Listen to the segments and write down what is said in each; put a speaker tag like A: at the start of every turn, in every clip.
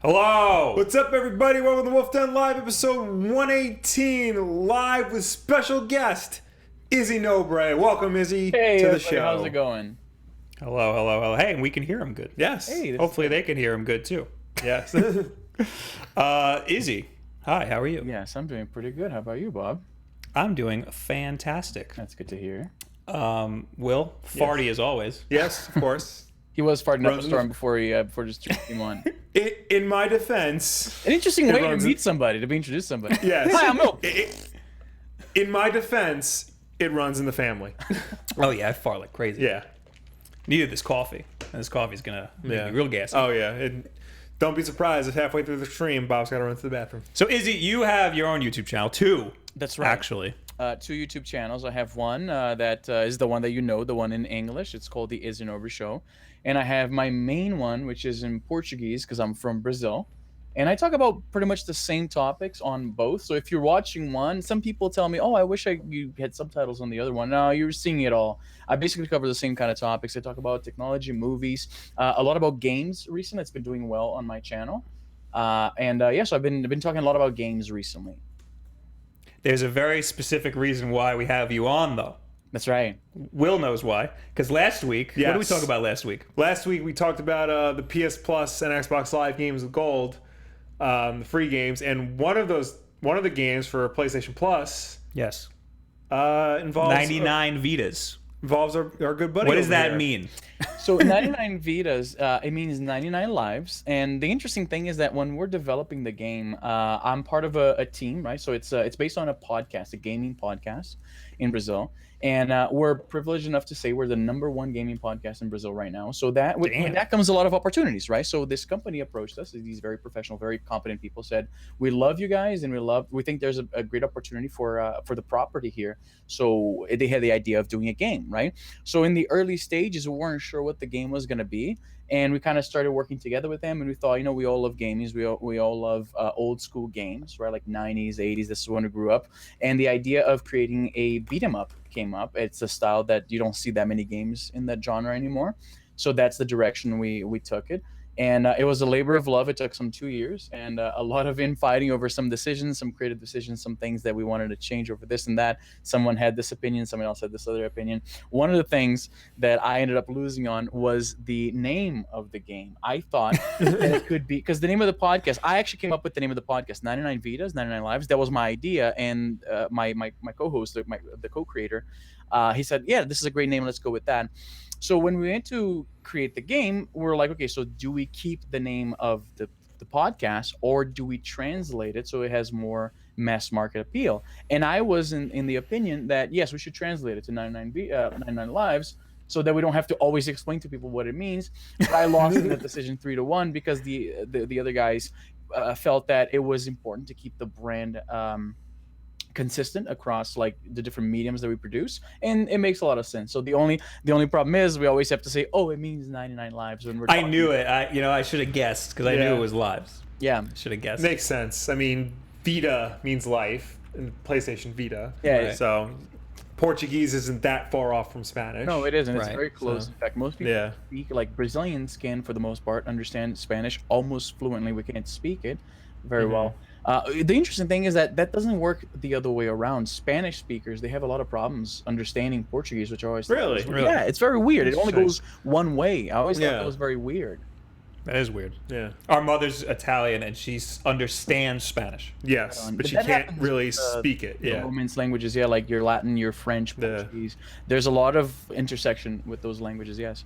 A: Hello!
B: What's up, everybody? Welcome to Wolf Den Live, episode 118, live with special guest, Izzy Nobre. Welcome, Izzy, to the show.
C: How's it going?
A: Hello, hello, hello. Hey, and we can hear him good.
B: Yes.
C: Hey,
A: Hopefully they can hear him good, too.
B: Yes.
A: Izzy, hi, how are you?
C: Yes, I'm doing pretty good. How about you, Bob?
A: I'm doing fantastic.
C: That's good to hear.
A: Will, farty as always.
B: Yes, of course.
C: He was farting up a storm before just came on.
B: In my defense...
C: An interesting way to meet somebody, to be introduced to somebody.
B: Yes.
C: Hi, I'm Will.
B: In my defense, it runs in the family.
A: Oh, yeah, I fart like crazy.
B: Yeah.
A: Needed this coffee, and this coffee's gonna make me real gassy.
B: Oh, yeah. Don't be surprised if halfway through the stream, Bob's got to run to the bathroom.
A: So, Izzy, you have your own YouTube channel, too.
C: That's right.
A: Actually.
C: 2 YouTube channels. I have one that is the one that you know, the one in English. It's called the Izzy Nobre Show. And I have my main one, which is in Portuguese, because I'm from Brazil. And I talk about pretty much the same topics on both. So if you're watching one, some people tell me, oh, I wish you had subtitles on the other one. No, you're seeing it all. I basically cover the same kind of topics. I talk about technology, movies, a lot about games recently. It's been doing well on my channel. So I've been talking a lot about games recently.
A: There's a very specific reason why we have you on, though.
C: That's right.
A: Will knows why. Because last week, what did we talk about last week?
B: Last week we talked about the PS Plus and Xbox Live games with gold, the free games, and one of the games for PlayStation Plus,
A: yes,
B: involves
A: 99 Vitas.
B: Involves our good buddy.
A: What does that mean?
C: So 99 Vitas, it means 99 lives. And the interesting thing is that when we're developing the game, I'm part of a team, right? So it's based on a podcast, a gaming podcast in Brazil. And we're privileged enough to say we're the #1 gaming podcast in Brazil right now. So that with that comes a lot of opportunities, right? So this company approached us. These very professional, very competent people said, "We love you guys, and we think there's a great opportunity for the property here." So they had the idea of doing a game, right? So in the early stages, we weren't sure what the game was going to be. And we kind of started working together with them, and we thought, we all love gaming. We all love old school games, right? Like 90s, 80s. This is when we grew up. And the idea of creating a beat 'em up came up. It's a style that you don't see that many games in that genre anymore. So that's the direction we took it. And it was a labor of love. It took some 2 years and a lot of infighting over some decisions, some creative decisions, some things that we wanted to change over this and that. Someone had this opinion, someone else had this other opinion. One of the things that I ended up losing on was the name of the game. I thought that it could be, because the name of the podcast, I actually came up with the name of the podcast, 99 Vitas, 99 Lives. That was my idea. And my co-host, the co-creator, he said, yeah, this is a great name. Let's go with that. So when we went to create the game, we're like, okay, so do we keep the name of the podcast, or do we translate it so it has more mass market appeal? And I was in the opinion that, yes, we should translate it to 99 Lives so that we don't have to always explain to people what it means. But I lost in that decision 3-1 because the other guys felt that it was important to keep the brand consistent across like the different mediums that we produce, and it makes a lot of sense. So the only problem is we always have to say, oh, it means 99 lives when we're talking.
A: I knew it. I should have guessed because I knew it was lives.
C: Yeah,
A: should have guessed.
B: Makes sense. I mean, Vita means life in PlayStation Vita.
C: Yeah. Right.
B: So Portuguese isn't that far off from Spanish.
C: No, it isn't. It's
A: Right.
C: very close.
A: So,
C: in fact, most people speak, like Brazilians can, for the most part, understand Spanish almost fluently. We can't speak it very well. The interesting thing is that doesn't work the other way around. Spanish speakers, they have a lot of problems understanding Portuguese, which I always thought was,
A: Really?
C: Yeah, it's very weird. It only goes one way. I always thought that was very weird.
A: That is weird.
B: Yeah.
A: Our mother's Italian, and she understands Spanish.
B: Yes, but she can't really speak it.
C: The Romance languages, like your Latin, your French, Portuguese. There's a lot of intersection with those languages, yes.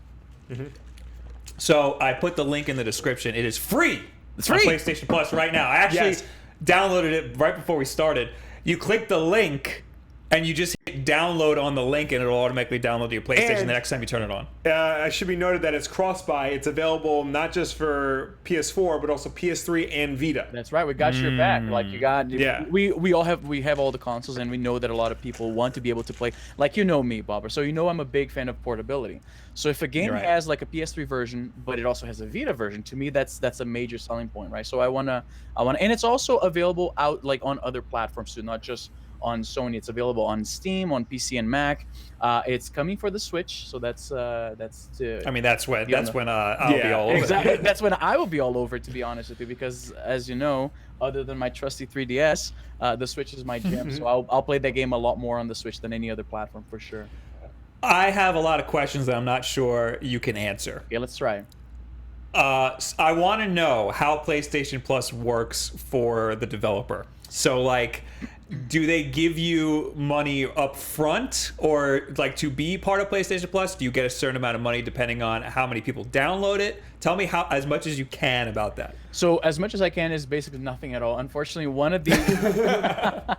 A: So I put the link in the description. It is free.
C: It's free.
A: On PlayStation Plus right now. I actually downloaded it right before we started. You click the link, and you just hit download on the link, and it'll automatically download to your PlayStation the next time you turn it on.
B: It should be noted that it's cross-buy. It's available not just for PS4, but also PS3 and Vita.
C: That's right. We got your back. Like you got. Yeah. We have all the consoles, and we know that a lot of people want to be able to play. Like me, Bobber. So I'm a big fan of portability. So if a game has like a PS3 version, but it also has a Vita version, to me that's a major selling point, right? So I wanna, and it's also available out like on other platforms too, not just on Sony. It's available on Steam, on PC and Mac. It's coming for the Switch, so that's
A: I mean, that's when I'll be all over.
C: Exactly. That's when I will be all over, to be honest with you, because as you know, other than my trusty 3DS, the Switch is my jam. So I'll play that game a lot more on the Switch than any other platform for sure.
A: I have a lot of questions that I'm not sure you can answer.
C: Yeah, let's try.
A: I want to know how PlayStation Plus works for the developer. So, like, do they give you money up front, or like to be part of PlayStation Plus, do you get a certain amount of money depending on how many people download it? Tell me as much as you can about that.
C: So as much as I can is basically nothing at all. Unfortunately, one of the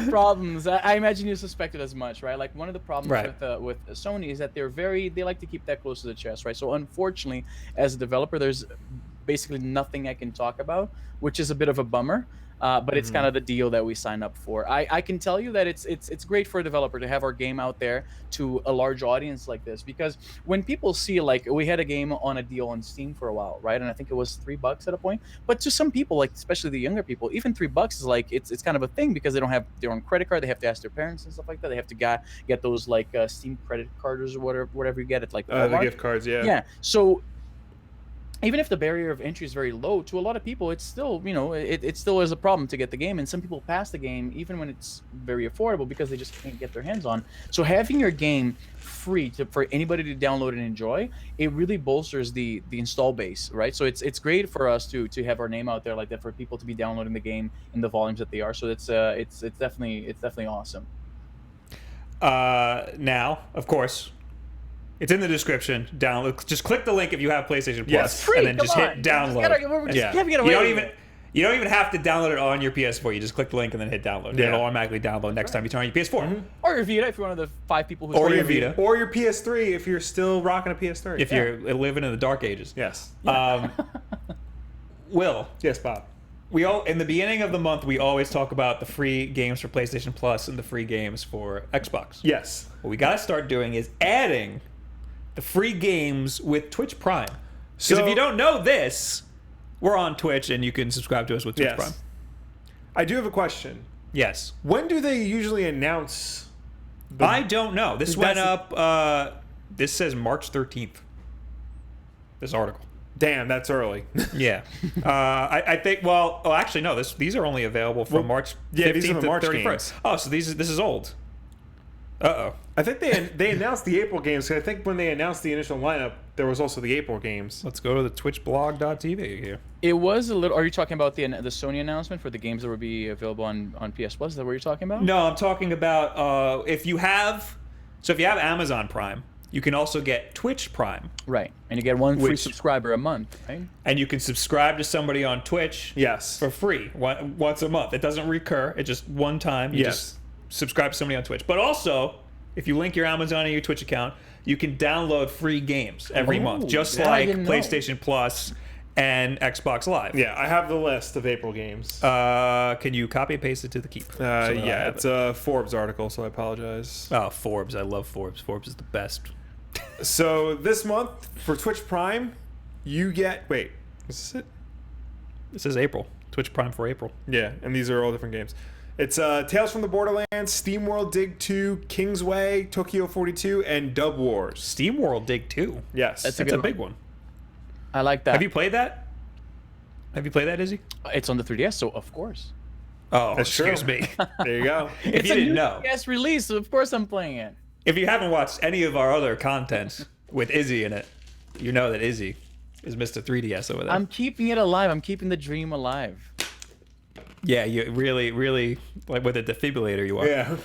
C: problems, I imagine you suspected as much, right? Like one of the problems with Sony is that they like to keep that close to the chest, right? So unfortunately, as a developer, there's basically nothing I can talk about, which is a bit of a bummer. But it's kind of the deal that we sign up for. I can tell you that it's great for a developer to have our game out there to a large audience like this, because when people see, like, we had a game on a deal on Steam for a while, right? And I think it was $3 at a point. But to some people, like especially the younger people, even $3 is like it's kind of a thing, because they don't have their own credit card. They have to ask their parents and stuff like that. They have to get those like Steam credit cards or whatever you get. It's like
B: the gift cards, yeah.
C: Yeah. So even if the barrier of entry is very low, to a lot of people, it's still, it still is a problem to get the game. And some people pass the game even when it's very affordable because they just can't get their hands on. So having your game free for anybody to download and enjoy, it really bolsters the install base, right? So it's great for us to have our name out there like that, for people to be downloading the game in the volumes that they are. So it's definitely awesome.
A: Now, of course, it's in the description. Download. Just click the link if you have PlayStation Plus,
C: free,
A: and then just hit download. You don't even have to download it on your PS4. You just click the link and then hit download. Yeah. It'll automatically download next time you turn on your PS4.
C: Or your Vita if you're one of the 5 people who.
A: Or your Vita.
B: Or your PS3 if you're still rocking a PS3.
A: If you're living in the dark ages.
B: Yes.
A: Will.
B: Yes, Bob.
A: In the beginning of the month, we always talk about the free games for PlayStation Plus and the free games for Xbox.
B: Yes.
A: What we got to start doing is adding the free games with Twitch Prime. Because if you don't know this, we're on Twitch and you can subscribe to us with Twitch Prime.
B: I do have a question.
A: Yes.
B: When do they usually announce?
A: I don't know. This went up. This says March 13th. This article.
B: Damn, that's early.
A: Yeah. I think. Well, actually, no. These are only available from March 15th
B: these are the
A: to
B: March
A: 31st.
B: games.
A: Oh, so this is old. Uh-oh.
B: I think they announced the April games. I think when they announced the initial lineup, there was also the April games.
A: Let's go to the twitchblog.tv here.
C: It was a little. Are you talking about the Sony announcement for the games that will be available on PS Plus? Is that what you're talking about?
A: No, I'm talking about if you have Amazon Prime, you can also get Twitch Prime.
C: Right, and you get one free subscriber a month, right?
A: And you can subscribe to somebody on Twitch.
B: Yes.
A: For free once a month. It doesn't recur. It's just one time. You just subscribe to somebody on Twitch. But also, if you link your Amazon and your Twitch account, you can download free games every month, just like PlayStation Plus and Xbox Live.
B: Yeah, I have the list of April games.
A: Can you copy and paste it to the Keep?
B: Yeah, it's a Forbes article, so I apologize.
A: Oh, Forbes. I love Forbes. Forbes is the best.
B: So this month for Twitch Prime, you get... Wait, is this it?
A: This is April. Twitch Prime for April.
B: Yeah, and these are all different games. It's Tales from the Borderlands, SteamWorld Dig 2, Kingsway, Tokyo 42, and Dub Wars.
A: SteamWorld Dig 2?
B: Yes.
A: That's a big one.
C: I like that.
A: Have you played that? Izzy?
C: It's on the 3DS, so of course.
A: Oh, excuse me.
B: There you go.
A: If you didn't know.
C: It's release, so of course I'm playing it.
A: If you haven't watched any of our other content with Izzy in it, you know that Izzy is Mr. 3DS over there.
C: I'm keeping it alive. I'm keeping the dream alive.
A: Yeah, you really like with a defibrillator you are.
B: Yeah.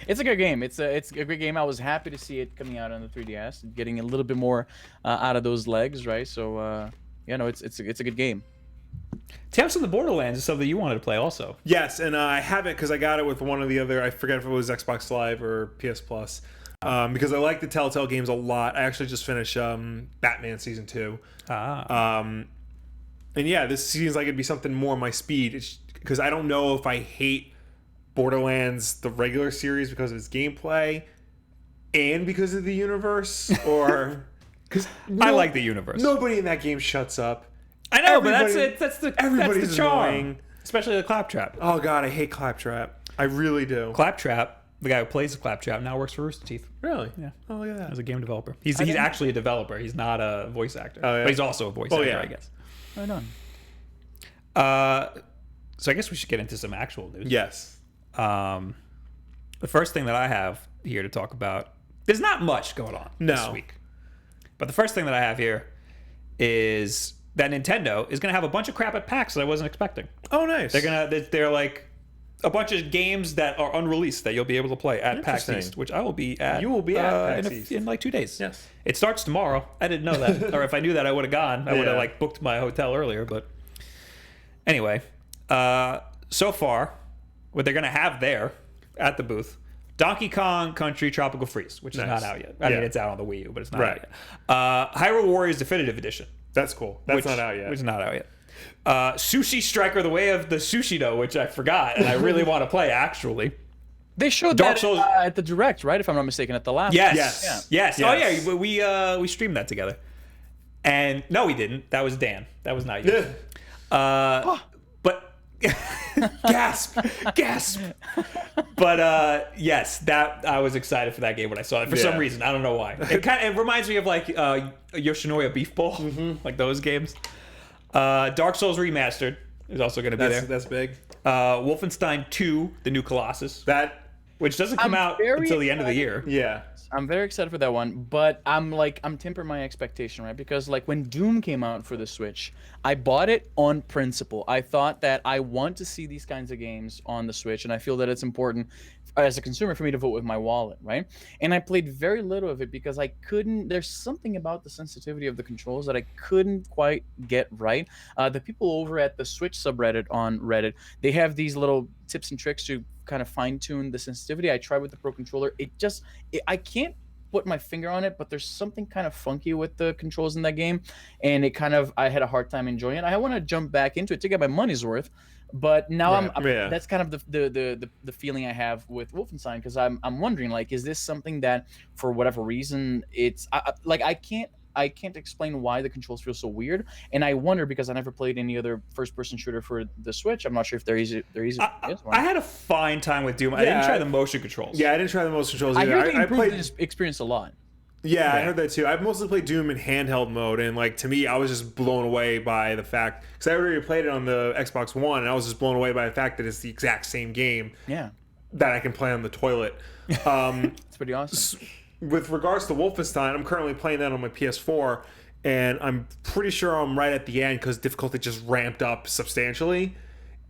C: It's a good game. It's a great game. I was happy to see it coming out on the 3DS, getting a little bit more out of those legs, right? So it's a good game.
A: Tales from the Borderlands is something you wanted to play also.
B: Yes, and I have it because I got it with one of the other. I forget if it was Xbox Live or PS Plus. Because I like the Telltale games a lot. I actually just finished Batman Season 2. And yeah, this seems like it'd be something more my speed. Because I don't know if I hate Borderlands, the regular series, because of its gameplay and because of the universe, or... Because
A: I like the universe.
B: Nobody in that game shuts up.
A: I know, but that's it. That's the charm.
B: Annoying.
A: especially the Claptrap.
B: Oh god, I hate Claptrap. I really do.
A: Claptrap, the guy who plays the Claptrap, now works for Rooster Teeth.
B: Really?
A: Yeah.
B: Oh, look at that.
A: As a game developer. He's actually a developer. He's not a voice actor.
B: Oh, yeah.
A: But he's also a voice actor, I guess.
C: Right on.
A: So I guess we should get into some actual news.
B: Yes.
A: The first thing that I have here to talk about, there's not much going on this week. But the first thing that I have here is that Nintendo is going to have a bunch of crap at PAX that I wasn't expecting.
B: Oh, nice.
A: They're like a bunch of games that are unreleased that you'll be able to play at PAX East, which I will be at.
B: You will be at PAX East
A: in like 2 days.
B: Yes.
A: It starts tomorrow. I didn't know that. Or if I knew that, I would have gone. I would have like booked my hotel earlier. But anyway, so far, what they're going to have there at the booth, Donkey Kong Country Tropical Freeze, which is not out yet. I mean, it's out on the Wii U, but it's not out yet. Hyrule Warriors Definitive Edition.
B: That's cool. That's not out yet.
A: Which is not out yet. Sushi Striker: The Way of the Sushido, which I forgot, and I really want to play, actually.
C: They showed
A: Dark
C: that
A: Souls
C: at the Direct, right? If I'm not mistaken, at the last.
A: Yes. Oh yeah, we streamed that together. And no, we didn't. That was Dan. That was not you. But gasp. But yes, that I was excited for that game when I saw it for some reason. I don't know why. It reminds me of like Yoshinoya Beef Bowl, like those games. Dark Souls Remastered is also going to be there.
B: That's big.
A: Wolfenstein 2, the new Colossus, which doesn't come out until the end of the year.
B: Yeah.
C: I'm very excited for that one, but I'm tempering my expectation, right? Because like when Doom came out for the Switch, I bought it on principle. I thought that I want to see these kinds of games on the Switch, and I feel that it's important as a consumer for me to vote with my wallet, right? And I played very little of it because I couldn't. There's something about the sensitivity of the controls that I couldn't quite get right. The people over at the Switch subreddit on Reddit, they have these little tips and tricks to kind of fine-tune the sensitivity. I tried with the Pro Controller. I can't put my finger on it, but there's something kind of funky with the controls in that game, and I had a hard time enjoying it. I want to jump back into it to get my money's worth, but now that's kind of the feeling I have with Wolfenstein, because I'm wondering, like, is this something that for whatever reason I can't explain why the controls feel so weird, and I wonder because I never played any other first-person shooter for the Switch. I'm not sure if they're easy.
A: I had a fine time with Doom. I didn't try the motion controls.
B: Yeah, I didn't try the motion controls either.
C: I hear they improved this experience a lot.
B: Yeah, I heard that too. I've mostly played Doom in handheld mode, and like to me, I was just blown away by the fact, because I already played it on the Xbox One, and I was just blown away by the fact that it's the exact same game.
C: Yeah.
B: That I can play on the toilet.
C: It's pretty awesome.
B: With regards to Wolfenstein, I'm currently playing that on my PS4, and I'm pretty sure I'm right at the end because difficulty just ramped up substantially.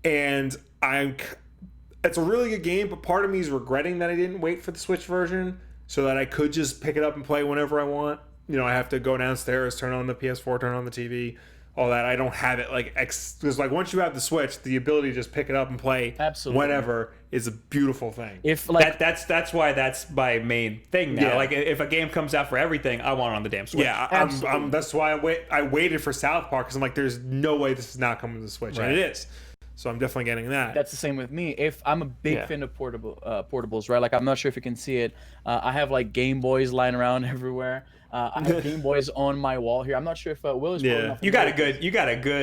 B: And it's a really good game, but part of me is regretting that I didn't wait for the Switch version so that I could just pick it up and play whenever I want. You know, I have to go downstairs, turn on the PS4, turn on the TV, all that. I don't have it because like once you have the Switch, the ability to just pick it up and play whenever is a beautiful thing.
A: If like that's why that's my main thing now. Yeah. Like if a game comes out for everything, I want it on the damn Switch.
B: Yeah, that's why I waited for South Park, because I'm like, there's no way this is not coming to the Switch, and it is. So I'm definitely getting that.
C: That's the same with me. If I'm a big fan of portables, right? Like I'm not sure if you can see it. I have like Game Boys lying around everywhere. I have Game Boys on my wall here. I'm not sure if Will is.
A: Yeah, you got a good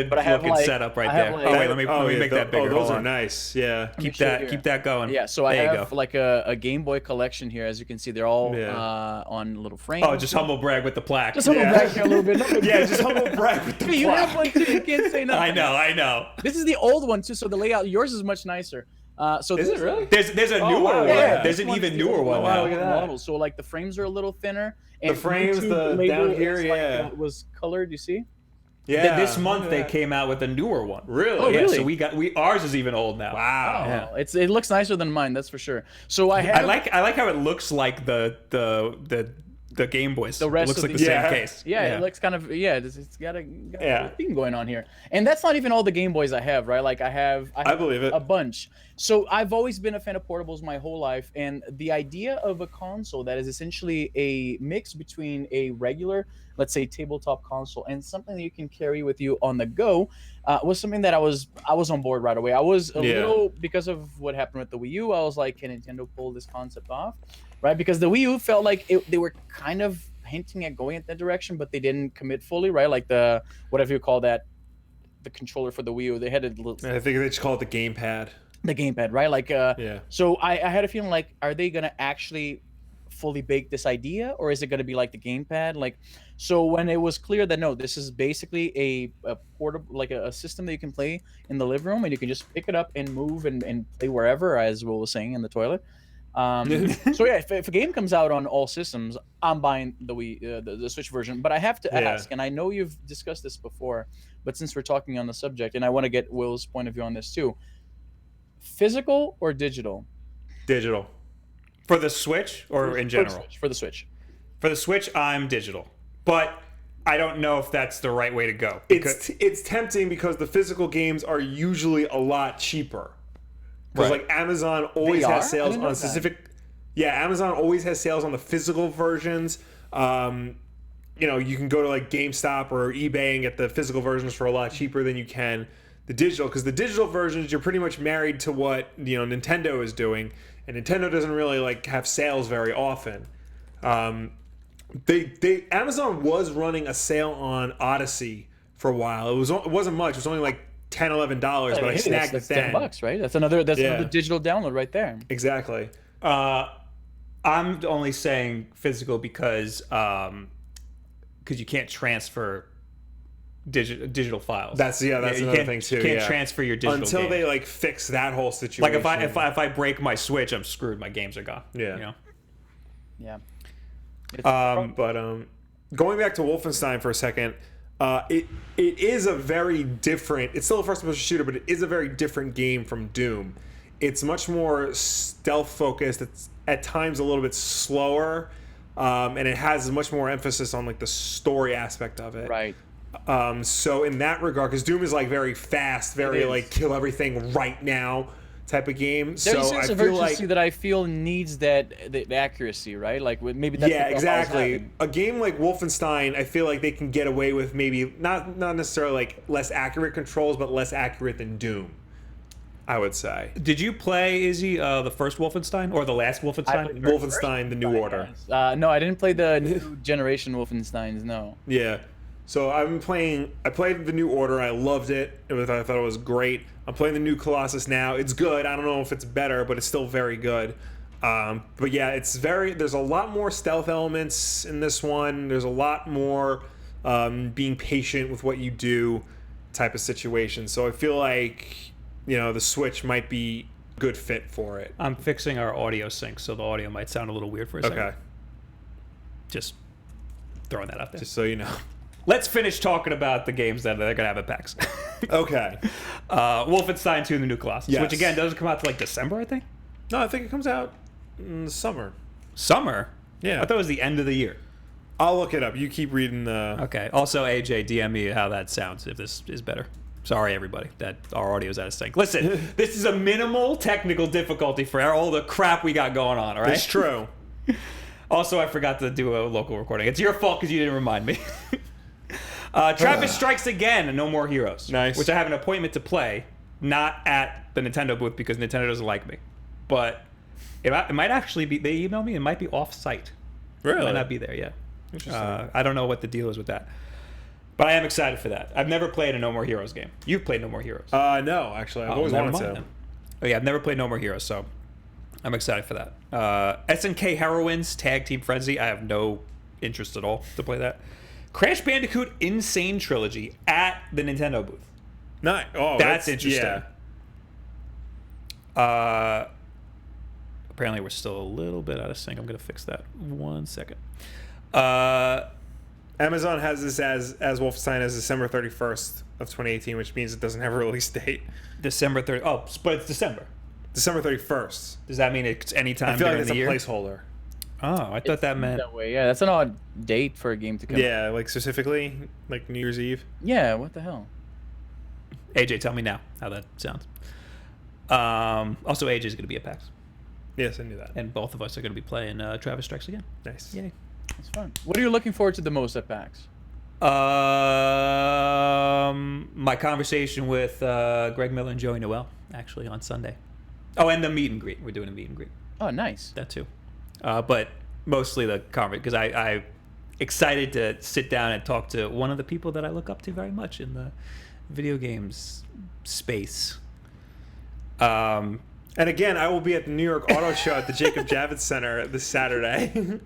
A: looking setup right there. Let me make that bigger.
B: Those are nice. Yeah,
A: keep that going.
C: Yeah, so I have like a Game Boy collection here. As you can see, they're all on little frames.
A: Oh, just humble brag with the plaque.
C: Just humble brag here a little bit.
B: Yeah, just humble brag with the plaque.
C: You have one too. You can't say nothing.
A: I know.
C: This is the old one too, so the layout yours is much nicer.
A: So is it really? There's a newer one. Yeah, there's an even newer one now.
C: Look at that. So like the frames are a little thinner.
B: And the frames, down here,
C: it was colored. You see?
A: Yeah. This month they came out with a newer one.
B: Really?
C: Oh, really?
A: So ours is even old now.
B: Wow.
C: Yeah. It looks nicer than mine, that's for sure. So I
A: like how it looks like the Game Boys.
C: The rest
A: looks
C: of
A: like the same case.
C: Yeah, it looks kind of it's got a thing going on here. And that's not even all the Game Boys I have, right? Like I
B: believe it.
C: A bunch. So I've always been a fan of portables my whole life, and the idea of a console that is essentially a mix between a regular, let's say, tabletop console and something that you can carry with you on the go was something that I was on board right away. I was a little, because of what happened with the Wii U, I was like, can Nintendo pull this concept off? Right, because the Wii U felt like they were kind of hinting at going in that direction, but they didn't commit fully, right? Like the whatever you call that, the controller for the Wii U. They had a little,
B: I think they just call it the gamepad.
C: the gamepad, right? Like,
B: Yeah.
C: So I had a feeling like, are they gonna actually fully bake this idea, or is it gonna be like the gamepad? Like, so when it was clear that no, this is basically a portable, like a system that you can play in the living room, and you can just pick it up and move and play wherever, as Will was saying, in the toilet. So yeah, if a game comes out on all systems, I'm buying the Wii, the Switch version. But I have to ask, and I know you've discussed this before, but since we're talking on the subject, and I want to get Will's point of view on this too, physical or digital?
B: Digital.
A: For the Switch or in general?
C: For the Switch.
A: For the Switch, I'm digital. But I don't know if that's the right way to go.
B: It's tempting because the physical games are usually a lot cheaper. Because like Amazon always has sales on specific. Yeah, Amazon always has sales on the physical versions. You know, you can go to like GameStop or eBay and get the physical versions for a lot cheaper than you can the digital. Because the digital versions, you're pretty much married to what Nintendo is doing, and Nintendo doesn't really like have sales very often. Amazon was running a sale on Odyssey for a while. It wasn't much. It was only like $10-11, but I snagged it then.
C: $10, right? That's another digital download right there.
B: Exactly.
A: I'm only saying physical because you can't transfer digital files.
B: That's another thing too.
A: You can't transfer your digital
B: until
A: games.
B: they like fix that whole situation.
A: Like if I break my Switch, I'm screwed. My games are gone.
B: Yeah.
A: You know?
C: Yeah.
B: But going back to Wolfenstein for a second, it is a very different. It's still a first-person shooter, but it is a very different game from Doom. It's much more stealth focused. It's at times a little bit slower, and it has much more emphasis on like the story aspect of it.
C: Right.
B: So in that regard, because Doom is like very fast, very like kill everything right now type of game.
C: There's a
B: so
C: sense
B: I
C: of
B: feel
C: urgency
B: like
C: that I feel needs the accuracy, right? Like maybe that's
B: yeah,
C: what
B: exactly. A game like Wolfenstein, I feel like they can get away with maybe not necessarily like less accurate controls, but less accurate than Doom, I would say.
A: Did you play, Izzy, the first Wolfenstein or the last Wolfenstein?
B: Wolfenstein: The New Order.
C: No, I didn't play the new generation Wolfensteins. No.
B: Yeah. So I've been playing. I played The New Order. I loved it. I thought it was great. I'm playing the new Colossus now. It's good. I don't know if it's better, but it's still very good. But yeah, there's a lot more stealth elements in this one. There's a lot more being patient with what you do type of situation. So I feel like the Switch might be a good fit for it.
A: I'm fixing our audio sync, so the audio might sound a little weird for a second.
B: Okay.
A: Just throwing that out there.
B: Just so you know.
A: Let's finish talking about the games that they're gonna have at PAX.
B: Okay.
A: Wolfenstein 2: The New Colossus,
B: Yes.
A: which again doesn't come out to like December, I think.
B: No, I think it comes out in the summer.
A: Summer?
B: Yeah.
A: I thought it was the end of the year.
B: I'll look it up. You keep reading the...
A: Okay. Also, AJ, DM me how that sounds, if this is better. Sorry, everybody, that our audio's out of sync. Listen, this is a minimal technical difficulty for all the crap we got going on, all right?
B: It's true.
A: Also, I forgot to do a local recording. It's your fault because you didn't remind me. Travis Strikes Again and No More Heroes.
B: Nice.
A: Which I have an appointment to play, not at the Nintendo booth because Nintendo doesn't like me. But it might actually be, they emailed me, it might be off-site.
B: Really?
A: It might not be there, yeah.
B: Interesting.
A: I don't know what the deal is with that. But I am excited for that. I've never played a No More Heroes game. You've played No More Heroes.
B: No, actually. I've always
A: never
B: wanted
A: mind
B: to.
A: then. Oh yeah, I've never played No More Heroes, so I'm excited for that. SNK Heroines Tag Team Frenzy. I have no interest at all to play that. Crash Bandicoot Insane Trilogy at the Nintendo booth.
B: Nice. Oh,
A: That's interesting.
B: Yeah.
A: Apparently we're still a little bit out of sync. I'm going to fix that. 1 second.
B: Amazon has this as Wolfenstein as December 31st of 2018, which means it doesn't have a release date.
A: December 30th. Oh, but it's December.
B: December 31st.
A: Does that mean it's any time
B: I feel like
A: during
B: it's
A: the
B: a
A: year?
B: placeholder.
A: Oh, I thought that meant...
C: That way, yeah. That's an odd date for a game to come out.
B: Yeah, like specifically, like New Year's Eve.
C: Yeah, what the hell?
A: AJ, tell me now how that sounds. Also, AJ is going to be at PAX.
B: Yes, I knew that.
A: And both of us are going to be playing Travis Strikes Again.
B: Nice.
A: Yay.
C: That's fun. What are you looking forward to the most at PAX?
A: My conversation with Greg Miller and Joey Noel, actually, on Sunday. Oh, and the meet and greet. We're doing a meet and greet.
C: Oh, nice.
A: That too. But mostly the conversation, because I'm excited to sit down and talk to one of the people that I look up to very much in video games space.
B: And again, I will be at the New York Auto Show at the Jacob Javits Center this Saturday.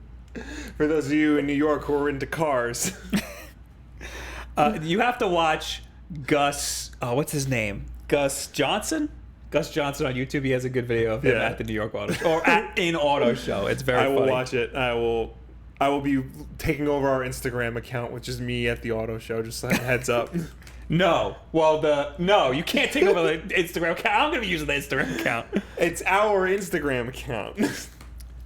B: For those of you in New York who are into cars.
A: You have to watch Gus. Oh, what's his name? Gus Johnson. Gus Johnson on YouTube. He has a good video of him at the New York Auto Show, or at an auto show. It's very funny.
B: I will watch it. I will be taking over our Instagram account, which is me at the auto show. Just like a heads up.
A: No. Well, no, you can't take over the Instagram account. I'm going to be using the Instagram account.
B: It's our Instagram account.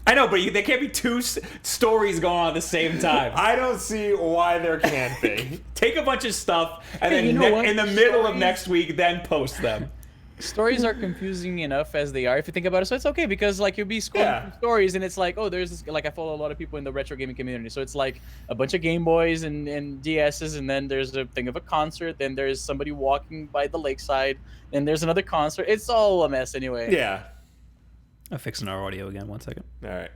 A: I know, but there can't be two stories going on at the same time.
B: I don't see why there can't be.
A: Take a bunch of stuff, and then in the middle of next week, then post them.
C: Stories are confusing enough as they are if you think about it, so it's okay because like you'll be scrolling through stories and it's like, oh, there's this, like I follow a lot of people in the retro gaming community, so it's like a bunch of Game Boys and DSs, and then there's a thing of a concert, then there's somebody walking by the lakeside, then there's another concert. It's all a mess anyway.
B: Yeah.
A: I'm fixing our audio again. 1 second.
B: All right.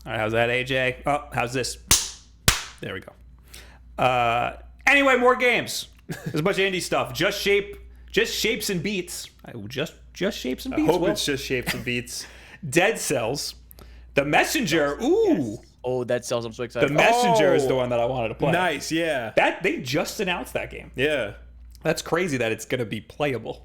A: All right, how's that, AJ? Oh, how's this? There we go. Anyway, more games. There's a bunch of indie stuff. Just Shapes and Beats. Just Shapes and Beats.
B: I hope it's just Shapes and Beats.
A: Dead Cells. The Messenger. Ooh.
C: Yes. Oh, Dead Cells. I'm so excited.
A: The Messenger is the one that I wanted to play.
B: Nice, yeah.
A: They just announced that game.
B: Yeah.
A: That's crazy that it's going to be playable.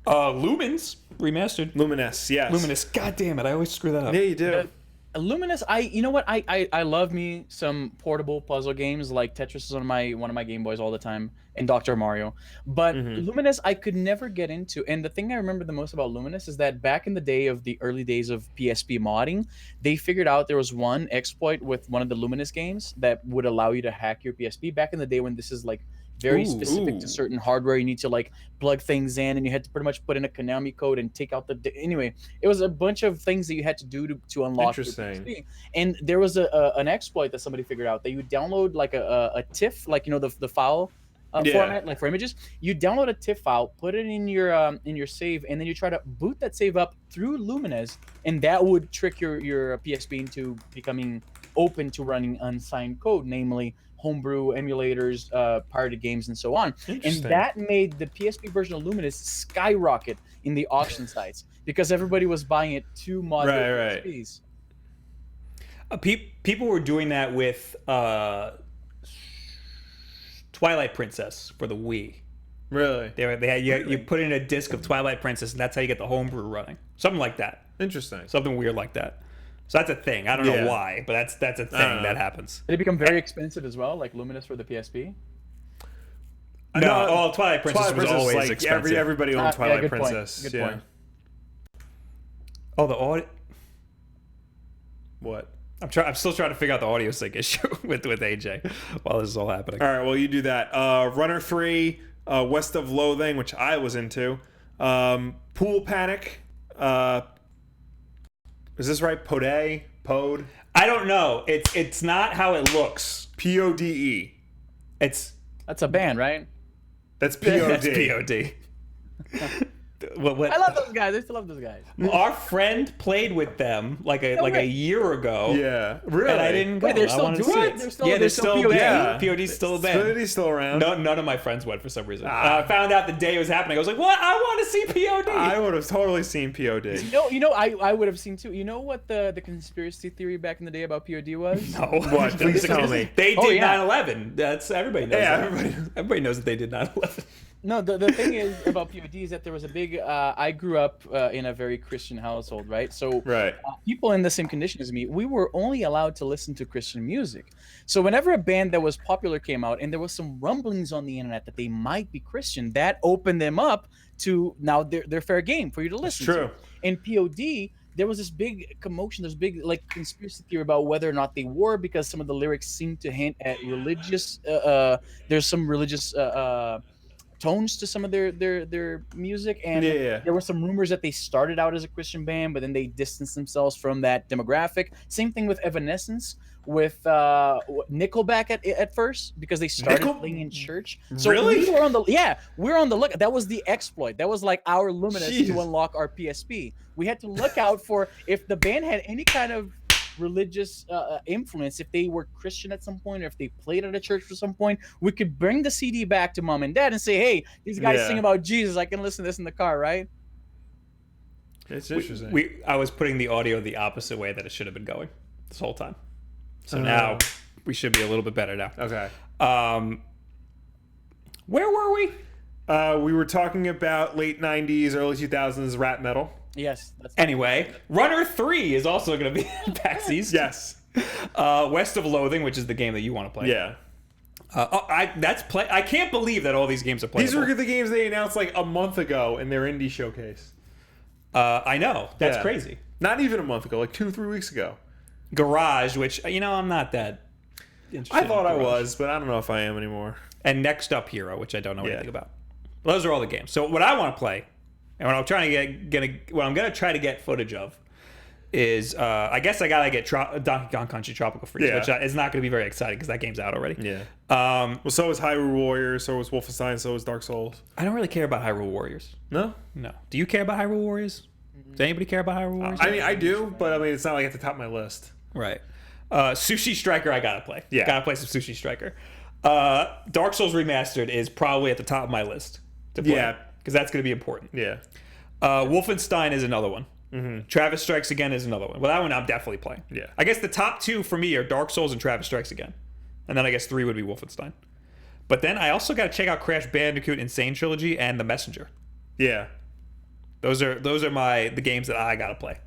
A: Lumens remastered.
B: Luminous, yes.
A: Luminous. God damn it, I always screw that up.
B: Yeah, you do.
C: Luminous, you know what? I love me some portable puzzle games like Tetris is on one of my Game Boys all the time, and Dr. Mario. But Luminous I could never get into. And the thing I remember the most about Luminous is that back in the day of the early days of PSP modding, they figured out there was one exploit with one of the Luminous games that would allow you to hack your PSP back in the day when this is like very specific to certain hardware. You need to like plug things in, and you had to pretty much put in a Konami code and take out anyway. It was a bunch of things that you had to do to unlock your PSP. And there was an exploit that somebody figured out that you download like a TIFF, like the file format, like for images. You download a TIFF file, put it in your save, and then you try to boot that save up through Lumines, and that would trick your PSP into becoming open to running unsigned code, namely homebrew emulators, pirated games, and so on. And that made the PSP version of Luminous skyrocket in the auction sites because everybody was buying it to mod their PSPs.
A: People were doing that with Twilight Princess for the Wii.
B: Really?
A: They had you put in a disc of Twilight Princess, and that's how you get the homebrew running. Something like that.
B: Interesting.
A: Something weird like that. So that's a thing. I don't know why, but that's a thing that happens.
C: Did it become very expensive as well, like Luminous for the PSP?
A: No, Twilight Princess was always like expensive.
B: Everybody owned Twilight Princess.
C: Good point.
A: Oh, the audio.
B: What?
A: I'm still trying to figure out the audio sync issue with AJ while this is all happening.
B: All right, well, you do that. Runner 3, West of Loathing, which I was into. Pool Panic. Is this right? Pode?
A: I don't know. It's not how it looks.
B: PODE.
C: That's a band, right?
B: That's POD.
A: That's POD.
C: I love those guys. I still love those guys.
A: Our friend played with them like a year ago.
B: Yeah, really.
A: And I didn't go.
C: Wait, they're still doing it?
A: They're still
C: POD.
A: yeah. POD's still a band.
B: POD's still around.
A: No, none of my friends went for some reason. I found out the day it was happening. I was like, "What? I want to see POD."
B: I would have totally seen POD.
C: I would have seen too. You know what the conspiracy theory back in the day about POD was?
A: No.
B: What? Please tell me.
A: They did 9/11. That's everybody knows.
B: Yeah,
A: that. Everybody knows that they did 9/11.
C: No, the thing is about POD is that there was a big. I grew up in a very Christian household, right? So people in the same condition as me, we were only allowed to listen to Christian music. So whenever a band that was popular came out, and there was some rumblings on the internet that they might be Christian, that opened them up to now they're fair game for you to listen to. In POD, there was this big commotion. There's big like conspiracy theory about whether or not they were, because some of the lyrics seem to hint at religious. There's some religious. Tones to some of their music, and there were some rumors that they started out as a Christian band, but then they distanced themselves from that demographic. Same thing with Evanescence, with Nickelback at first, because they started playing in church. So
B: really?
C: we were on the look. That was the exploit. That was like our Luminous to unlock our PSP. We had to look out for if the band had any kind of religious influence, if they were Christian at some point, or if they played at a church at some point, we could bring the CD back to mom and dad and say, hey, these guys sing about Jesus. I can listen to this in the car, right?
B: It's interesting.
A: I was putting the audio the opposite way that it should have been going this whole time. So now we should be a little bit better now.
B: Okay.
A: Where were we?
B: We were talking about late 90s, early 2000s rap metal.
C: Yes.
A: Anyway, Runner 3 is also going to be in PAX East.
B: Yes.
A: West of Loathing, which is the game that you want to play.
B: Yeah.
A: I can't believe that all these games are playable.
B: These were the games they announced like a month ago in their indie showcase.
A: I know. That's crazy.
B: Not even a month ago, like 2-3 weeks ago.
A: Garage, which, I'm not that interested
B: I thought
A: in
B: I
A: Garage.
B: was, but I don't know if I am anymore.
A: And Next Up Hero, which I don't know anything about. Those are all the games. So what I want to play, and what I'm trying to what I'm going to try to get footage of, is I guess I gotta get Donkey Kong Country Tropical Freeze, which is not going to be very exciting because that game's out already.
B: Yeah. Well, so is Hyrule Warriors, so is Wolfenstein, so is Dark Souls.
A: I don't really care about Hyrule Warriors.
B: No.
A: Do you care about Hyrule Warriors? Does anybody care about Hyrule Warriors?
B: I mean, I do, but I mean, it's not like at the top of my list.
A: Right. Sushi Striker, I gotta play.
B: Yeah.
A: Gotta play some Sushi Striker. Dark Souls Remastered is probably at the top of my list to play.
B: Yeah.
A: Because that's going to be important.
B: Yeah.
A: Wolfenstein is another one.
B: Mm-hmm.
A: Travis Strikes Again is another one. Well, that one I'm definitely playing.
B: Yeah.
A: I guess the top two for me are Dark Souls and Travis Strikes Again. And then I guess 3 would be Wolfenstein. But then I also got to check out Crash Bandicoot Insane Trilogy and The Messenger.
B: Yeah.
A: Those are the games that I got to play.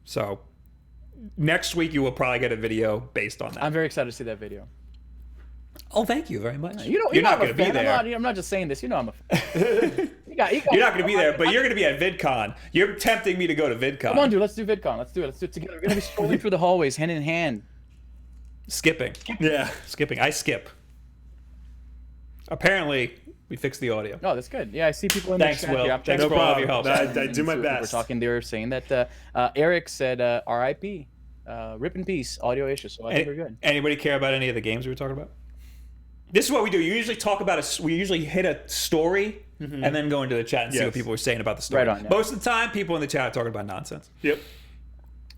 A: So next week you will probably get a video based on that.
C: I'm very excited to see that video.
A: Oh, thank you very much.
C: You're
A: not going to be there.
C: I'm not just saying this. You know I'm a fan.
A: You're not going to be there, but you're going to be at VidCon. You're tempting me to go to VidCon.
C: Come on, dude. Let's do VidCon. Let's do it. Let's do it together. We're going to be strolling through the hallways, hand in hand.
A: Skipping.
B: Yeah.
A: Skipping. I skip. Apparently, we fixed the audio.
C: No, that's good. Yeah, I see people in
A: Thanks,
C: the chat.
A: Will.
C: Yeah,
A: Thanks for all of your help.
B: I do my best.
C: We're talking. They were saying that Eric said R.I.P. Rip in peace. Audio issues. So I think we're good.
A: Anybody care about any of the games we were talking about? This is what we do. You usually talk about we usually hit a story and then go into the chat and see what people are saying about the story.
C: Right on, yeah.
A: Most of the time, people in the chat are talking about nonsense.
B: Yep.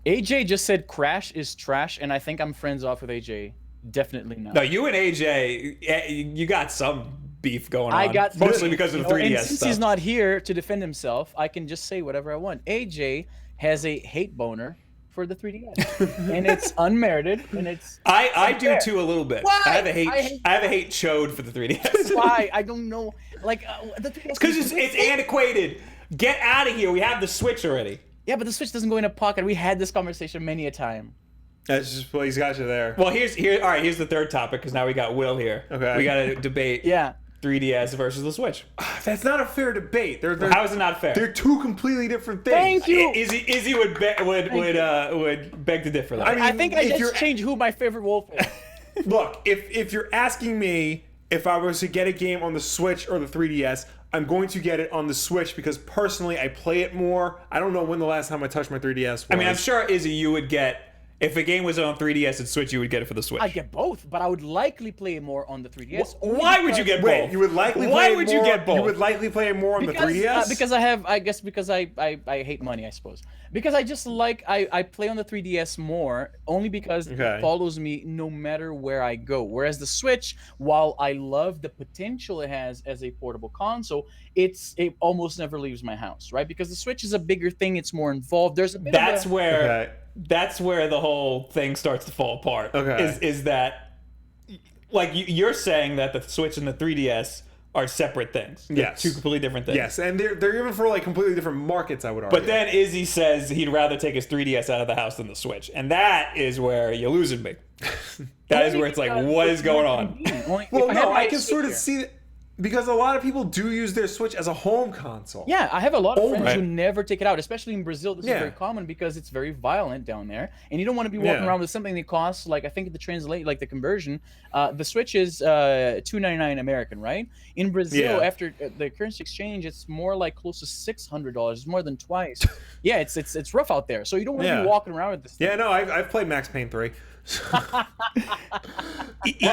C: AJ just said Crash is trash, and I think I'm friends off with AJ. Definitely not.
A: No, you and AJ, you got some beef going on.
C: I got
A: mostly because of the 3DS
C: and since
A: stuff.
C: he's not here to defend himself, I can just say whatever I want. AJ has a hate boner for the 3DS, and it's unmerited, and it's.
A: I do too a little bit.
C: Why?
A: I have a hate chode for the 3DS.
C: Why? I don't know. Like the 3DS.
A: Because it's antiquated. Get out of here. We have the Switch already.
C: Yeah, but the Switch doesn't go in a pocket. We had this conversation many a time.
B: That's just well, he's got you there.
A: Well, here's the third topic because now we got Will here.
B: Okay.
A: We got to debate.
C: Yeah.
A: 3DS versus the Switch.
B: That's not a fair debate.
A: How is it not fair?
B: They're two completely different things.
C: Thank you.
A: Izzy would beg to differ. Though.
C: I think I just changed who my favorite wolf is.
B: Look, if you're asking me if I was to get a game on the Switch or the 3DS, I'm going to get it on the Switch because personally I play it more. I don't know when the last time I touched my 3DS was.
A: I mean, I'm sure, Izzy, you would get... If a game was on 3DS and Switch, you would get it for the Switch.
C: I get both, but I would likely play more on the 3DS.
A: Why would you get both?
B: Wait, you would likely
A: Why
B: play
A: would
B: more,
A: you get both?
B: You would likely play more on the 3DS?
C: Because I hate money, I suppose. Because I just I play on the 3DS more, only because it follows me no matter where I go. Whereas the Switch, while I love the potential it has as a portable console, it almost never leaves my house, right? Because the Switch is a bigger thing, it's more involved. There's a bit
A: That's where the whole thing starts to fall apart.
B: Okay.
A: Is that, like, you're saying that the Switch and the 3DS are separate things. They're two completely different things.
B: Yes, and they're even for like completely different markets, I would argue.
A: But then Izzy says he'd rather take his 3DS out of the house than the Switch. And that is where you're losing me. That is where it's like, what is going on?
B: Well, no, I can sort of see that. Because a lot of people do use their Switch as a home console.
C: Yeah, I have a lot of friends who never take it out, especially in Brazil. This is very common because it's very violent down there, and you don't want to be walking around with something that costs, like, I think the translate, like the conversion, the Switch is $299 American, right? In Brazil, after the currency exchange, it's more like close to $600. It's more than twice. Yeah, it's rough out there, so you don't want to be walking around with this thing.
B: Yeah, no, I've played Max Payne 3.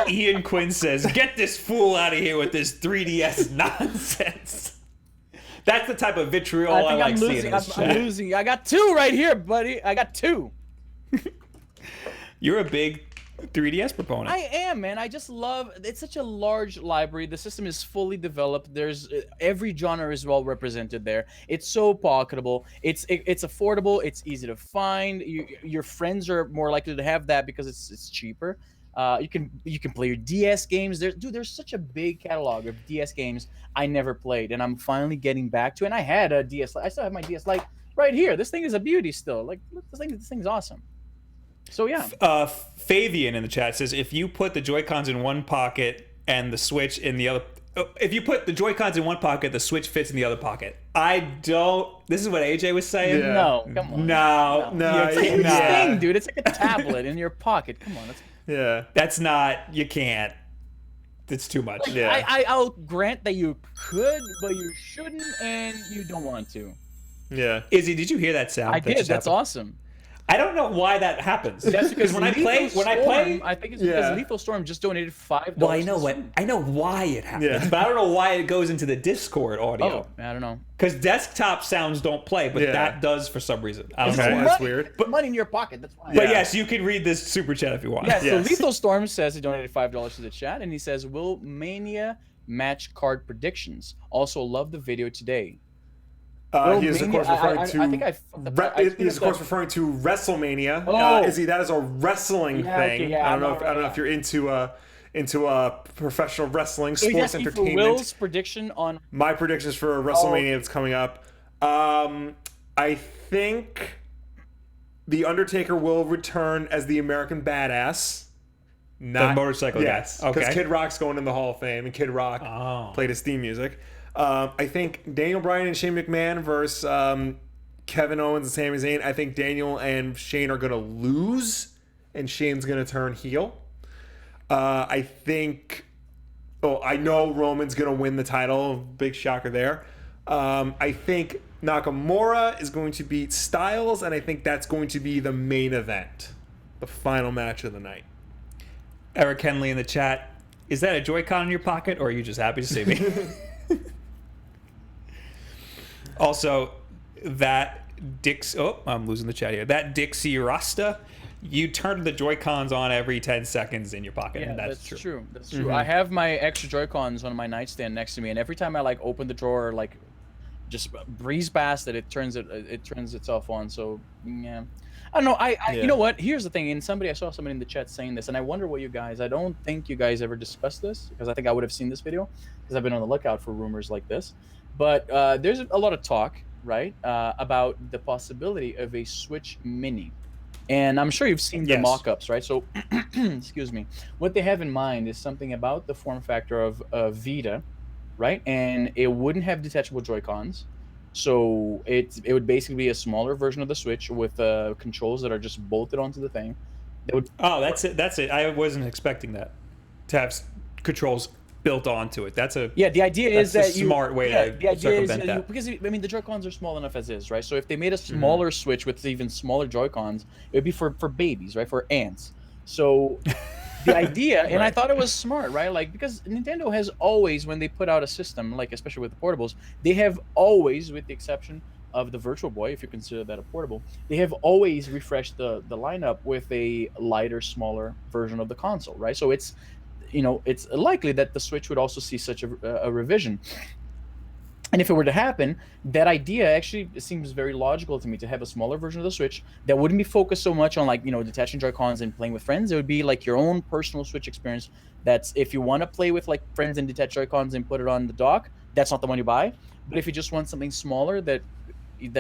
A: Ian Quinn says, "Get this fool out of here with this 3DS nonsense." That's the type of vitriol I like seeing in this chat.
C: I'm losing. I got 2 right here, buddy. I got 2.
A: You're a big 3DS proponent.
C: I am, man. I just love. It's such a large library. The system is fully developed. There's every genre is well represented there. It's so pocketable. It's affordable. It's easy to find. Your friends are more likely to have that because it's cheaper. You can play your DS games. There's such a big catalog of DS games I never played, and I'm finally getting back to it. And I had a DS. I still have my DS Lite right here. This thing is a beauty still. Like, look, this thing's awesome. So yeah.
A: Fabian in the chat says, if you put the Joy-Cons in one pocket and the Switch in the other, if you put the Joy-Cons in one pocket, the Switch fits in the other pocket. I don't. This is what AJ was saying.
B: Yeah.
C: No, come on.
A: No.
C: It's like this thing, dude. It's like a tablet in your pocket. Come on.
A: That's not. You can't. It's too much.
C: Like, yeah. I'll grant that you could, but you shouldn't, and you don't want to.
B: Yeah.
A: Izzy, did you hear that sound?
C: I did. That's awesome.
A: I don't know why that happens.
C: That's because
A: when I play,
C: I think it's because Lethal Storm just donated $5.
A: Well, I know why it happens, but I don't know why it goes into the Discord audio.
C: Oh, I don't know.
A: Because desktop sounds don't play, but that does for some reason. I don't know why.
B: That's weird.
C: But money in your pocket. That's why.
A: But yes, you can read this super chat if you want.
C: Yeah. So Lethal Storm says he donated $5 to the chat, and he says, "Will Mania match card predictions? Also, love the video today."
B: He is, of course, referring to. He is, of course, referring to WrestleMania.
C: Oh.
B: Izzy, that is a wrestling thing.
C: Okay,
B: I don't know if you're into professional wrestling, sports entertainment.
C: For Will's prediction on
B: my predictions for WrestleMania that's coming up. I think the Undertaker will return as the American Badass.
A: Not the motorcycle guy.
B: Because Kid Rock's going in the Hall of Fame, and Kid Rock played his theme music. I think Daniel Bryan and Shane McMahon versus Kevin Owens and Sami Zayn. I think Daniel and Shane are going to lose, and Shane's going to turn heel. I think... I know Roman's going to win the title. Big shocker there. I think Nakamura is going to beat Styles, and I think that's going to be the main event. The final match of the night.
A: Eric Henley in the chat. Is that a Joy-Con in your pocket, or are you just happy to see me? Also, that I'm losing the chat here. That Dixie Rasta, you turn the Joy-Cons on every 10 seconds in your pocket.
C: Yeah,
A: and that's
C: true. That's true. I have my extra Joy-Cons on my nightstand next to me, and every time I open the drawer, just breeze past it, it turns itself on. So yeah, I don't know. You know what? Here's the thing. And I saw somebody in the chat saying this, and I wonder what I don't think you guys ever discussed this, because I think I would have seen this video because I've been on the lookout for rumors like this. But there's a lot of talk, right, about the possibility of a Switch Mini. And I'm sure you've seen the mock-ups, right? So, excuse me. What they have in mind is something about the form factor of Vita, right? And it wouldn't have detachable Joy-Cons. So it would basically be a smaller version of the Switch with controls that are just bolted onto the thing.
A: That's it. I wasn't expecting that, to have controls built onto it.
C: The idea is that
A: smart way to circumvent that.
C: Because the Joy-Cons are small enough as is, right? So if they made a smaller Switch with even smaller Joy-Cons, it would be for babies, right? For ants. So the idea, and I thought it was smart, right? Because Nintendo has always, when they put out a system, especially with the portables, they have always, with the exception of the Virtual Boy, if you consider that a portable, they have always refreshed the lineup with a lighter, smaller version of the console, right? So it's likely that the Switch would also see such a revision. And if it were to happen, that idea actually seems very logical to me, to have a smaller version of the Switch that wouldn't be focused so much on detaching Joy-Cons and playing with friends. It would be like your own personal Switch experience. That's if you want to play with friends and detach Joy-Cons and put it on the dock, that's not the one you buy. But if you just want something smaller that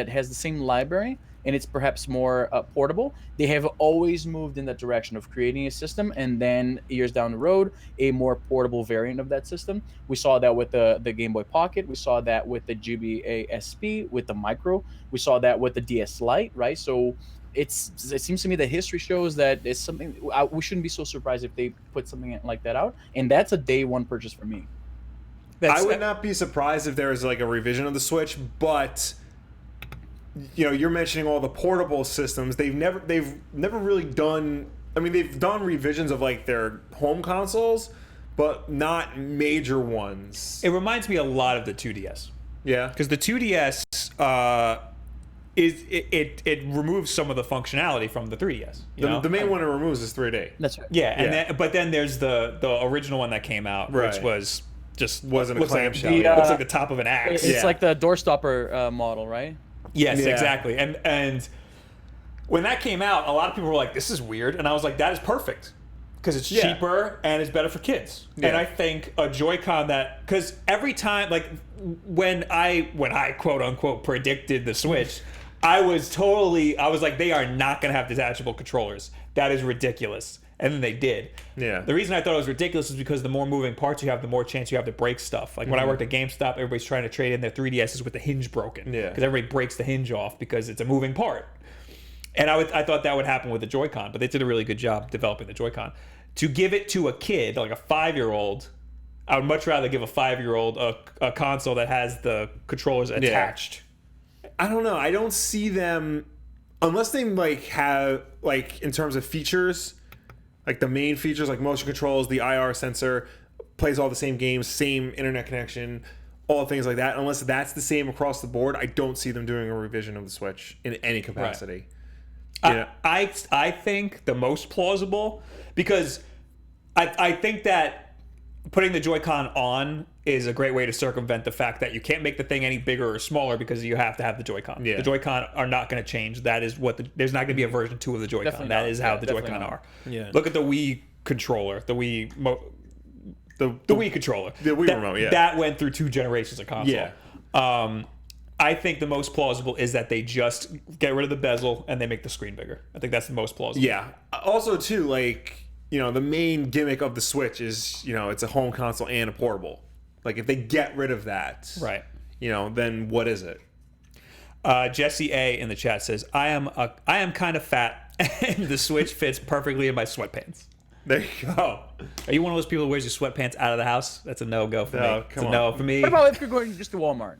C: has the same library and it's perhaps more portable, they have always moved in that direction of creating a system, and then years down the road, a more portable variant of that system. We saw that with the Game Boy Pocket. We saw that with the GBA SP, with the Micro. We saw that with the DS Lite, right? So it seems to me that history shows that it's something we shouldn't be so surprised if they put something like that out, and that's a day one purchase for me.
B: I would not be surprised if there was a revision of the Switch, but you're mentioning all the portable systems. They've never really done. I mean, they've done revisions of their home consoles, but not major ones.
A: It reminds me a lot of the 2DS.
B: Yeah,
A: because the 2DS it removes some of the functionality from the 3DS.
B: The main one it removes is 3D.
C: That's right.
A: Yeah, and
B: Yeah.
A: but then there's the original one that came out, which
B: Right.
A: was just
B: Wasn't a
A: looks like
B: clamshell.
A: looks like the top of an axe.
C: It's
B: Yeah.
C: like the doorstopper model, right?
A: Yes,
B: Yeah.
A: exactly. And when that came out, a lot of people were like, "This is weird," and I was like, "That is perfect." Because it's
B: Yeah.
A: cheaper and it's better for kids.
B: Yeah.
A: And I think a Joy-Con because every time, like when I quote unquote predicted the Switch, I was like, they are not going to have detachable controllers. That is ridiculous. And then they did.
B: Yeah.
A: The reason I thought it was ridiculous is because the more moving parts you have, the more chance you have to break stuff. Like when I worked at GameStop, everybody's trying to trade in their 3DSs with the hinge broken.
B: Yeah.
A: Because everybody breaks the hinge off because it's a moving part. And I thought that would happen with the Joy-Con, but they did a really good job developing the Joy-Con. To give it to a kid, like a 5-year-old, I would much rather give a 5-year-old a console that has the controllers attached.
B: I don't know. I don't see them unless they like have like in terms of features, like the main features like motion controls, the IR sensor, plays all the same games, same internet connection, all things like that. Unless that's the same across the board, I don't see them doing a revision of the Switch in any capacity. Yeah.
A: I think the most plausible, because I think that putting the Joy-Con on is a great way to circumvent the fact that you can't make the thing any bigger or smaller because you have to have the Joy-Con.
B: Yeah.
A: The Joy-Con are not going to change. That is what there's not going to be a version 2 of the Joy-Con.
C: Definitely
A: That
C: not.
A: is how
C: Yeah,
A: the
C: definitely
A: Joy-Con
C: not.
A: are.
B: Yeah.
A: Look at the Wii controller, the Wii controller.
B: The Wii remote, yeah.
A: That went through 2 generations of console.
B: Yeah.
A: I think the most plausible is that they just get rid of the bezel and they make the screen bigger. I think that's the most plausible.
B: Yeah. Also, too, like, the main gimmick of the Switch is, it's a home console and a portable. Like, if they get rid of that,
A: Right.
B: Then what is it?
A: Jesse A in the chat says, I am kind of fat and the Switch fits perfectly in my sweatpants.
B: There you go.
A: Are you one of those people who wears your sweatpants out of the house? That's a no-go for
B: No,
A: me. It's
B: come
A: a
B: on.
A: no for me.
C: What about if you're going just to Walmart?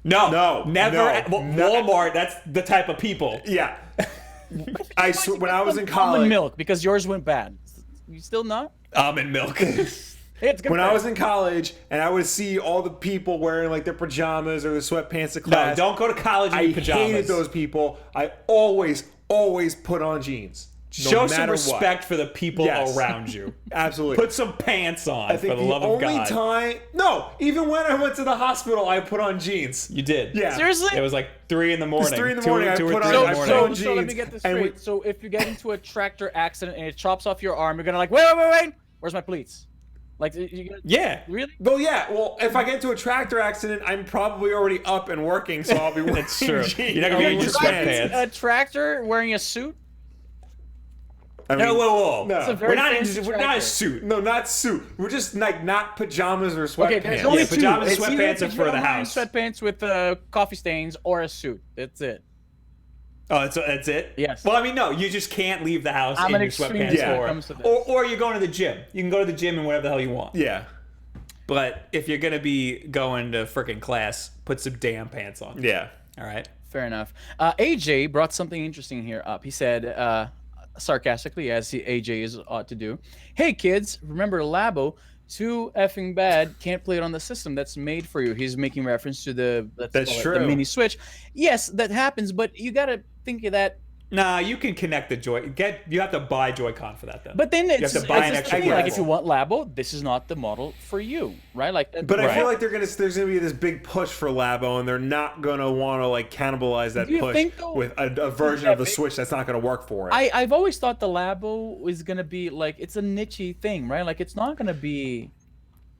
A: No, never.
B: no,
A: Walmart, that's the type of people.
B: Yeah. When I was in
C: Almond
B: college,
C: milk because yours went bad. You still not?
A: Almond milk.
C: Hey, it's good
B: when
C: for
B: I
C: you.
B: was in college, and I would see all the people wearing like their pajamas or their sweatpants to
A: No,
B: class.
A: don't go to college in
B: I
A: your pajamas.
B: hated those people. I always put on jeans. No
A: Show some
B: matter
A: respect
B: what.
A: for the people
B: Yes.
A: around you.
B: Absolutely.
A: Put some pants on,
B: I think
A: for the love of God.
B: even when I went to the hospital, I put on jeans.
A: You did.
B: Yeah.
C: Seriously?
A: It was like 3 in the morning.
B: 3 in the
A: Two-
B: morning, I
A: two or
B: put
A: 3
B: on-
A: in the
B: I
A: morning.
B: put on
C: So let me
B: jeans,
C: get this
B: and
C: straight. So if you get into a tractor accident and it chops off your arm, you're gonna like, wait, where's my pleats? Like, you gonna,
A: Yeah.
C: really?
B: Well, yeah. Well, if I get into a tractor accident, I'm probably already up and working, so I'll be wearing
A: That's true.
B: jeans.
A: You're not gonna be in
B: I'll
A: your
B: wear
A: sweatpants.
C: A tractor wearing a suit?
B: I mean,
A: No, whoa.
B: No.
C: It's a
A: We're
C: very
A: not
C: fancy
A: in, we're not
C: tractor.
A: a suit.
B: No, not suit. We're just like not pajamas or sweatpants.
C: Okay, there's only
A: Yeah,
C: two.
A: pajamas,
C: It's either
A: sweatpants are for the
C: pajama and
A: house.
C: Sweatpants with coffee stains or a suit. That's it.
A: Oh, that's it?
C: Yes.
A: Well, I mean, no, you just can't leave the house
C: I'm
A: in
C: an
A: your
C: extremist
A: sweatpants
C: when it
B: Yeah.
C: comes to this.
A: or you're going to the gym. You can go to the gym and whatever the hell you want.
B: Yeah.
A: But if you're going to be going to freaking class, put some damn pants on.
B: Yeah.
A: All right?
C: Fair enough. AJ brought something interesting here up. He said, sarcastically, as AJ is ought to do, "Hey kids, remember Labo? Too effing bad. Can't play it on the system that's made for you." He's making reference to the
B: That's
C: the
B: true.
C: mini Switch. Yes, that happens, but you gotta think of that.
A: Nah, you can connect the you have to buy Joy-Con for that then.
C: But then it's,
A: have to buy an
C: it's
A: extra
C: tricky. Like
A: level.
C: if you want Labo, this is not the model for you, right? Like,
B: But I
A: Right.
B: feel like there's gonna be this big push for Labo, and they're not gonna want to like cannibalize that
C: Do you
B: push
C: think, though,
B: with a version
C: that
B: of the
C: big-
B: Switch that's not gonna work for it.
C: I've always thought the Labo is gonna be like, it's a niche thing, right? Like it's not gonna be.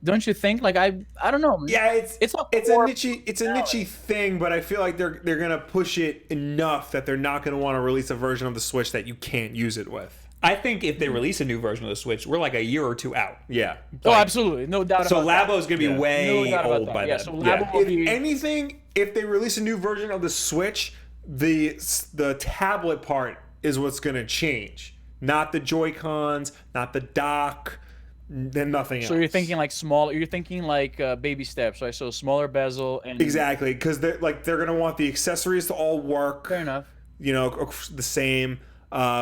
C: Don't you think? Like I don't know.
B: yeah, it's
C: not
B: a
C: core
B: niche thing, but I feel like they're gonna push it enough that they're not gonna want to release a version of the Switch that you can't use it with.
A: I think if they release a new version of the Switch, we're like a year or 2 out.
B: Yeah.
C: Oh, absolutely, no doubt
A: So
C: about that.
A: Labo's going to be
B: Yeah.
C: No
A: way
C: doubt about
A: old
C: that.
A: by
C: Yeah,
A: then.
C: so Labo
B: Yeah.
C: will
B: If
C: be.
B: anything, if they release a new version of the Switch, the tablet part is what's going to change, not the Joy-Cons, not the dock, then nothing else.
C: So you're thinking like small. You're thinking like baby steps, right? So smaller bezel and
B: exactly, because they're going to want the accessories to all work.
C: Fair enough.
B: The same.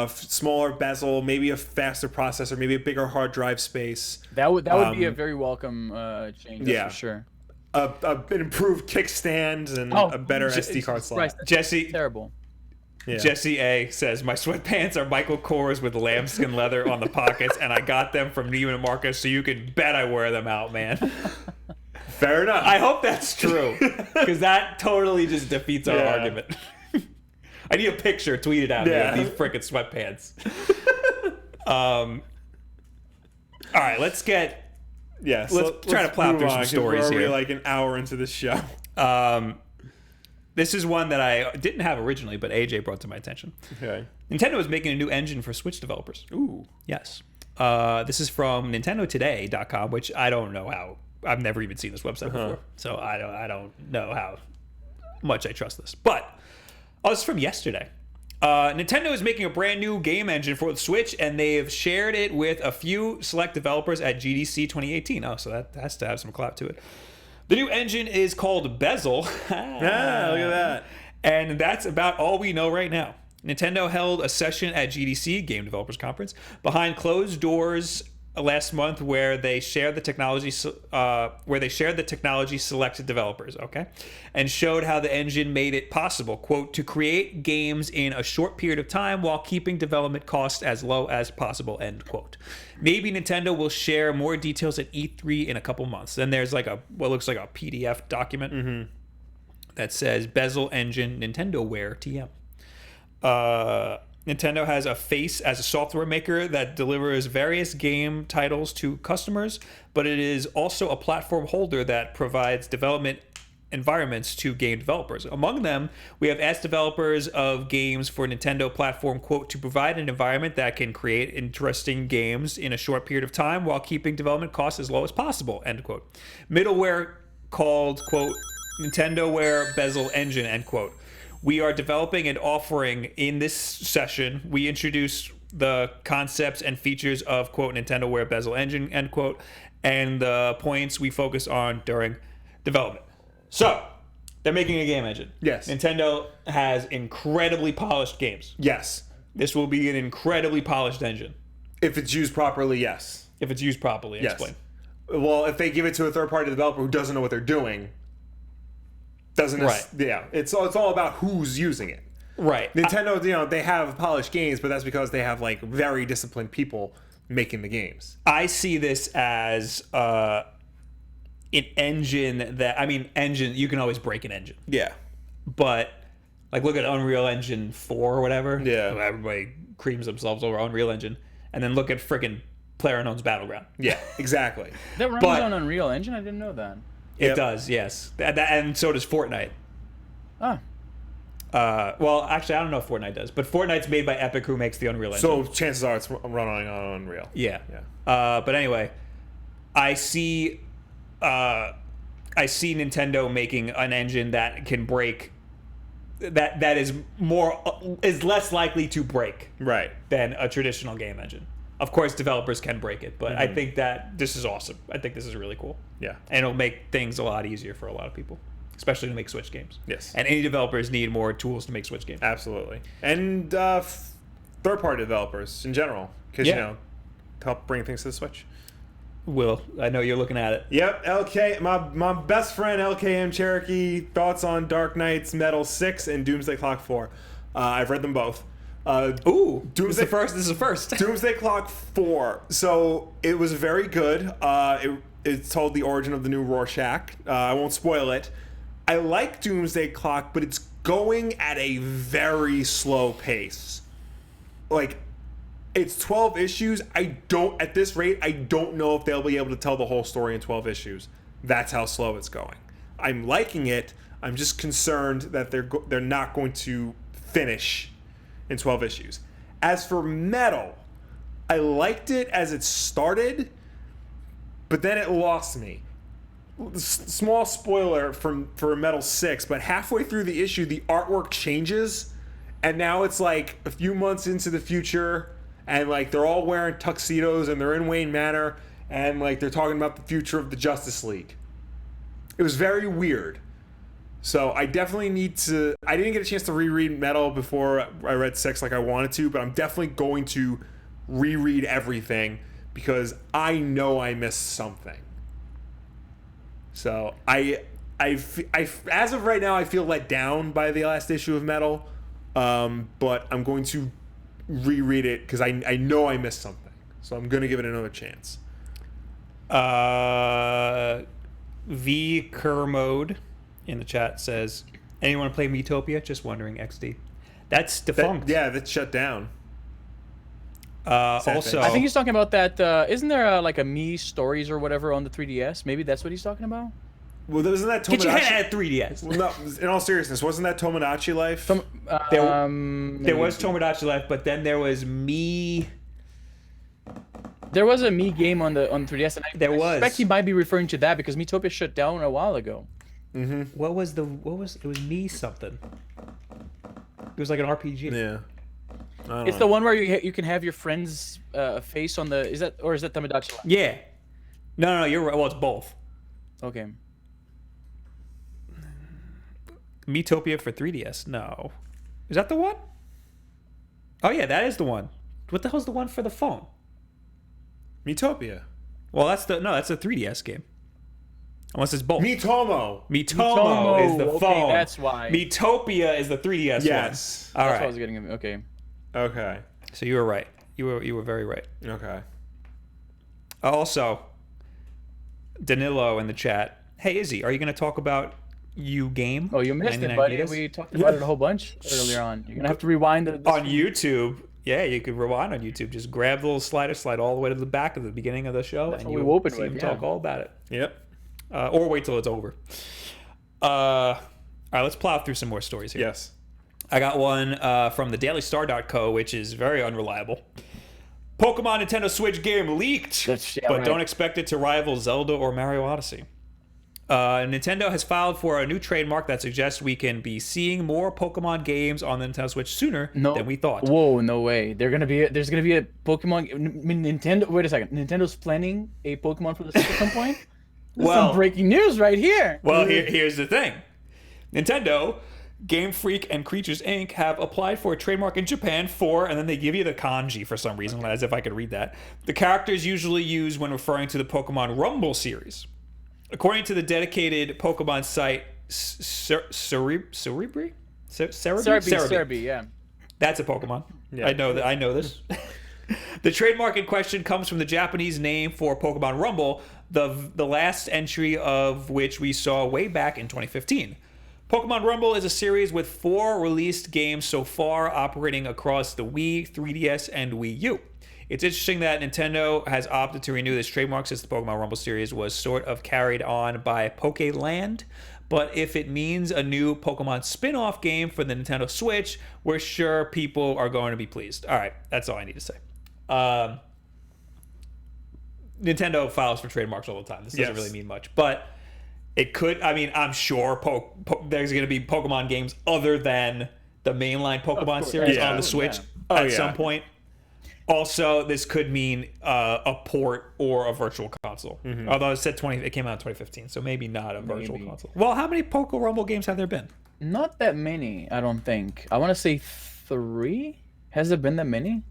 B: Smaller bezel, maybe a faster processor, maybe a bigger hard drive space.
C: That would be a very welcome change. That's
B: yeah.
C: for sure.
B: an improved kickstand and a better SD card slot.
C: Christ, that's
A: Jesse
C: terrible.
B: Yeah.
A: Jesse A says, my sweatpants are Michael Kors with lambskin leather on the pockets, and I got them from Neiman Marcus, so you can bet I wear them out, man.
B: Fair enough.
A: I hope that's true, because that totally just defeats our argument. I need a picture tweeted out of these freaking sweatpants. All right, let's try to plow through some stories here.
B: We're like an hour into the show.
A: This is one that I didn't have originally, but AJ brought to my attention.
B: Okay.
A: Nintendo is making a new engine for Switch developers.
B: Ooh.
A: Yes. This is from NintendoToday.com, which I don't know how. I've never even seen this website before, so I don't know how much I trust this. But this is from yesterday. Nintendo is making a brand new game engine for the Switch, and they've shared it with a few select developers at GDC 2018. Oh, so that has to have some clout to it. The new engine is called Bezel.
B: Look at that.
A: And that's about all we know right now. Nintendo held a session at GDC, Game Developers Conference, behind closed doors last month where they shared the technology selected developers, and showed how the engine made it possible, quote, to create games in a short period of time while keeping development costs as low as possible, end quote. Maybe Nintendo will share more details at E3 in a couple months. Then there's like what looks like a PDF document that says Bezel Engine Nintendoware TM. Nintendo has a face as a software maker that delivers various game titles to customers, but it is also a platform holder that provides development environments to game developers. Among them, we have asked developers of games for Nintendo platform, quote, to provide an environment that can create interesting games in a short period of time while keeping development costs as low as possible, end quote. Middleware called, quote, Nintendoware Bezel Engine, end quote. We are developing and offering in this session. We introduce the concepts and features of, quote, Nintendoware Bezel Engine, end quote, and the points we focus on during development. So, they're making a game engine.
B: Yes.
A: Nintendo has incredibly polished games.
B: Yes.
A: This will be an incredibly polished engine.
B: If it's used properly, yes.
A: If it's used properly,
B: Yes.
A: explain.
B: Well, if they give it to a third-party developer who doesn't know what they're doing, it's all about who's using it.
A: Right.
B: Nintendo, they have polished games, but that's because they have like very disciplined people making the games.
A: I see this as an engine engine, you can always break an engine.
B: Yeah.
A: But like look at Unreal Engine 4 or whatever.
B: Yeah.
A: Everybody creams themselves over Unreal Engine. And then look at freaking PlayerUnknown's Battleground.
B: Yeah, exactly.
C: That runs on Unreal Engine? I didn't know that.
A: It does, yes. And so does Fortnite.
C: Ah.
A: Well, actually, I don't know if Fortnite does, but Fortnite's made by Epic, who makes the Unreal Engine.
B: So chances are it's running on Unreal.
A: Yeah. But anyway, I see Nintendo making an engine that can break, that is less likely to break,
B: right,
A: than a traditional game engine. Of course, developers can break it, but I think that this is awesome. I think this is really cool.
B: Yeah.
A: And it'll make things a lot easier for a lot of people, especially to make Switch games.
B: Yes.
A: And any developers need more tools to make Switch games.
B: Absolutely. And third-party developers in general, because, help bring things to the Switch.
A: Will, I know you're looking at it.
B: Yep, LK, my best friend LKM Cherokee, thoughts on Dark Knight's Metal 6 and Doomsday Clock 4. I've read them both.
A: Ooh, this is the first.
B: Doomsday Clock 4. So it was very good. It told the origin of the new Rorschach. I won't spoil it. I like Doomsday Clock, but it's going at a very slow pace. Like, it's 12 issues. At this rate, I don't know if they'll be able to tell the whole story in 12 issues. That's how slow it's going. I'm liking it. I'm just concerned that they're not going to finish in 12 issues. As for Metal, I liked it as it started, but then it lost me. Small spoiler for Metal 6, but halfway through the issue, the artwork changes, and now it's like a few months into the future, and like they're all wearing tuxedos, and they're in Wayne Manor, and like they're talking about the future of the Justice League. It was very weird. So I definitely need to... I didn't get a chance to reread Metal before I read 6 like I wanted to, but I'm definitely going to reread everything because I know I missed something. So as of right now, I feel let down by the last issue of Metal, but I'm going to reread it because I know I missed something. So I'm going to give it another chance.
A: V Kermode in the chat says, anyone play Metopia? Just wondering, XD. That's defunct.
B: That's shut down.
A: Also,
C: I think he's talking about that. Isn't there like a Me Stories or whatever on the 3DS? Maybe that's what he's talking about.
B: Well, wasn't that Tomodachi?
A: get your head at 3DS.
B: Well, no, in all seriousness, wasn't that Tomodachi Life?
A: There was Tomodachi Life, but then there was Me.
C: There was a Me game on the 3DS, and I suspect he might be referring to that because Metopia shut down a while ago.
A: Mm-hmm. It was Me something. It was like an RPG.
B: Yeah.
C: It's the one where you can have your friend's face on the. Is that Tomodachi Life?
A: Yeah. No, you're right. Well, it's both.
C: Okay.
A: Metopia for 3DS. No. Is that the one? Oh yeah, that is the one. What the hell's the one for the phone?
B: Metopia.
A: Well, that's a 3DS game. Unless it's both.
B: Mitomo
A: is the phone.
C: Okay, that's why.
A: Metopia is the 3DS one.
B: Yes.
A: All
C: that's
A: right.
C: what I was getting. Okay.
B: Okay.
A: So you were right. You were very right.
B: Okay.
A: Also, Danilo in the chat. Hey Izzy, are you going to talk about Game?
C: Oh, you missed it, buddy. We talked about it a whole bunch earlier on. You're gonna have to rewind it
A: on YouTube. Yeah, you could rewind on YouTube. Just grab the little slider, slide all the way to the back of the beginning of the show,
C: That's
A: and
C: what
A: you
C: we open
A: see
C: with,
A: him
C: yeah.
A: talk all about it.
B: Yep.
A: Or wait till it's over. All right, let's plow through some more stories here.
B: Yes.
A: I got one from the dailystar.co, which is very unreliable. Pokemon Nintendo Switch game leaked, but don't expect it to rival Zelda or Mario Odyssey. Nintendo has filed for a new trademark that suggests we can be seeing more Pokemon games on the Nintendo Switch sooner than we thought.
C: Whoa, no way. There's gonna be a Pokemon. Nintendo. Wait a second. Nintendo's planning a Pokemon for the Switch at some point. This is some breaking news right here.
A: Well, here's the thing. Nintendo, Game Freak, and Creatures Inc. have applied for a trademark in Japan for, and then they give you the kanji for some reason, as if I could read that, the characters usually used when referring to the Pokemon Rumble series. According to the dedicated Pokemon site, Cerebi,
C: yeah.
A: That's a Pokemon.
B: Yeah.
A: I know this. The trademark in question comes from the Japanese name for Pokemon Rumble, the last entry of which we saw way back in 2015. Pokemon Rumble is a series with 4 released games so far, operating across the Wii, 3DS, and Wii U. It's interesting that Nintendo has opted to renew this trademark since the Pokemon Rumble series was sort of carried on by Pokéland. But if it means a new Pokemon spin-off game for the Nintendo Switch, we're sure people are going to be pleased. All right, that's all I need to say. Nintendo files for trademarks all the time. This doesn't really mean much. But it could, I'm sure there's going to be Pokemon games other than the mainline Pokemon series on the Switch at some point. Also, this could mean a port or a virtual console. Mm-hmm. Although it said it came out in 2015, so maybe not a virtual console. Well, how many Poké Rumble games have there been?
C: Not that many, I don't think. I want to say 3. Has there been that many?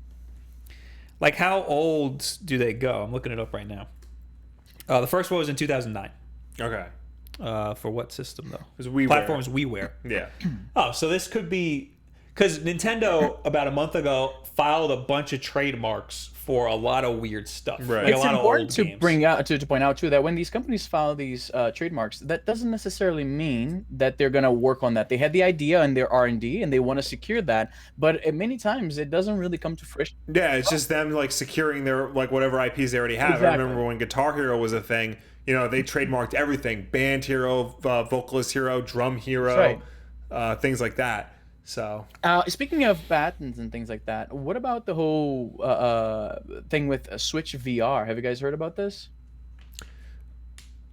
A: Like, how old do they go? I'm looking it up right now. The first one was in 2009.
B: Okay.
A: For what system, though?
B: It was WiiWare.
A: Platform's WiiWare.
B: Yeah.
A: Oh, so this could be... Because Nintendo, about a month ago, filed a bunch of trademarks for a lot of weird stuff.
B: Right.
A: Like
C: It's
A: a lot
C: important
A: of
C: to
A: old games.
C: bring out to point out too that when these companies file these trademarks, that doesn't necessarily mean that they're going to work on that. They had the idea in their R&D and they want to secure that, but many times it doesn't really come to fruition.
B: Yeah, it's just them like securing their like whatever IPs they already have.
C: Exactly.
B: I remember when Guitar Hero was a thing. You know, they trademarked everything: band hero, vocalist hero, drum hero, things like that. So,
C: speaking of patents and things like that, what about the whole thing with Switch VR? Have you guys heard about this?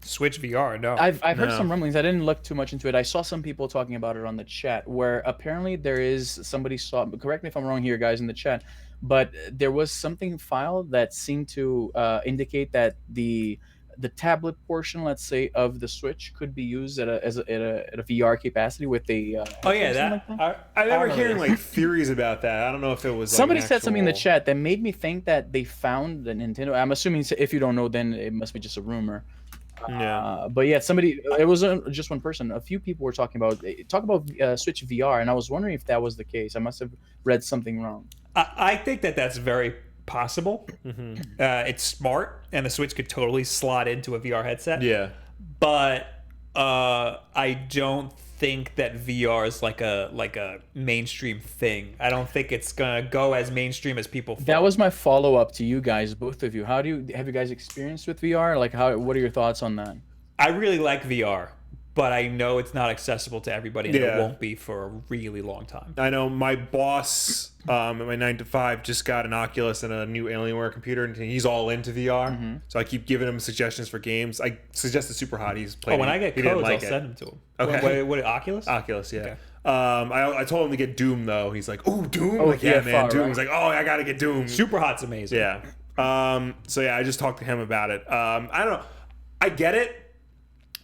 A: Switch VR, no.
C: I've heard some rumblings. I didn't look too much into it. I saw some people talking about it on the chat, where apparently there is somebody saw. Correct me if I'm wrong here, guys, in the chat, but there was something filed that seemed to indicate that the tablet portion, let's say, of the Switch could be used at a VR capacity with a.
B: I remember hearing like theories about that. I don't know if it was.
C: Somebody said something in the chat that made me think that they found the Nintendo. I'm assuming if you don't know, then it must be just a rumor.
B: Yeah.
C: But yeah, it wasn't just one person. A few people were talking about Switch VR, and I was wondering if that was the case. I must have read something wrong.
A: I think that that's very possible. It's smart, and the Switch could totally slot into a VR headset.
B: Yeah.
A: But I don't think that VR is like a mainstream thing. I don't think it's gonna go as mainstream as people thought.
C: That was my follow up to you guys, both of you. Have you guys experienced with VR? Like, what are your thoughts on that?
A: I really like VR, but I know it's not accessible to everybody, and
B: Yeah.
A: it won't be for a really long time.
B: I know my boss at my 9 to 5 just got an Oculus and a new Alienware computer, and he's all into VR. So I keep giving him suggestions for games. I suggested Super Hot. He's played.
A: When I get
B: he didn't
A: codes,
B: like
A: I'll
B: it.
A: send them to him.
B: Okay.
A: What Oculus?
B: Oculus, yeah.
A: Okay.
B: I told him to get Doom though. He's like, "Oh, Doom!"
C: Oh,
B: Like, yeah, man,
C: TFR,
B: Doom.
C: right?
B: He's like, "Oh, I gotta get Doom."
A: Super Hot's amazing.
B: Yeah. So yeah, I just talked to him about it. I don't know. I get it,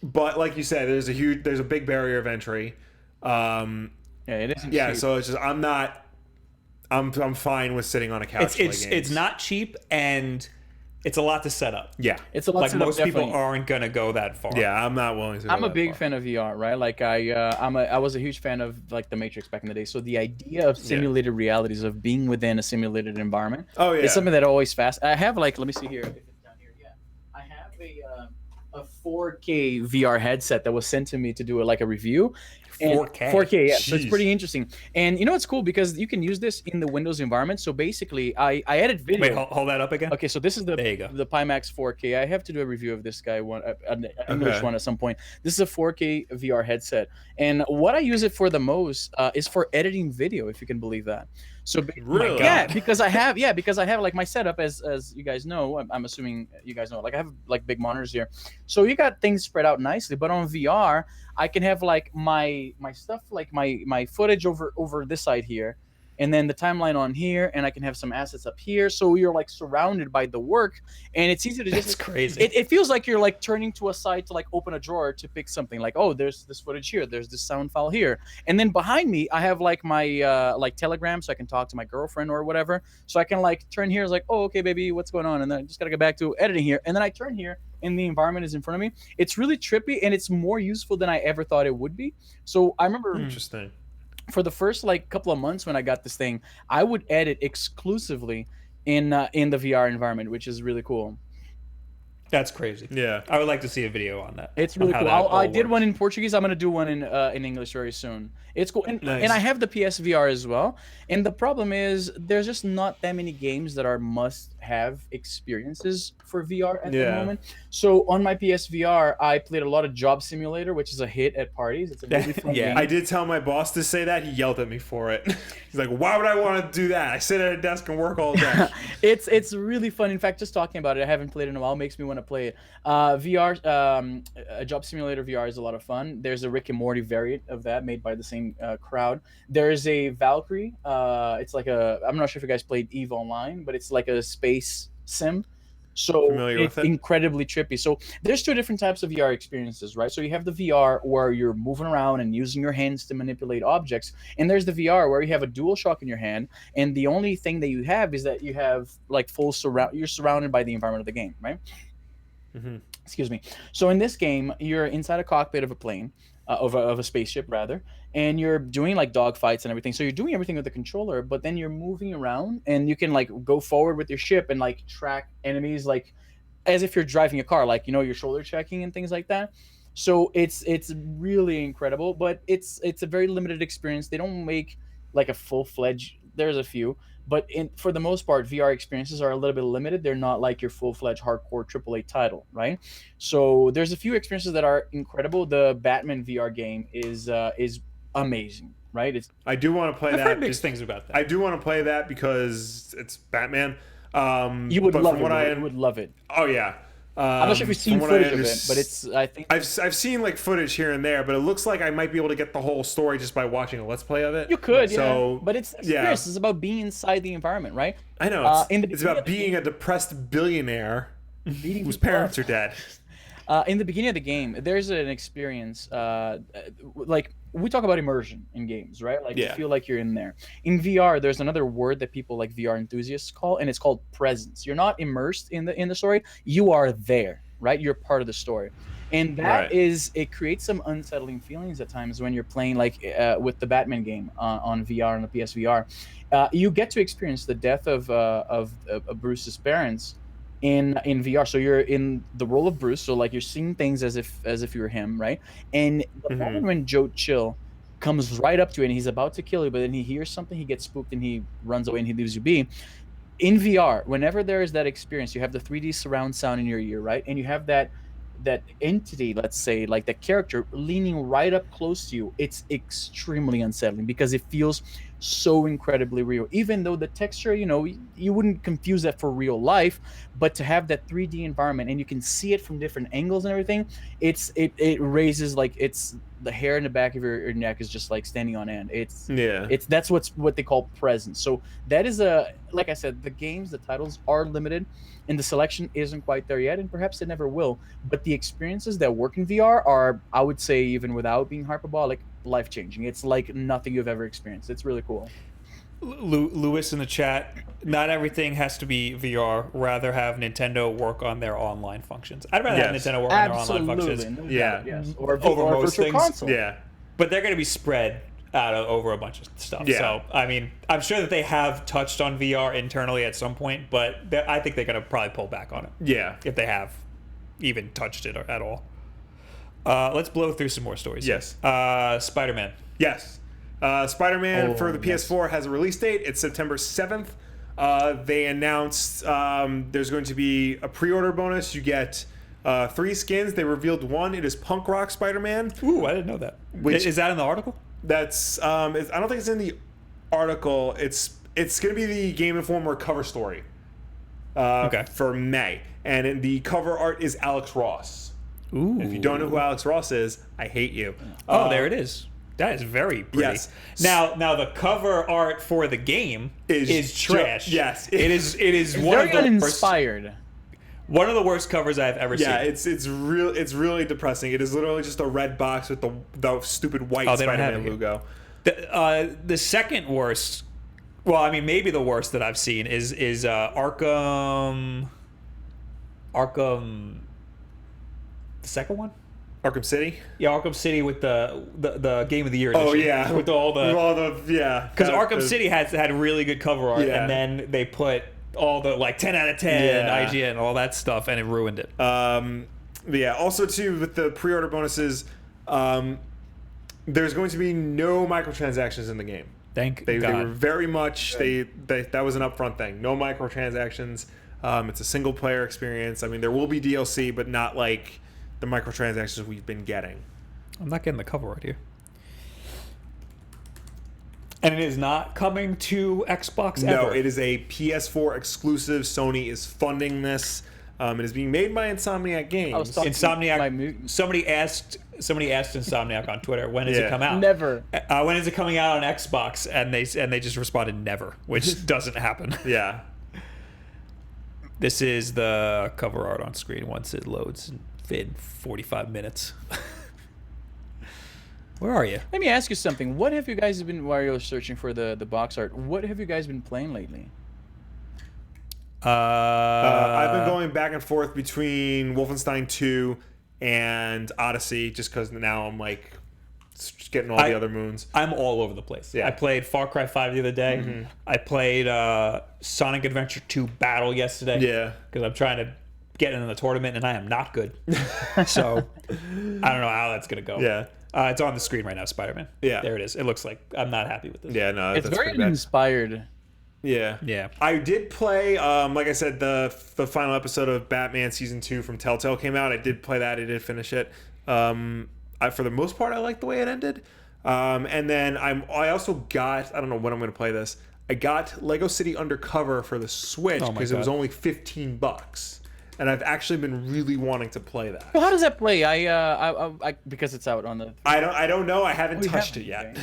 B: but like you said, there's a big barrier of entry.
C: Yeah, it isn't.
B: Yeah,
C: cheap.
B: so it's just I'm fine with sitting on a couch. to play games.
A: It's not cheap, and it's a lot to set up.
B: Yeah.
C: It's a lot
A: Like
C: set up,
A: most people
C: definitely.
A: aren't gonna go that far.
B: Yeah, I'm not willing to.
C: I'm
B: go
C: a
B: that
C: big
B: far.
C: fan of VR, right? Like I was a huge fan of like the Matrix back in the day. So the idea of simulated realities, of being within a simulated environment,
B: Oh yeah.
C: is something that always fast. I have let me see here. If it's down here, yeah. I have a 4K VR headset that was sent to me to do a review. And
A: 4K.
C: 4K, yeah. So it's
B: Jeez.
C: pretty interesting. And you know what's cool, because you can use this in the Windows environment. So basically, I edit video.
A: Wait, hold that up again.
C: Okay, so this is the
A: There you go.
C: the Pimax 4K. I have to do a review of this guy, an English
B: Okay.
C: one at some point. This is a 4K VR headset, and what I use it for the most is for editing video, if you can believe that. So
B: Really?
C: yeah, because I have like my setup, as you guys know. I'm assuming you guys know. Like I have like big monitors here, so you got things spread out nicely. But on VR, I can have like my stuff, like my footage over this side here, and then the timeline on here, and I can have some assets up here. So you're like surrounded by the work, and it's easy to
A: That's
C: just.
A: crazy.
C: It feels like you're like turning to a side to like open a drawer to pick something. Like, oh, there's this footage here, there's this sound file here, and then behind me I have like my like Telegram, so I can talk to my girlfriend or whatever. So I can like turn here, it's like, oh, okay, baby, what's going on? And then I just gotta get back to editing here, and then I turn here, and the environment is in front of me. It's really trippy, and it's more useful than I ever thought it would be. So I remember
B: Interesting.
C: for the first like couple of months when I got this thing, I would edit exclusively in the VR environment, which is really cool.
A: That's crazy.
B: Yeah.
A: I would like to see a video on that.
C: It's
A: on
C: really
A: how
C: cool.
A: that all
C: I did
A: works.
C: one in Portuguese. I'm gonna do one in English very soon. It's cool, and
B: Nice.
C: I have the PSVR as well. And the problem is, there's just not that many games that are must-have experiences for VR at the
B: Yeah.
C: moment. So on my PSVR, I played a lot of Job Simulator, which is a hit at parties. It's a really fun
A: Yeah.
C: game.
B: I did tell my boss to say that. He yelled at me for it. He's like, "Why would I want to do that? I sit at a desk and work all day."
C: It's really fun. In fact, just talking about it, I haven't played it in a while, makes me want to play it. VR, a Job Simulator VR is a lot of fun. There's a Rick and Morty variant of that made by the same crowd. There's a Valkyrie. It's like I'm not sure if you guys played EVE Online, but it's like a space sim. So
B: Familiar
C: it's
B: with it.
C: incredibly trippy. So there's two different types of VR experiences, right? So you have the VR where you're moving around and using your hands to manipulate objects, and there's the VR where you have a DualShock in your hand, and the only thing that you have is that you have like full surround. You're surrounded by the environment of the game, right?
B: Mhm.
C: Excuse me. So in this game, you're inside a cockpit of a plane, of a spaceship rather, and you're doing like dogfights and everything. So you're doing everything with the controller, but then you're moving around, and you can like go forward with your ship and like track enemies like as if you're driving a car, like you're shoulder checking and things like that. So it's really incredible, but it's a very limited experience. They don't make like a full-fledged. There's a few, but for the most part, VR experiences are a little bit limited. They're not like your full-fledged hardcore AAA title, right? So there's a few experiences that are incredible. The Batman VR game is amazing, right?
B: I do want to play
A: I've
B: that.
A: heard mixed things about that.
B: I do want to play that because it's Batman.
C: You would
B: but
C: love
B: from
C: it.
B: what I
C: You would love it.
B: Oh yeah.
C: I'm not sure if you've seen footage of it, but I think
B: I've seen like footage here and there, but it looks like I might be able to get the whole story just by watching a let's play of it.
C: you could,
B: So,
C: yeah. But it's experience. It's about being inside the environment, right?
B: I know
C: in the
B: it's
C: beginning
B: about
C: of the
B: being a depressed billionaire
C: Beating
B: whose
C: people up.
B: parents are dead.
C: In the beginning of the game, there's an experience, like we talk about immersion in games, right? Like you
B: Yeah.
C: feel like you're in there. In VR, there's another word that people like VR enthusiasts call, and it's called presence. You're not immersed in the story; you are there. right? You're part of the story. And that is, it creates some unsettling feelings at times when you're playing like with the Batman game on VR on the PSVR. You get to experience the death of Bruce's parents in VR. So you're in the role of Bruce. So like you're seeing things as if you were him, right? And the moment when Joe Chill comes right up to you and he's about to kill you, but then he hears something, he gets spooked and he runs away and he leaves you be. In VR, whenever there is that experience, you have the 3D surround sound in your ear, right? And you have that entity, let's say, like the character leaning right up close to you. It's extremely unsettling because it feels so incredibly real, even though the texture, you wouldn't confuse that for real life, but to have that 3D environment and you can see it from different angles and everything, it raises, like, it's the hair in the back of your neck is just like standing on end. That's what they call presence. So that is like I said, the titles are limited and the selection isn't quite there yet, and perhaps it never will, but the experiences that work in VR are, I would say, even without being hyperbolic, life-changing. It's like nothing you've ever experienced. It's really cool.
A: Lewis in the chat, not everything has to be VR. Rather have Nintendo work on their online functions. I'd rather have Nintendo work on their online functions.
C: Yes. Or
A: over most
C: virtual
A: things.
C: console.
B: Yeah.
A: But they're going to be spread out over a bunch of stuff.
B: Yeah.
A: So, I mean, I'm sure that they have touched on VR internally at some point, but I think they're going to probably pull back on it.
B: Yeah.
A: If they have even touched it at all. Let's blow through some more stories.
B: Yes.
A: SpiderMan.
B: Yes. SpiderMan for the PS4 has a release date. It's September 7th. They announced there's going to be a pre-order bonus. You get 3 skins. They revealed one. It is Punk Rock Spider-Man.
A: Ooh, I didn't know that. Is that in the article?
B: That's I don't think it's in the article. It's going to be the Game Informer cover story for May. And the cover art is Alex Ross.
A: Ooh.
B: If you don't know who Alex Ross is, I hate you.
A: Oh, there it is. That is very pretty.
B: Yes.
A: Now the cover art for the game is trash.
B: Yes.
A: It is one
C: very
A: of the
C: uninspired.
A: One of the worst covers I've ever seen.
B: Yeah, it's really depressing. It is literally just a red box with the stupid white Spider-Man logo.
A: The second worst, well, I mean maybe the worst that I've seen is Arkham. The second one.
B: Arkham City.
A: Yeah, Arkham City with the Game of the Year
B: edition.
A: Oh yeah, with all the
B: because
A: Arkham City had really good cover art, and then they put all the like 10 out of 10 IGN and all that stuff, and it ruined it.
B: Also too with the pre-order bonuses, there's going to be no microtransactions in the game.
A: Thank
B: God. They were very much that was an upfront thing. No microtransactions. It's a single player experience. I mean, there will be DLC, but not like the microtransactions we've been getting.
A: I'm not getting the cover art here. And it is not coming to Xbox ever.
B: No, it is a PS4 exclusive. Sony is funding this. It is being made by Insomniac Games.
A: Insomniac. Somebody asked Insomniac on Twitter, when does it come out?
C: Never.
A: When is it coming out on Xbox? And they just responded never, which doesn't happen.
B: Yeah.
A: This is the cover art on screen once it loads in 45 minutes. Where are you?
C: Let me ask you something. What have you guys been, while you're searching for the box art, what have you guys been playing lately?
B: I've been going back and forth between Wolfenstein 2 and Odyssey, just because now I'm like just getting all the other moons.
A: I'm all over the place. Yeah. I played Far Cry 5 the other day. Mm-hmm. I played Sonic Adventure 2 Battle yesterday.
B: Yeah.
A: Because I'm trying to get into the tournament, and I am not good. So I don't know how that's going to go.
B: Yeah.
A: It's on the screen right now, SpiderMan.
B: Yeah.
A: There it is. It looks like I'm not happy with this.
B: Yeah, no,
C: it's very uninspired.
B: Yeah.
A: Yeah.
B: I did play, like I said, the final episode of Batman Season 2 from Telltale came out. I did play that. I did finish it. For the most part, I liked the way it ended. And then I also got, I don't know when I'm going to play this, I got Lego City Undercover for the Switch because it was only $15. And I've actually been really wanting to play that.
C: Well, how does that play? I because it's out on the.
B: I don't know. I haven't touched it yet.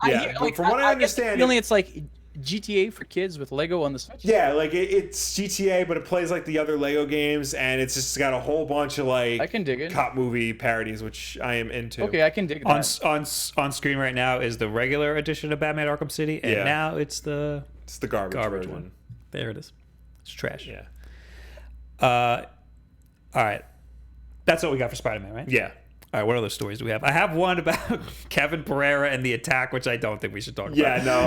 B: Yeah, from what I understand,
C: it's like GTA for kids with Lego on the Switch.
B: Yeah, like it's GTA, but it plays like the other Lego games, and it's just got a whole bunch of like
C: I can dig it.
B: cop movie parodies, which I am into.
C: Okay, I can dig that.
A: On screen right now is the regular edition of Batman Arkham City, and now it's the garbage
B: one.
A: There it is. It's trash.
B: Yeah.
A: All right. That's what we got for Spider-Man, right?
B: Yeah.
A: All right, what other stories do we have? I have one about Kevin Pereira and the attack, which I don't think we should talk about.
B: Yeah, no.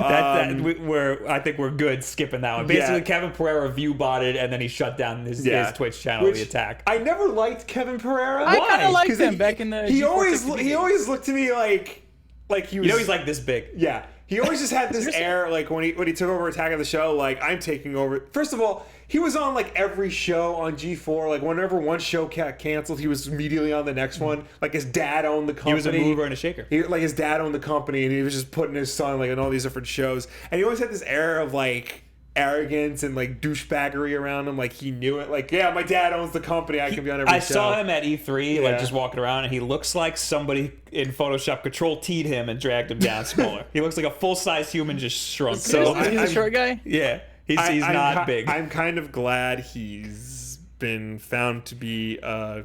A: I think we're good skipping that one. Basically,
B: Yeah.
A: Kevin Pereira view botted, and then he shut down his Twitch channel,
B: Which
A: the attack.
B: I never liked Kevin Pereira.
C: I kind of liked
B: 'Cause
C: him back in the.
B: He
C: G4
B: always
C: TV
B: he always looked to me like he was.
A: You know, he's like this big.
B: Yeah, he always just had this air, like when he took over Attack of the Show, like I'm taking over. First of all, he was on like every show on G4. Like whenever one show got canceled, he was immediately on the next one. Like his dad owned the company.
A: He was a mover and a shaker.
B: Like his dad owned the company, and he was just putting his son like on all these different shows. And he always had this air of like arrogance and like douchebaggery around him. Like he knew it. Like, yeah, my dad owns the company. I can be on every show.
A: I saw him at E3, like
B: Yeah.
A: just walking around, and he looks like somebody in Photoshop Control T'd him and dragged him down smaller. He looks like a full-size human just shrunk.
B: So
C: he's a short guy.
A: Yeah, he's not big.
B: I'm kind of glad he's been found to be a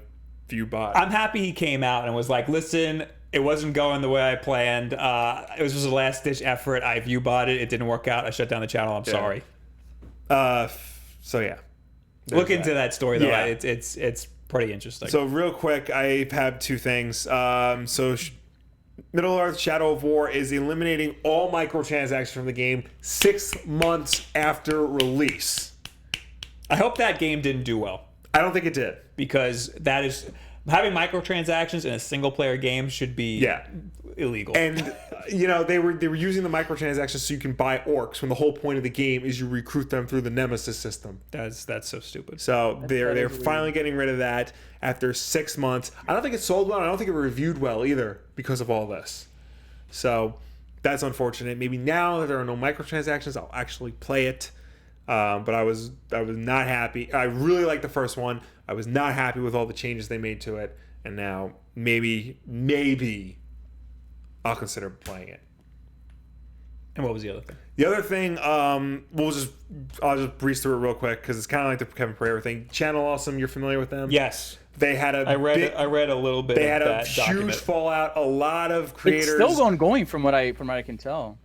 B: view bot.
A: I'm happy he came out and was like, listen, it wasn't going the way I planned. It was just a last-ditch effort. I view botted. It didn't work out. I shut down the channel. I'm sorry.
B: So yeah.
A: Look into that story, though.
B: Yeah.
A: It's pretty interesting.
B: So real quick, I have two things. Middle Earth Shadow of War is eliminating all microtransactions from the game 6 months after release.
A: I hope that game didn't do well,
B: I don't think it did.
A: because that is having microtransactions in a single-player game should be illegal.
B: And you know, they were using the microtransactions so you can buy orcs when the whole point of the game is you recruit them through the Nemesis system.
A: That's so stupid.
B: So they're finally getting rid of that after 6 months. I don't think it sold well. I don't think it reviewed well either because of all this. So that's unfortunate. Maybe now that there are no microtransactions, I'll actually play it. But I was not happy. I really liked the first one. I was not happy with all the changes they made to it, and now maybe I'll consider playing it.
A: And what was the other thing?
B: The other thing, I'll just breeze through it real quick because it's kind of like the Kevin Pereira thing. Channel Awesome, you're familiar with them?
A: Yes,
B: They had a
A: I read a little bit.
B: they
A: of
B: had a
A: that
B: huge
A: document.
B: fallout. A lot of creators.
C: It's still going from what I can tell.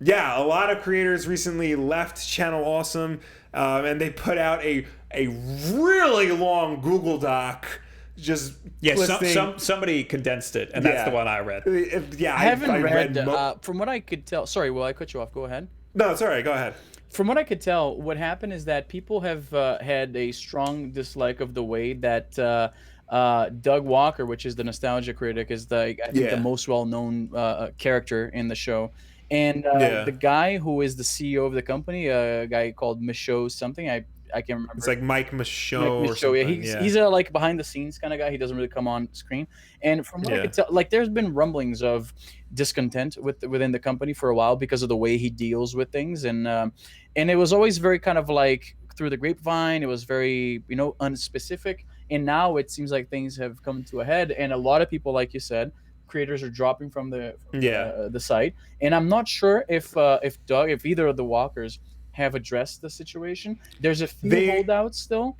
B: Yeah, a lot of creators recently left Channel Awesome, and they put out a really long Google Doc. Just listing,
A: somebody condensed it, and that's the one I read.
B: Yeah,
C: I haven't read. From what I could tell. Sorry, will I cut you off? Go ahead.
B: No, it's all right. Go ahead.
C: From what I could tell, what happened is that people have had a strong dislike of the way that Doug Walker, which is the nostalgia critic, is I think the most well-known character in the show. And the guy who is the CEO of the company, a guy called Michaud something, I can't remember.
B: It's like Mike Michaud or
C: Michaud,
B: something.
C: He's a like behind the scenes kind of guy. He doesn't really come on screen. And from what I could tell, like there's been rumblings of discontent within the company for a while because of the way he deals with things, and it was always very kind of like through the grapevine. It was very unspecific, and now it seems like things have come to a head, and a lot of people, like you said, creators are dropping from the site, and I'm not sure if either of the Walkers have addressed the situation. There's a few holdouts still.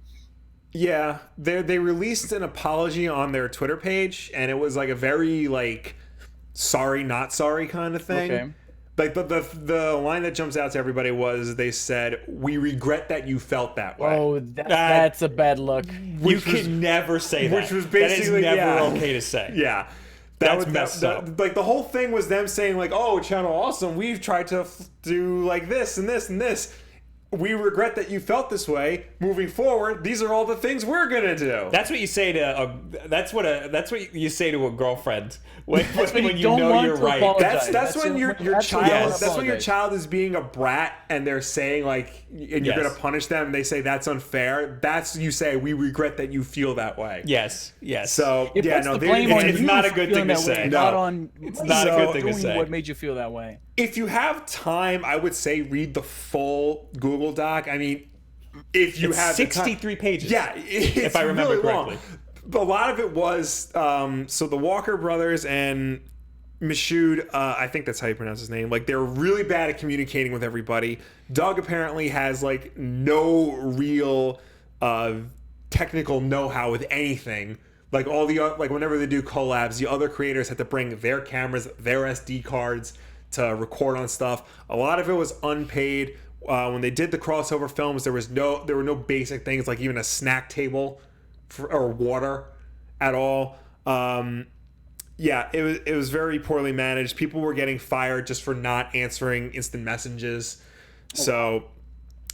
B: Yeah, they released an apology on their Twitter page, and it was like a very like sorry not sorry kind of thing.
C: Okay.
B: Like the line that jumps out to everybody was they said, "We regret that you felt that way."
C: Oh, that's a bad look.
A: You can never say that.
B: Which was basically
A: that is never okay to say.
B: Yeah.
A: That's messed up.
B: Like the whole thing was them saying like, "Oh, Channel Awesome, we've tried to do like this and this and this. We regret that you felt this way. Moving forward, these are all the things we're gonna do."
A: That's what you say to that's what you say to a girlfriend when you
C: don't
A: know
C: want
A: you're
C: to
A: right.
C: apologize.
B: That's when your
C: That's
B: child.
C: when
B: That's when your
C: apologize.
B: child is being a brat and they're saying like, and you're
A: Yes.
B: gonna punish them. And they say that's unfair. That's you say we regret that you feel that way.
A: Yes.
B: So
C: It puts the
B: they-
C: blame on
A: it's
C: you
A: not a
C: for
A: good
C: feeling
A: thing to
C: that way,
A: say.
C: Not
B: No.
C: on.
A: It's not a good thing to
C: doing
A: say.
C: What made you feel that way?
B: If you have time, I would say read the full Google Doc. I mean, if you
A: It's
B: have the time-
A: 63 pages.
B: Yeah, it's
A: if I remember
B: really
A: correctly.
B: long. A lot of it was so the Walker brothers and Michaud, I think that's how you pronounce his name. Like they're really bad at communicating with everybody. Doug apparently has like no real technical know-how with anything. Like all the like whenever they do collabs, the other creators had to bring their cameras, their SD cards to record on stuff. A lot of it was unpaid. When they did the crossover films, there were no basic things like even a snack table or water. at all. Yeah, it was very poorly managed. People were getting fired just for not answering instant messages. So,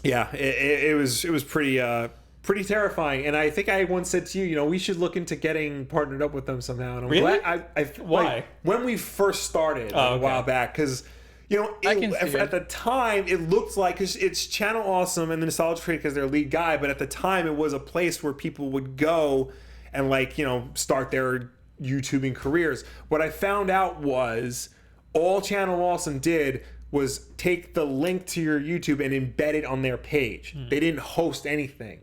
B: yeah, it was pretty terrifying. And I think I once said to you, we should look into getting partnered up with them somehow. And I'm
A: Really?
B: glad
A: Why?
B: like, when we first started a while back, because at the time it looked like, because it's Channel Awesome and the Nostalgia Critic as their lead guy, but at the time it was a place where people would go and start their YouTubing careers. What I found out was all Channel Awesome did was take the link to your YouTube and embed it on their page. They didn't host anything.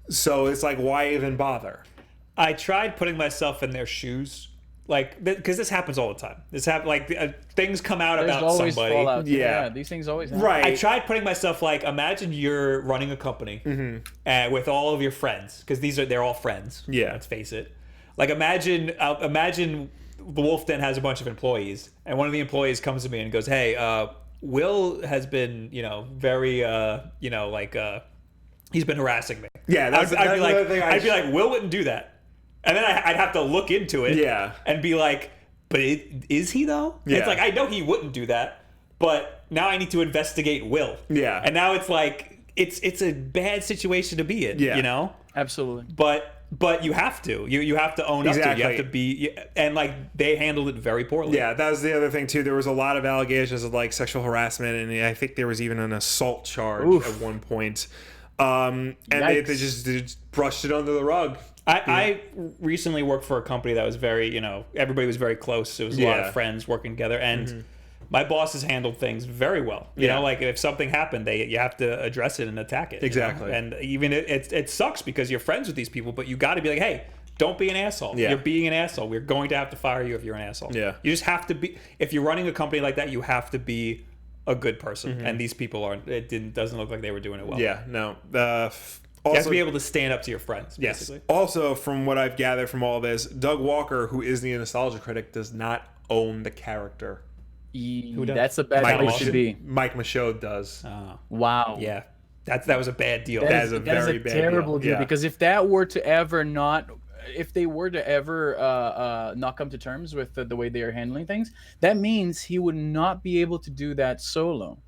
B: So it's like, why even bother?
A: I tried putting myself in their shoes, because this happens all the time. Things come out
C: There's
A: about
C: always
A: somebody.
C: fallout.
B: Yeah.
C: These things always happen.
B: Right.
A: I tried putting myself imagine you're running a company with all of your friends, because they're all friends.
B: Yeah.
A: Let's face it. Imagine the Wulff Den has a bunch of employees, and one of the employees comes to me and goes, "Hey, Will has been, very, he's been harassing me."
B: Yeah,
A: I'd be like, Will wouldn't do that, and then I'd have to look into it.
B: Yeah.
A: And be like, but is he though?
B: Yeah.
A: It's I know he wouldn't do that, but now I need to investigate Will.
B: Yeah.
A: And now it's it's a bad situation to be in.
B: Yeah.
C: Absolutely.
A: But you have to. You have to own up to it. You have to be, and they handled it very poorly.
B: Yeah, that was the other thing too. There was a lot of allegations of sexual harassment, and I think there was even an assault charge at one point. And they just brushed it under the rug.
A: I recently worked for a company that was very, everybody was very close. It was a lot of friends working together, and my bosses handled things very well. You know, if something happened, you have to address it and attack it.
B: Exactly.
A: And even it sucks because you're friends with these people, but you got to be like, hey, don't be an asshole.
B: Yeah.
A: You're being an asshole. We're going to have to fire you if you're an asshole.
B: Yeah.
A: You just have to be. If you're running a company like that, you have to be a good person. And these people aren't. Doesn't look like they were doing it well.
B: Yeah. No.
A: You have to be able to stand up to your friends, basically.
B: Yes. Also, from what I've gathered from all this, Doug Walker, who is the Nostalgia Critic, does not own the character.
C: That's a bad place to be.
B: Mike Michaud does.
C: Wow.
A: Yeah. That was a bad deal.
B: That is a very bad
C: terrible deal.
B: Yeah.
C: Because if that were to ever not, if they were to ever not come to terms with the way they are handling things, that means he would not be able to do that solo.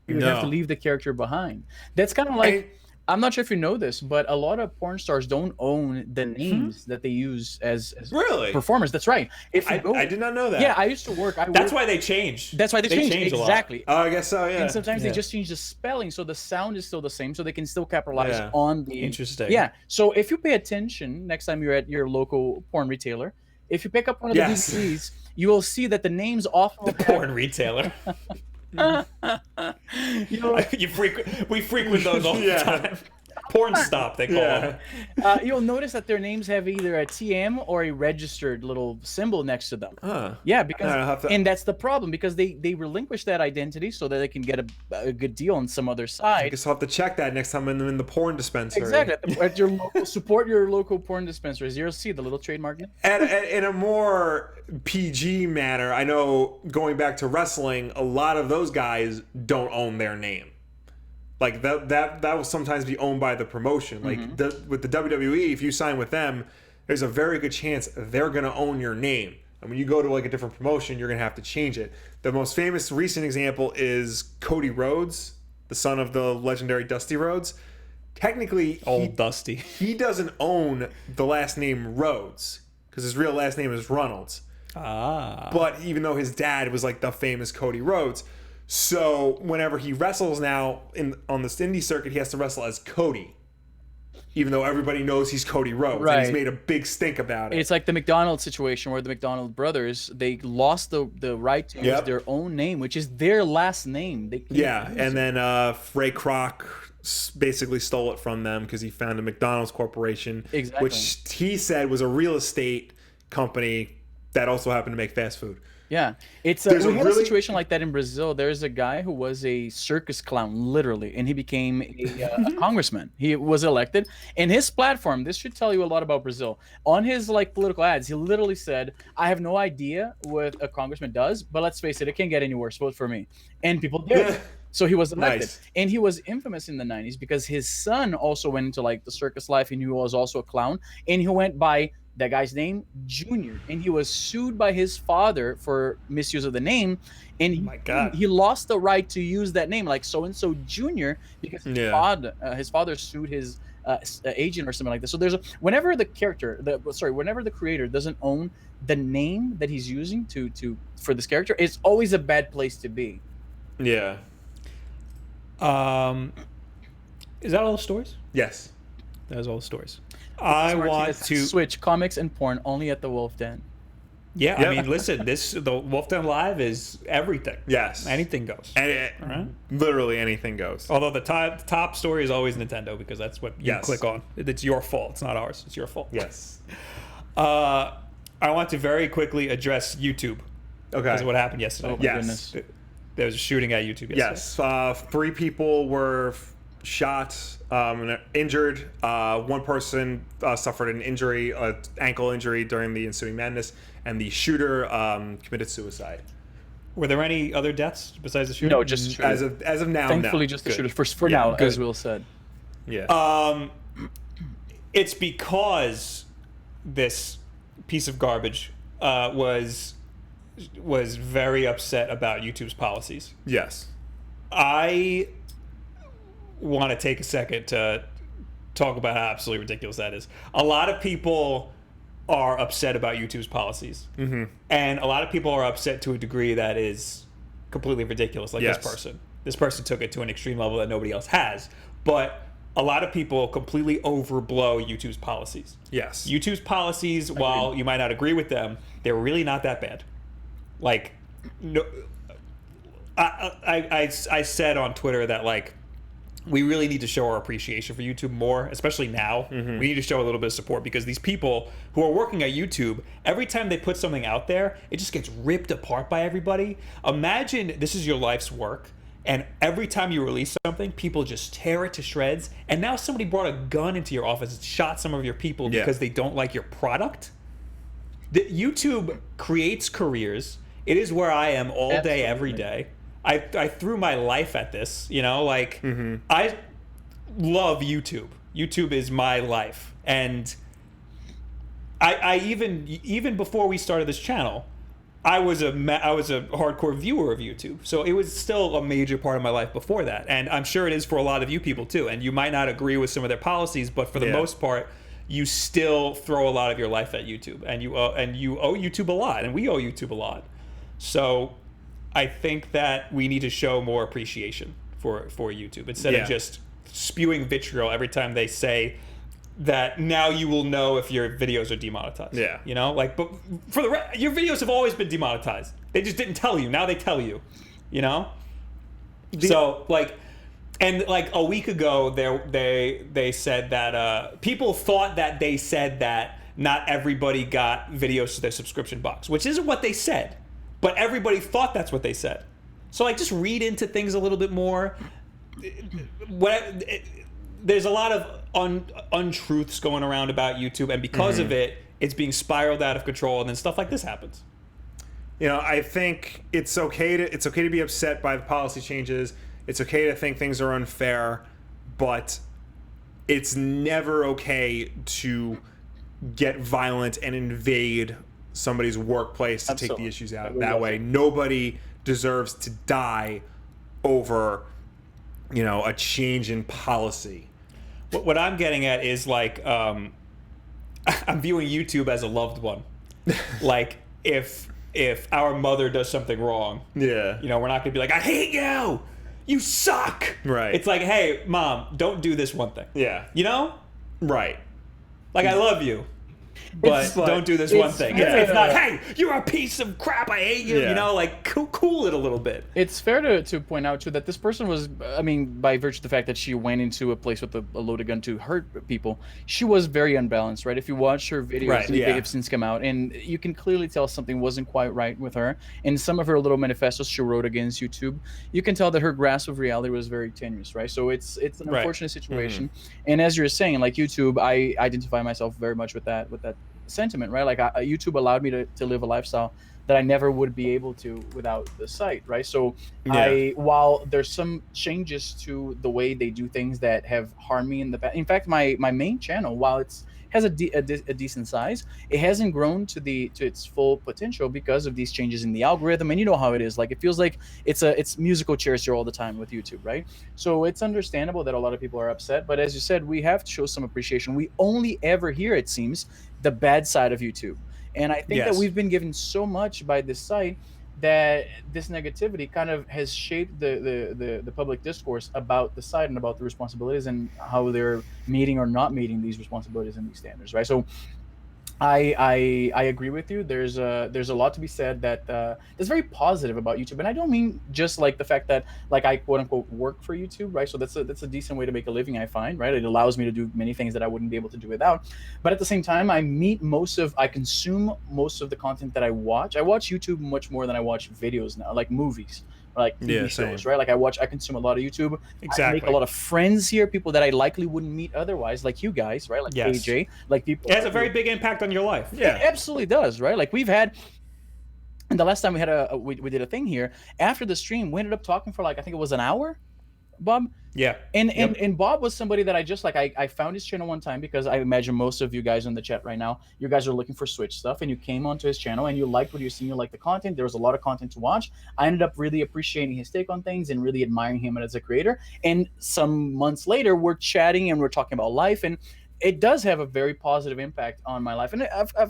C: He would have to leave the character behind. That's kind of like, I'm not sure if you know this, but a lot of porn stars don't own the names that they use as
B: Really?
C: performers. That's right. If you go,
B: I did not know that.
C: yeah, I used to work.
A: That's why they changed.
C: That's why they changed
A: a lot.
C: exactly.
B: Oh, I guess so, yeah.
C: And sometimes they just change the spelling, so the sound is still the same, so they can still capitalize on the.
A: Interesting.
C: Yeah. So if you pay attention next time you're at your local porn retailer, if you pick up one of the DVDs, you will see that the names often
A: The porn retailer. We frequent those all the time. Porn stop, they call them.
C: You'll notice that their names have either a TM or a registered little symbol next to them. Yeah, because and that's the problem, because they relinquish that identity so that they can get a good deal on some other side.
B: I guess I'll have to check that next time I'm in the porn dispensary.
C: Exactly. At your local, support your local porn dispensaries. You'll see the little trademark.
B: And in a more PG manner, I know going back to wrestling, a lot of those guys don't own their name. Like that will sometimes be owned by the promotion. Like with the WWE, if you sign with them, there's a very good chance they're gonna own your name. And when you go to a different promotion, you're gonna have to change it. The most famous recent example is Cody Rhodes, the son of the legendary Dusty Rhodes. Technically,
A: Dusty.
B: He doesn't own the last name Rhodes because his real last name is Runnels. But even though his dad was the famous Cody Rhodes. So whenever he wrestles now on this indie circuit, he has to wrestle as Cody, even though everybody knows he's Cody Rhodes.
C: Right.
B: And he's made a big stink about it.
C: It's like the McDonald's situation where the McDonald brothers, they lost the right to use their own name, which is their last name.
B: And then Ray Kroc basically stole it from them because he founded McDonald's Corporation, which he said was a real estate company that also happened to make fast food.
C: Yeah, we had a situation like that in Brazil. There's a guy who was a circus clown, literally, and he became a congressman. He was elected, and his platform, this should tell you a lot about Brazil. On his political ads, he literally said, "I have no idea what a congressman does, but let's face it, it can't get any worse. Vote for me." And people did. So he was elected.
B: Nice.
C: And he was infamous in the 90s because his son also went into the circus life, and he was also a clown, and he went by That guy's name, Junior, and he was sued by his father for misuse of the name, and
A: my God.
C: he lost the right to use that name, like so and so Junior, because his father sued his agent or something like that. So whenever the creator doesn't own the name that he's using for this character, it's always a bad place to be.
B: Yeah.
A: Is that all the stories?
B: Yes.
A: That is all the stories. I want to
C: switch comics and porn only at the Wulff Den.
A: Yeah, I mean, listen, the Wulff Den Live is everything.
B: Yes.
A: Anything goes.
B: And literally anything goes.
A: Although the top story is always Nintendo, because that's what you click on. It's your fault. It's not ours. It's your fault.
B: Yes.
A: I want to very quickly address YouTube. Okay. Because of what happened yesterday.
C: Oh, my goodness.
A: There was a shooting at YouTube yesterday.
B: Yes. 3 people were shot and injured. One person suffered an injury, ankle injury during the ensuing madness, and the shooter committed suicide.
A: Were there any other deaths besides the shooter?
C: No, just
B: as of now.
C: Thankfully, just the shooter for now, as Will said.
B: Yeah.
A: It's because this piece of garbage was very upset about YouTube's policies.
B: Yes.
A: I want to take a second to talk about how absolutely ridiculous that is. A lot of people are upset about YouTube's policies. Mm-hmm. And a lot of people are upset to a degree that is completely ridiculous, like this person. This person took it to an extreme level that nobody else has. But a lot of people completely overblow YouTube's policies.
B: Yes.
A: YouTube's policies, while you might not agree with them, they're really not that bad. Like, no, I said on Twitter that, like, we really need to show our appreciation for YouTube more, especially now. Mm-hmm. We need to show a little bit of support, because these people who are working at YouTube, every time they put something out there, it just gets ripped apart by everybody. Imagine this is your life's work, and every time you release something, people just tear it to shreds, and now somebody brought a gun into your office and shot some of your people because they don't like your product. YouTube creates careers. It is where I am all day, every day. I threw my life at this, like, I love YouTube. YouTube is my life. And I even before we started this channel, I was a hardcore viewer of YouTube. So it was still a major part of my life before that. And I'm sure it is for a lot of you people too. And you might not agree with some of their policies, but for the most part, you still throw a lot of your life at YouTube. And you owe YouTube a lot, and we owe YouTube a lot. So I think that we need to show more appreciation for YouTube, instead of just spewing vitriol every time they say that now you will know if your videos are demonetized. Yeah. But for your videos have always been demonetized. They just didn't tell you. Now they tell you, So, and a week ago, they said that people thought that they said that not everybody got videos to their subscription box, which isn't what they said. But everybody thought that's what they said. So, just read into things a little bit more. There's a lot of untruths going around about YouTube, and because of it, it's being spiraled out of control, and then stuff like this happens.
B: I think it's okay to be upset by the policy changes. It's okay to think things are unfair, but it's never okay to get violent and invade somebody's workplace to take the issues out that way. Nobody deserves to die over, a change in policy.
A: What I'm getting at is I'm viewing YouTube as a loved one. If our mother does something wrong, we're not gonna be like, I hate you, you suck.
B: Right.
A: It's like, hey, mom, don't do this one thing.
B: Yeah. Right.
A: I love you, but don't do this one thing. It's not, hey, you're a piece of crap, I hate you. Cool it a little bit.
C: It's fair to point out too that this person was, by virtue of the fact that she went into a place with a loaded gun to hurt people, she was very unbalanced, right? If you watch her videos, they have since come out, and you can clearly tell something wasn't quite right with her. In some of her little manifestos she wrote against YouTube, you can tell that her grasp of reality was very tenuous, right? So it's an unfortunate situation. And as you're saying, YouTube, I identify myself very much with that sentiment, right? Like YouTube allowed me to live a lifestyle that I never would be able to without the site, right? So
B: Yeah.
C: while there's some changes to the way they do things that have harmed me in the past. In fact, my main channel, while it's has a decent size, it hasn't grown to its full potential because of these changes in the algorithm. And you know how it is. Like it feels like it's musical chairs here all the time with YouTube, right? So it's understandable that a lot of people are upset. But as you said, we have to show some appreciation. We only ever hear, it seems, the bad side of YouTube. And I think that
A: Yes.
C: we've been given so much by this site that this negativity kind of has shaped the public discourse about the site and about the responsibilities and how they're meeting or not meeting these responsibilities and these standards, right? So I agree with you. There's a lot to be said that that's very positive about YouTube, and I don't mean just like the fact that like I quote unquote work for YouTube, right? So that's a decent way to make a living, I find, right? It allows me to do many things that I wouldn't be able to do without. But at the same time, I consume most of the content that I watch. I watch YouTube much more than I watch videos now, like movies. Or like TV
B: Yeah,
C: shows,
B: same.
C: right? Like I consume a lot of YouTube. I make
A: Exactly.
C: a lot of friends here, people that I likely wouldn't meet otherwise, like you guys, right? Like
A: Yes.
C: AJ, like people.
A: It has a very big impact on your life.
B: Yeah.
C: It absolutely does, right? Like we've had, and the last time we had we did a thing here after the stream, we ended up talking for like I think it was an hour, Bob.
A: Yeah.
C: And Bob was somebody that I just like I found his channel one time because I imagine most of you guys in the chat right now, you guys are looking for Switch stuff, and you came onto his channel and you liked what you're seeing, you liked the content. There was a lot of content to watch. I ended up really appreciating his take on things and really admiring him as a creator. And some months later, we're chatting and we're talking about life, and it does have a very positive impact on my life. And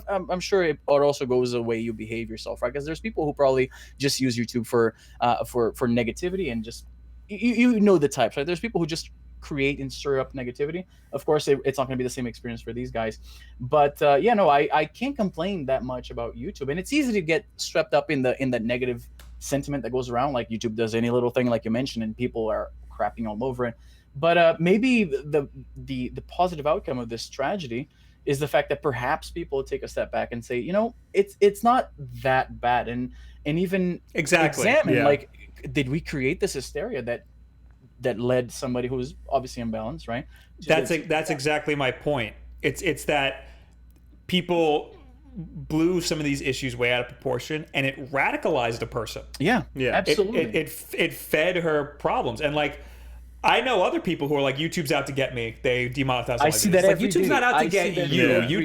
C: I'm sure it also goes the way you behave yourself, right? Because there's people who probably just use YouTube for negativity and just you know the types, right? There's people who just create and stir up negativity. Of course, it's not going to be the same experience for these guys. But yeah, no, I can't complain that much about YouTube, and it's easy to get swept up in the negative sentiment that goes around. Like YouTube does any little thing, like you mentioned, and people are crapping all over it. But maybe the positive outcome of this tragedy is the fact that perhaps people take a step back and say, you know, it's not that bad, and even
A: Exactly.
C: examine
B: Yeah.
C: like, did we create this hysteria that led somebody who's obviously imbalanced, right?
A: That's exactly my point. It's that people blew some of these issues way out of proportion, and it radicalized a person.
C: Yeah,
B: Yeah.
C: absolutely.
A: It fed her problems, and like I know other people who are like, YouTube's out to get me. They demonetize.
C: I see that
A: like,
C: every
A: YouTube's
C: day.
A: not out
C: I
A: to
C: see
A: get
C: that
A: you.
B: every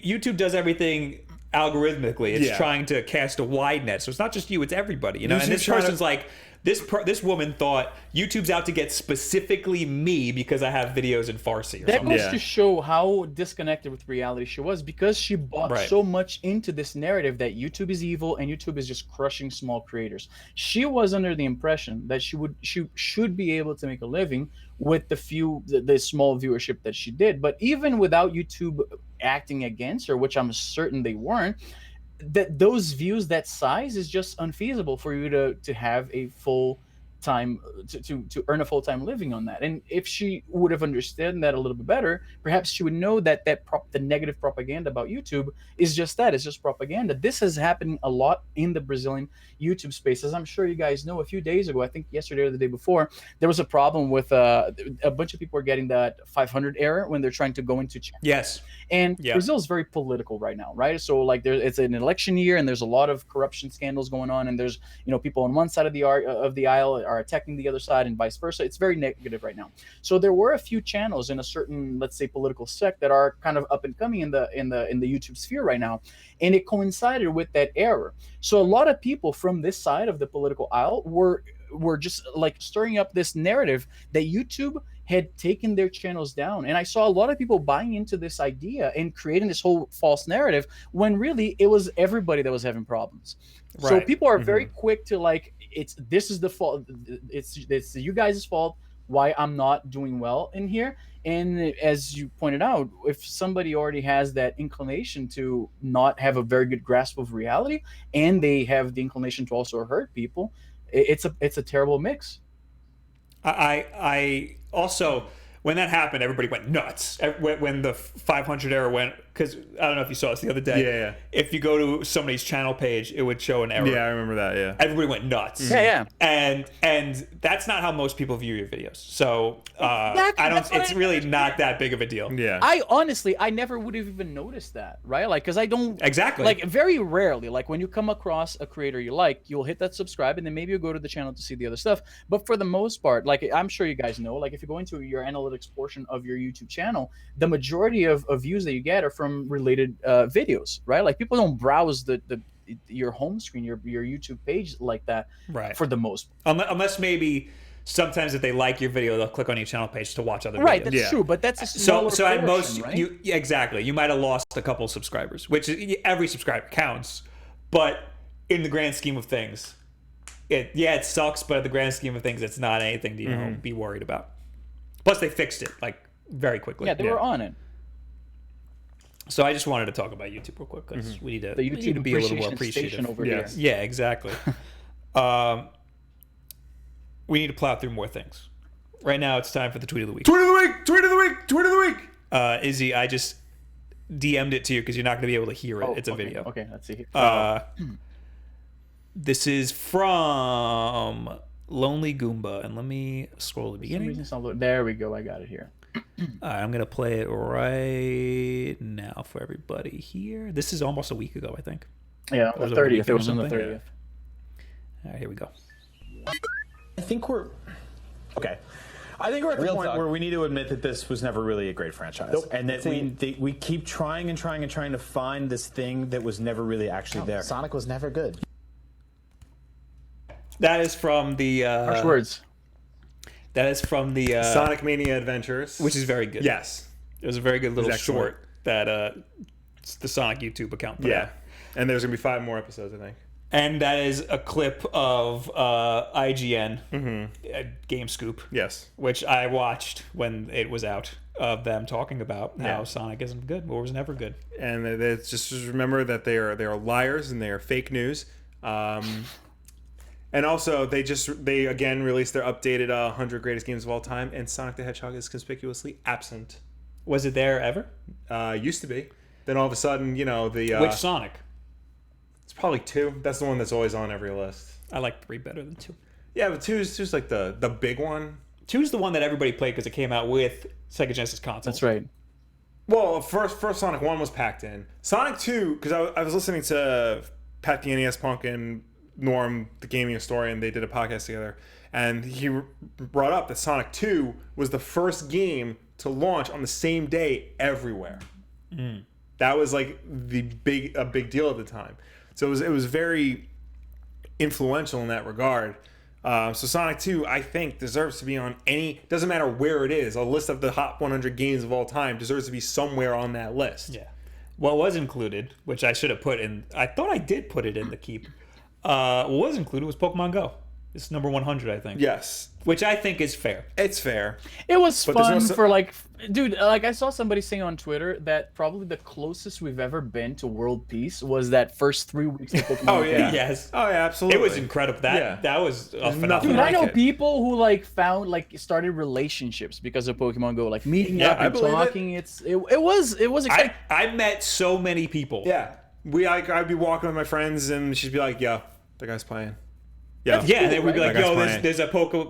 A: YouTube does everything algorithmically. It's
B: Yeah.
A: trying to cast a wide net, so it's not just you; it's everybody. You know, and
B: YouTube's
A: this
B: trying to-
A: person's like. This woman thought YouTube's out to get specifically me because I have videos in Farsi or
C: That
A: something.
C: goes
B: Yeah.
C: to show how disconnected with reality she was, because she bought
A: Right.
C: so much into this narrative that YouTube is evil and YouTube is just crushing small creators. She was under the impression that she should be able to make a living with the small viewership that she did. But even without YouTube acting against her, which I'm certain they weren't, that those views, that size, is just unfeasible for you to have a full time to earn a full-time living on that. And if she would have understood that a little bit better, perhaps she would know that the negative propaganda about YouTube is just that, it's just propaganda. This has happened a lot in the Brazilian YouTube space. As I'm sure you guys know, a few days ago, I think yesterday or the day before, there was a problem with a bunch of people were getting that 500 error when they're trying to go into chat.
A: Yes.
C: And
A: Yeah.
C: Brazil is very political right now, right? So like it's an election year, and there's a lot of corruption scandals going on, and there's people on one side of the aisle are attacking the other side, and vice versa. It's very negative right now. So there were a few channels in a certain, let's say, political sect that are kind of up and coming in the YouTube sphere right now, and it coincided with that error. So a lot of people from this side of the political aisle were just like stirring up this narrative that YouTube had taken their channels down. And I saw a lot of people buying into this idea and creating this whole false narrative, when really it was everybody that was having problems. So
A: Right.
C: people are very quick to like, this is the fault, it's you guys' fault why I'm not doing well in here. And as you pointed out, if somebody already has that inclination to not have a very good grasp of reality, and they have the inclination to also hurt people, it's a terrible mix.
A: I also, when that happened, everybody went nuts. When the 500 error went because I don't know if you saw this the other day.
B: Yeah.
A: If you go to somebody's channel page, it would show an error.
B: Yeah, I remember that. Yeah.
A: Everybody went nuts.
C: Yeah.
A: And that's not how most people view your videos. So
C: Exactly,
A: I don't.
C: that's what
A: It's
C: I
A: really
C: understand.
A: not that big of a deal.
B: Yeah.
C: I never would have even noticed that, right? Like, because I don't
A: Exactly.
C: like very rarely. Like when you come across a creator you like, you'll hit that subscribe, and then maybe you'll go to the channel to see the other stuff. But for the most part, like I'm sure you guys know, like if you go into your analytics portion of your YouTube channel, the majority of views that you get are from related videos, right? Like people don't browse your home screen, your YouTube page like that,
A: Right.
C: for the most part.
A: Unless maybe sometimes if they like your video, they'll click on your channel page to watch other videos.
C: Right, that's
B: Yeah.
C: true, but that's a
A: So
C: smaller
A: at most,
C: portion, right?
A: exactly. You might have lost a couple subscribers, which every subscriber counts. But in the grand scheme of things, it sucks. But in the grand scheme of things, it's not anything to be worried about. Plus, they fixed it like very quickly.
C: Yeah, they were on it.
A: So I just wanted to talk about YouTube real quick because we need to
C: The YouTube
A: be a little more
C: appreciation
A: appreciative.
C: station over
B: Yes.
C: here.
A: Yeah, exactly. We need to plow through more things. Right now, it's time for the tweet of the week.
B: Tweet of the week. Tweet of the week. Tweet of the week.
A: Izzy, I just DM'd it to you because you're not going to be able to hear it. It's a
C: okay,
A: video.
C: Okay, let's see.
A: This is from Lonely Goomba, and let me scroll to the
C: For some reason
A: beginning.
C: it's not loading. There we go. I got it here.
A: I'm going to play it right now for everybody here. This is almost a week ago, I think.
C: Yeah,
A: Was
C: the
A: it a
C: 30th.
A: weekend
C: It
A: or
C: was on the
A: something?
C: 30th.
A: All right, here we go.
D: I think we're okay. I think we're at the
E: Real
D: point
E: talk.
D: where we need to admit that this was never really a great franchise,
E: Nope.
D: and that we keep trying and trying and trying to find this thing that was never really actually there.
E: Sonic was never good.
A: That is from the...
C: Harsh words.
A: That is from the...
B: Sonic Mania Adventures.
A: which is very good.
B: Yes.
A: It was a very good little
B: excellent.
A: short that the Sonic YouTube account put
B: Yeah.
A: out.
B: And there's going to be 5 more episodes, I think.
A: And that is a clip of IGN, Game Scoop,
B: Yes.
A: which I watched when it was out, of them talking about how
B: Yeah.
A: Sonic isn't good or was never good.
B: And it's just remember that they are liars and they are fake news. And also, they again released their updated 100 greatest games of all time, and Sonic the Hedgehog is conspicuously absent.
A: Was it there ever?
B: Used to be. Then all of a sudden, the
A: Which Sonic?
B: it's probably 2. That's the one that's always on every list.
A: I like 3 better than 2.
B: Yeah, but 2 is like the big one.
A: 2 is the one that everybody played because it came out with Sega Genesis consoles.
C: That's right.
B: Well, first Sonic 1 was packed in. Sonic 2, because I was listening to Pat the NES Punk and Norm, the gaming historian, they did a podcast together, and he brought up that Sonic 2 was the first game to launch on the same day everywhere. That was like a big deal at the time. So it was very influential in that regard. So Sonic 2, I think, deserves to be on doesn't matter where it is, a list of the top 100 games of all time deserves to be somewhere on that list.
A: Yeah. What was included, which I should have put in, I thought I did put it in the keep. What was included was Pokemon Go. It's number 100, I think.
B: Yes,
A: Which I think is fair.
B: it's fair.
C: It was
B: But there's
C: fun
B: no
C: for dude, I saw somebody saying on Twitter that probably the closest we've ever been to world peace was that first 3 weeks of Pokemon.
B: Oh, yeah.
C: Go.
A: Yes.
B: Oh, yeah, absolutely.
A: It was incredible. That was a
B: nothing
A: phenomenal.
C: Dude, I
B: like
C: know
B: it.
C: people who started relationships because of Pokemon Go, like meeting
B: Yeah,
C: up
B: I
C: and
B: believe it.
C: talking. It was exciting.
A: I met so many people.
B: Yeah, I'd be walking with my friends, and she'd be like, "Yo, the guy's playing."
A: Yeah, and then we'd be
B: right?
A: like,
B: That
A: "Yo,
B: guy's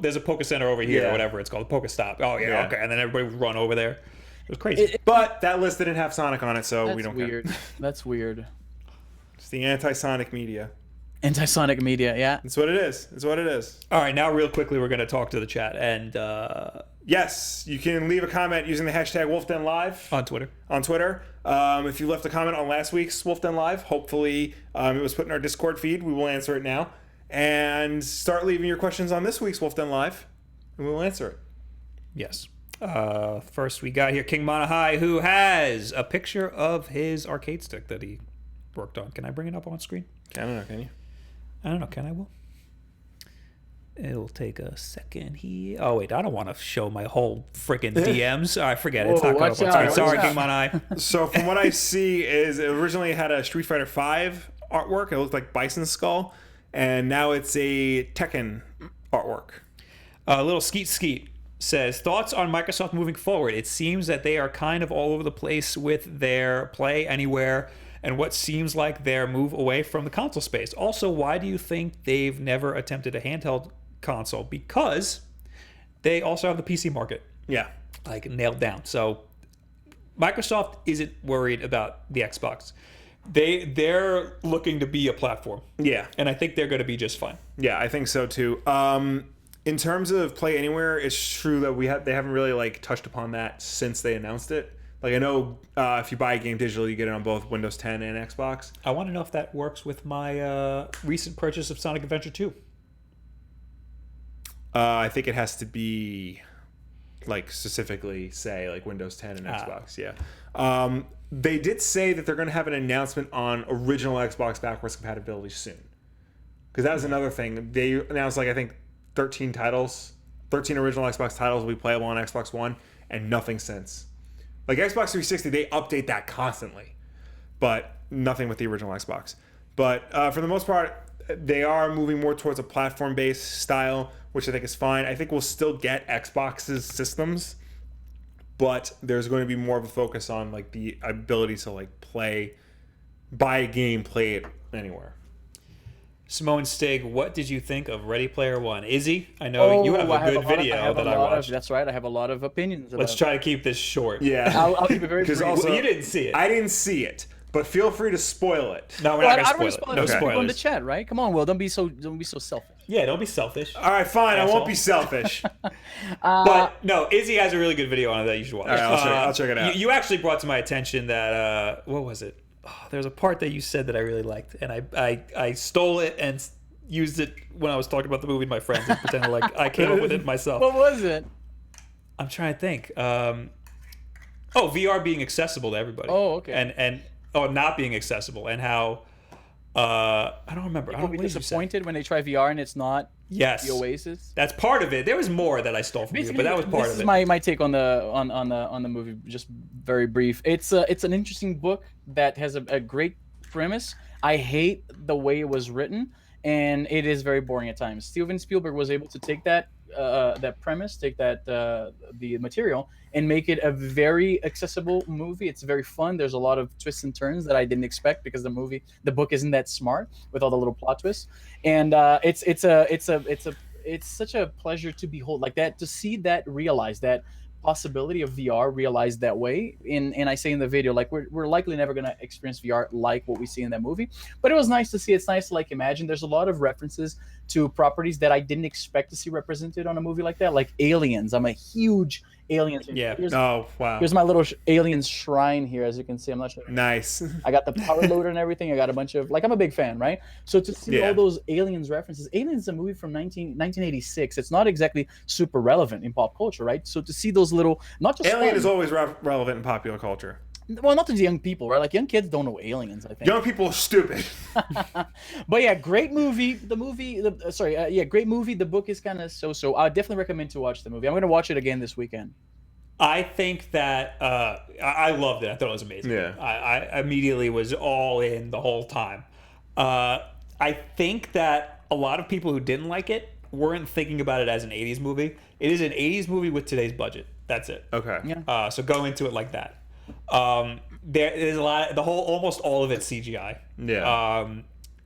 A: there's a Poke Center over here,
B: Yeah.
A: or whatever it's called, a Pokestop." Oh yeah,
B: Yeah.
A: okay. And then everybody would run over there. It was crazy.
B: But that list didn't have Sonic on it, so
C: That's
B: we don't
C: weird.
B: care.
C: That's weird.
B: It's the anti-Sonic media.
C: Anti-Sonic media, yeah.
B: That's what it is. It's what it is.
A: All right, now real quickly, we're gonna talk to the chat and
B: Yes, you can leave a comment using the hashtag WolfDenLive
A: on Twitter.
B: on Twitter. If you left a comment on last week's WolfDen Live, hopefully it was put in our Discord feed. We will answer it now. And start leaving your questions on this week's WolfDen Live, and we'll answer it.
A: Yes. First, we got here King Monahai, who has a picture of his arcade stick that he worked on. Can I bring it up on screen?
B: I don't know, can you?
A: I don't know. Can I, Will? It'll take a second here. Oh, wait. I don't want to show my whole freaking DMs. All right, forget it. It's
C: Whoa,
A: not going
C: watch
A: up on screen.
C: out,
A: Sorry,
C: watch
A: King Monahai.
B: So from what I see is it originally had a Street Fighter V artwork. It looked like Bison's skull. And now it's a Tekken artwork.
A: A little skeet. says, thoughts on Microsoft moving forward? It seems that they are kind of all over the place with their Play Anywhere and what seems like their move away from the console space. Also, why do you think they've never attempted a handheld console? Because they also have the PC market
B: Yeah.
A: like nailed down. So Microsoft isn't worried about the Xbox. They're looking to be a platform.
B: Yeah.
A: And I think they're going to be just fine.
B: Yeah, I think so too. In terms of Play Anywhere, it's true that they haven't really like touched upon that since they announced it. Like I know if you buy a game digitally, you get it on both Windows 10 and Xbox.
A: I want to know if that works with my recent purchase of Sonic Adventure 2.
B: I think it has to be like specifically say like Windows 10 and Xbox. Yeah. They did say that they're going to have an announcement on original Xbox backwards compatibility soon. Because that was another thing. They announced like I think 13 original Xbox titles will be playable on Xbox One, and nothing since. Like Xbox 360, they update that constantly, but nothing with the original Xbox. But for the most part, they are moving more towards a platform-based style, which I think is fine. I think we'll still get Xbox's systems, but there's going to be more of a focus on like the ability to like buy a game, play it anywhere.
A: Simone Stig, what did you think of Ready Player One? Izzy, I know you have a good video that I watched.
C: That's right. I have a lot of opinions about
A: Let's try to keep this short.
B: Yeah.
C: I'll keep it very brief.
B: Also,
A: Well, you didn't see it.
B: I didn't see it, but feel free to spoil it.
A: No, we're
C: Well,
A: not
C: I don't
A: going
C: want to
A: to spoil
C: spoil
A: it. No
C: it for people in the
A: spoilers.
C: chat, right? Come on, Will. Don't be so selfish.
A: Yeah, don't be selfish.
B: All right, fine. I
A: Asshole.
B: won't be selfish.
A: But no, Izzy has a really good video on it that you should watch.
B: All right, I'll check it out.
A: You actually brought to my attention that what was it? Oh, there's a part that you said that I really liked, and I stole it and used it when I was talking about the movie to my friends and pretended like I came up with it myself.
C: What was it?
A: I'm trying to think. VR being accessible to everybody.
C: Oh, okay.
A: And not being accessible, and how I don't remember. I
C: People
A: don't
C: be
A: what did you say?
C: disappointed when they try VR and it's not
A: Yes,
C: the Oasis.
A: that's part of it. There was more that I stole from you, but that was part
C: this
A: of
C: is
A: it.
C: my take on the movie. Just very brief. It's an interesting book that has a great premise. I hate the way it was written, and it is very boring at times. Steven Spielberg was able to take that premise, take the material, and make it a very accessible movie. It's very fun. There's a lot of twists and turns that I didn't expect because the book isn't that smart with all the little plot twists, and it's such a pleasure to behold, like that, to see that realized, that possibility of VR realized that way. And I say in the video, like we're likely never going to experience VR like what we see in that movie, but it was nice to see. It's nice to like imagine. There's a lot of references to properties that I didn't expect to see represented on a movie like that, like Aliens. I'm a huge Aliens fan.
A: Yeah.
B: Oh, wow.
C: Here's my little Aliens shrine here, as you can see. I'm not sure.
B: Nice.
C: I got the power loader and everything. I got a bunch of, like, I'm a big fan, right? So to see all those Aliens references, Aliens is a movie from 1986. It's not exactly super relevant in pop culture, right? So to see those little, not just
B: Alien
C: fun,
B: is always relevant in popular culture.
C: well, not to the young people, right? Like young kids don't know Aliens, I think.
B: Young people are stupid.
C: But yeah, great movie. Great movie. The book is kind of so. I definitely recommend to watch the movie. I'm going to watch it again this weekend.
A: I think that I loved it. I thought it was amazing.
B: Yeah.
A: I immediately was all in the whole time. I think that a lot of people who didn't like it weren't thinking about it as an 80s movie. It is an 80s movie with today's budget. That's it.
B: Okay.
C: Yeah.
A: So go into it like that. There's a lot. Almost all of it's CGI.
B: Yeah.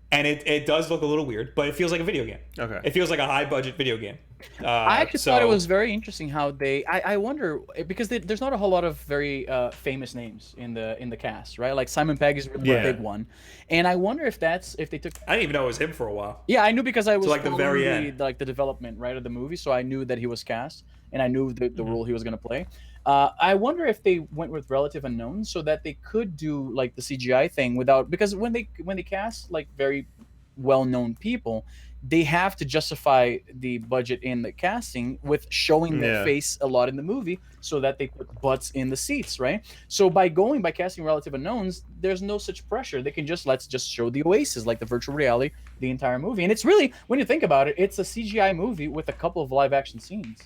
A: And it does look a little weird, but it feels like a video game.
B: Okay.
A: It feels like a high budget video game.
C: I actually thought it was very interesting how they. I wonder, because there's not a whole lot of very famous names in the cast, right? Like Simon Pegg is really a big one, and I wonder if they took.
A: I didn't even know it was him for a while.
C: Yeah, I knew because I was
A: like the very
C: following
A: end.
C: the development, right, of the movie, so I knew that he was cast, and I knew the role he was going to play. I wonder if they went with relative unknowns so that they could do like the CGI thing without, because when they cast like very well-known people, they have to justify the budget in the casting with showing their face a lot in the movie so that they put butts in the seats, right? So by casting relative unknowns, there's no such pressure. They can let's just show the Oasis, like the virtual reality, the entire movie. And it's really, when you think about it, it's a CGI movie with a couple of live action scenes.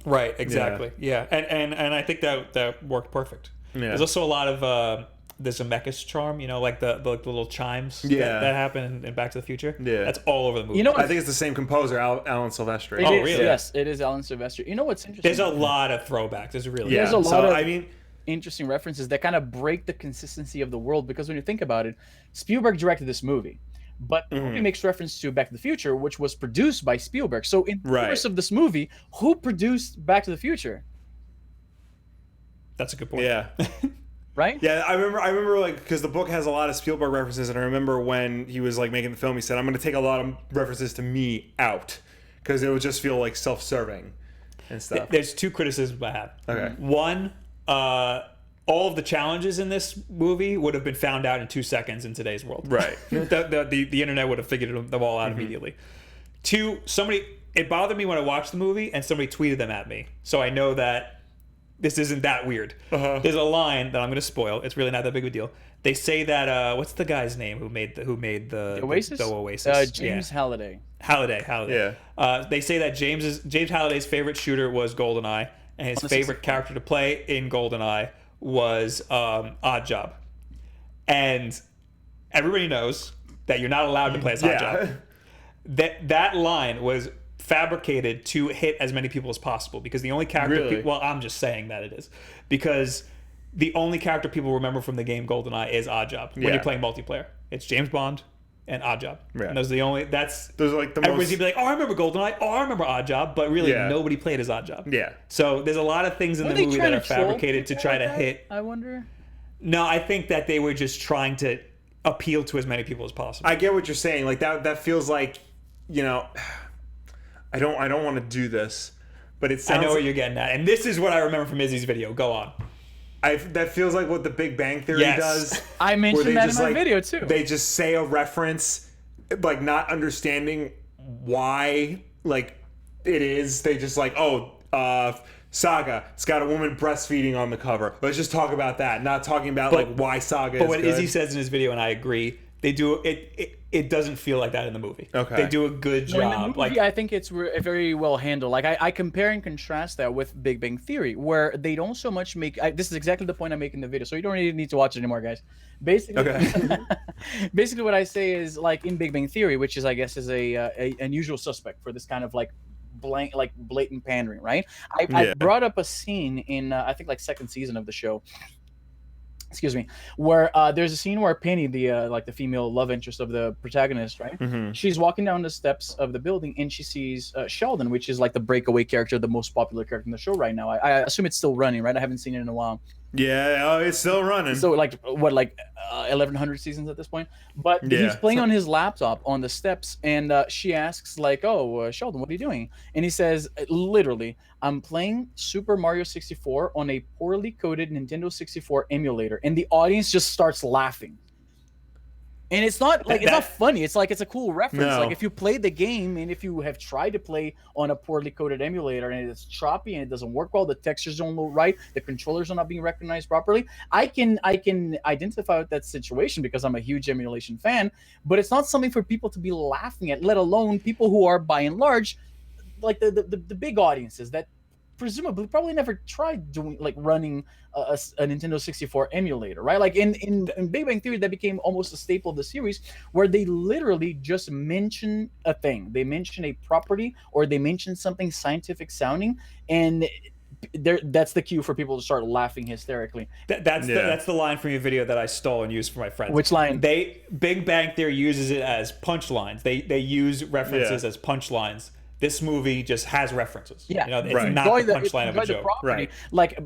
A: Right, exactly. Yeah. And I think that worked perfect.
B: Yeah.
A: There's also a lot of the Zemeckis charm, you know, like the little chimes
B: Yeah.
A: that happen in Back to the Future.
B: Yeah.
A: That's all over the movie.
C: You know
B: I
C: what?
B: think it's the same composer, Alan Silvestri.
C: It
A: Oh,
C: is,
A: really?
C: Yes, it is Alan Silvestri. You know what's interesting?
A: There's a lot of throwbacks. There's really
C: There's a lot of
B: I mean,
C: interesting references that kind of break the consistency of the world, because when you think about it, Spielberg directed this movie, but the movie makes reference to Back to the Future, which was produced by Spielberg. So in the course of this movie, who produced Back to the Future?
A: That's a good point.
B: yeah.
C: Right?
B: Yeah, I remember like, because the book has a lot of Spielberg references, and I remember when he was like making the film, he said, "I'm going to take a lot of references to me out because it would just feel like self-serving and stuff."
A: There's two criticisms I have.
B: Okay.
A: One, all of the challenges in this movie would have been found out in 2 seconds in today's world.
B: Right.
A: The internet would have figured them all out immediately. Two, it bothered me when I watched the movie and somebody tweeted them at me, so I know that this isn't that weird. There's a line that I'm going to spoil. It's really not that big of a deal. They say that what's the guy's name who made the
C: Oasis?
A: The Oasis.
C: James Halliday.
A: Halliday.
B: Yeah.
A: They say that James Halliday's favorite shooter was GoldenEye, and his favorite character to play in GoldenEye was Odd Job. And everybody knows that you're not allowed to play as Odd Job. That line was fabricated to hit as many people as possible, because the only character well, I'm just saying that it is, because the only character people remember from the game GoldenEye is Odd Job when you're playing multiplayer. It's James Bond and Odd Job. And those are the only those are like the everybody's gonna be like, oh, I remember GoldenEye, oh, I remember Odd Job, but really nobody played as Odd Job. So there's a lot of things in the movie that are fabricated to try to hit.
C: I wonder.
A: No, I think that they were just trying to appeal to as many people as possible.
B: I get what you're saying. Like that feels like, you know, I don't want to do this, but it sounds.
A: I know what you're getting at, and this is what I remember from Izzy's video. Go on.
B: That feels like what the Big Bang Theory does.
C: I mentioned that in my video too.
B: They just say a reference, like not understanding why, like it is. They just like, Saga. It's got a woman breastfeeding on the cover. Let's just talk about that. Not talking about like why Saga.
A: But what Izzy says in his video, and I agree, they do it. It doesn't feel like that in the movie.
B: Okay.
A: They do a good job.
C: In the movie, I think it's very well handled. Like I compare and contrast that with Big Bang Theory, where they don't so much make. This is exactly the point I make in the video, so you don't really need to watch it anymore, guys. Basically, basically what I say is, like in Big Bang Theory, which is I guess is a unusual suspect for this kind of like blatant pandering, right? I brought up a scene in I think like second season of the show. Excuse me, where there's a scene where Penny, the female love interest of the protagonist, right? She's walking down the steps of the building and she sees Sheldon, which is like the breakaway character, the most popular character in the show right now. I assume it's still running, right? I haven't seen it in a while.
B: Yeah, it's still running.
C: So like what, like 1100 seasons at this point? But he's playing on his laptop on the steps, and she asks like, "Oh, Sheldon, what are you doing?" And he says, literally, "I'm playing Super Mario 64 on a poorly coded Nintendo 64 emulator," and the audience just starts laughing. And it's not like it's not funny. It's like it's a cool reference.
B: No.
C: Like if you play the game and if you have tried to play on a poorly coded emulator and it's choppy and it doesn't work well, the textures don't look right, the controllers are not being recognized properly. I can identify with that situation because I'm a huge emulation fan, but it's not something for people to be laughing at, let alone people who are by and large like the big audiences that presumably probably never tried doing like running a Nintendo 64 emulator, right? Like in Big Bang Theory, that became almost a staple of the series, where they literally just mention a thing, they mention a property, or they mention something scientific sounding, and that's the cue for people to start laughing hysterically.
A: That's the line from your video that I stole and used for my friends.
C: Which line?
A: Big Bang Theory uses it as punchlines. They use references as punchlines. This movie just has references.
C: Yeah,
A: you know, it's not the punchline of a joke.
C: Right. Like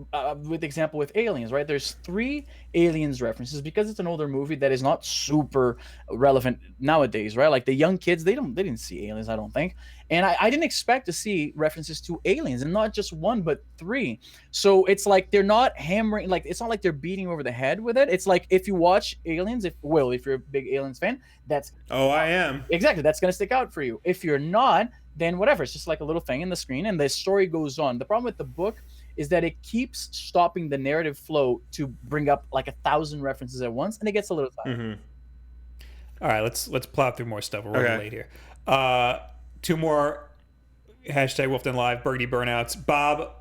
C: with example with Aliens, right? There's 3 Aliens references because it's an older movie that is not super relevant nowadays, right? Like the young kids, they didn't see Aliens, I don't think. And I didn't expect to see references to aliens, and not just 1 but 3. So it's like they're not hammering, like it's not like they're beating over the head with it. It's like if you watch Aliens, if you're a big Aliens fan, that's
B: I am.
C: Exactly, that's gonna stick out for you. If you're not, then whatever, it's just like a little thing in the screen and the story goes on. The problem with the book is that it keeps stopping the narrative flow to bring up like 1,000 references at once, and it gets a little tiring.
A: All right, let's plow through more stuff. We're running late here. 2 more #WolfdenLive Burgundy Burnouts. Bob,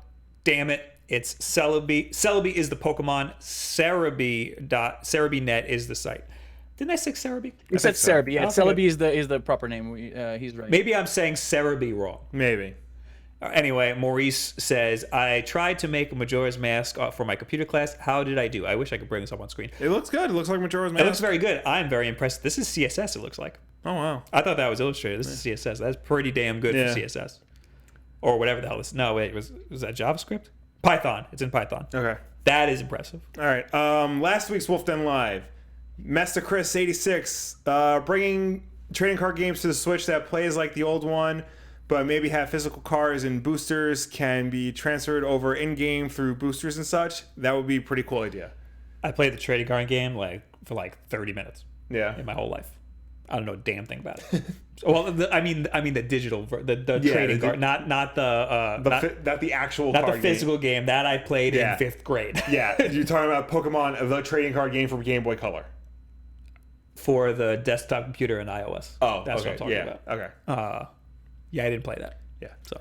A: damn it, It's Celebi. Celebi is the Pokemon. Cerebi.cerebinet is the site. Didn't I say Cerebi?
C: You said
B: so.
C: Cerebi. Yeah,
A: Okay.
C: Celebi is the proper name. He's right.
A: Maybe I'm saying Cerebi wrong.
B: Maybe.
A: Anyway, Maurice says, I tried to make a Majora's Mask for my computer class. How did I do? I wish I could bring this up on screen.
B: It looks good. It looks like Majora's Mask.
A: It looks very good. I'm very impressed. This is CSS, it looks like.
B: Oh, wow.
A: I thought that was illustrated. This is CSS. That's pretty damn good
B: Yeah.
A: for CSS. Or whatever the hell this. No, wait. Was that JavaScript? Python. It's in Python.
B: Okay.
A: That is impressive.
B: All right. Last week's Wolf Den Live. Master Chris 86 bringing trading card games to the Switch that plays like the old one, but maybe have physical cards and boosters can be transferred over in-game through boosters and such. That would be a pretty cool idea.
A: I played the trading card game for 30 minutes
B: Yeah.
A: in my whole life. I don't know a damn thing about it. Well, I mean the digital, the trading card, not
B: the actual
A: not
B: card
A: the physical game that I played in 5th grade.
B: Yeah, you're talking about Pokemon, the trading card game from Game Boy Color.
A: For the desktop computer and iOS.
B: Oh,
A: that's
B: okay.
A: what I'm talking about.
B: Okay.
A: Yeah, I didn't play that.
B: Yeah.
A: So,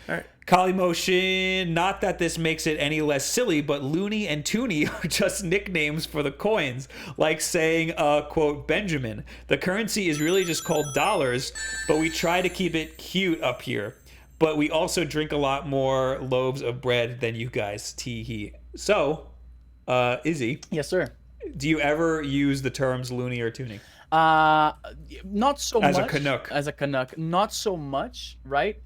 B: All right.
A: Kali Motion, not that this makes it any less silly, but Looney and Toony are just nicknames for the coins. Like saying, quote, Benjamin. The currency is really just called dollars, but we try to keep it cute up here. But we also drink a lot more loaves of bread than you guys, tee hee. So, Izzy,
C: Yes, sir.
A: do you ever use the terms Looney or Toony?
C: Not so much.
A: As a Canuck.
C: As a Canuck. Not so much, right?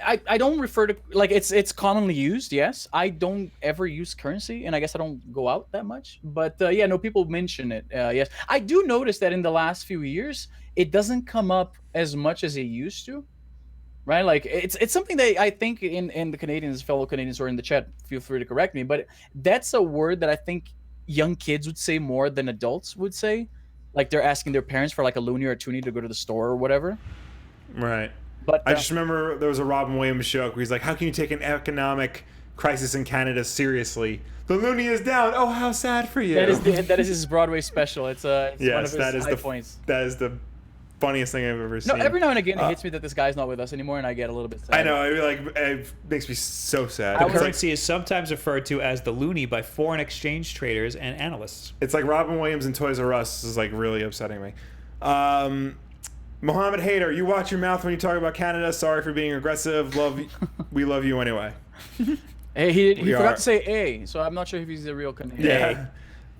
C: I don't refer to, like, it's commonly used, yes. I don't ever use currency, and I guess I don't go out that much. But yeah, no, people mention it, yes. I do notice that in the last few years, it doesn't come up as much as it used to, right? Like, it's something that I think in the Canadians, fellow Canadians, or in the chat, feel free to correct me, but that's a word that I think young kids would say more than adults would say. Like, they're asking their parents for like a Looney or a Toonie to go to the store or whatever.
B: Right.
C: But
B: I just remember there was a Robin Williams joke where he's like, how can you take an economic crisis in Canada seriously? The Looney is down. Oh, how sad for you.
C: that is his Broadway special. It's one of
B: Yes,
C: his
B: that is
C: high points.
B: that is the funniest thing I've ever
C: No,
B: seen.
C: every now and again it hits me that this guy's not with us anymore, and I get a little bit sad.
B: I know. It makes me so sad.
A: The
B: It's like,
A: currency is sometimes referred to as the Looney by foreign exchange traders and analysts.
B: it's like Robin Williams and Toys R Us is like really upsetting me. Mohammed Hader, you watch your mouth when you talk about Canada. Sorry for being aggressive. We love you anyway.
C: Hey, he
B: We
C: forgot
B: are.
C: to say A, so I'm not sure if he's a real Canadian.
B: Yeah.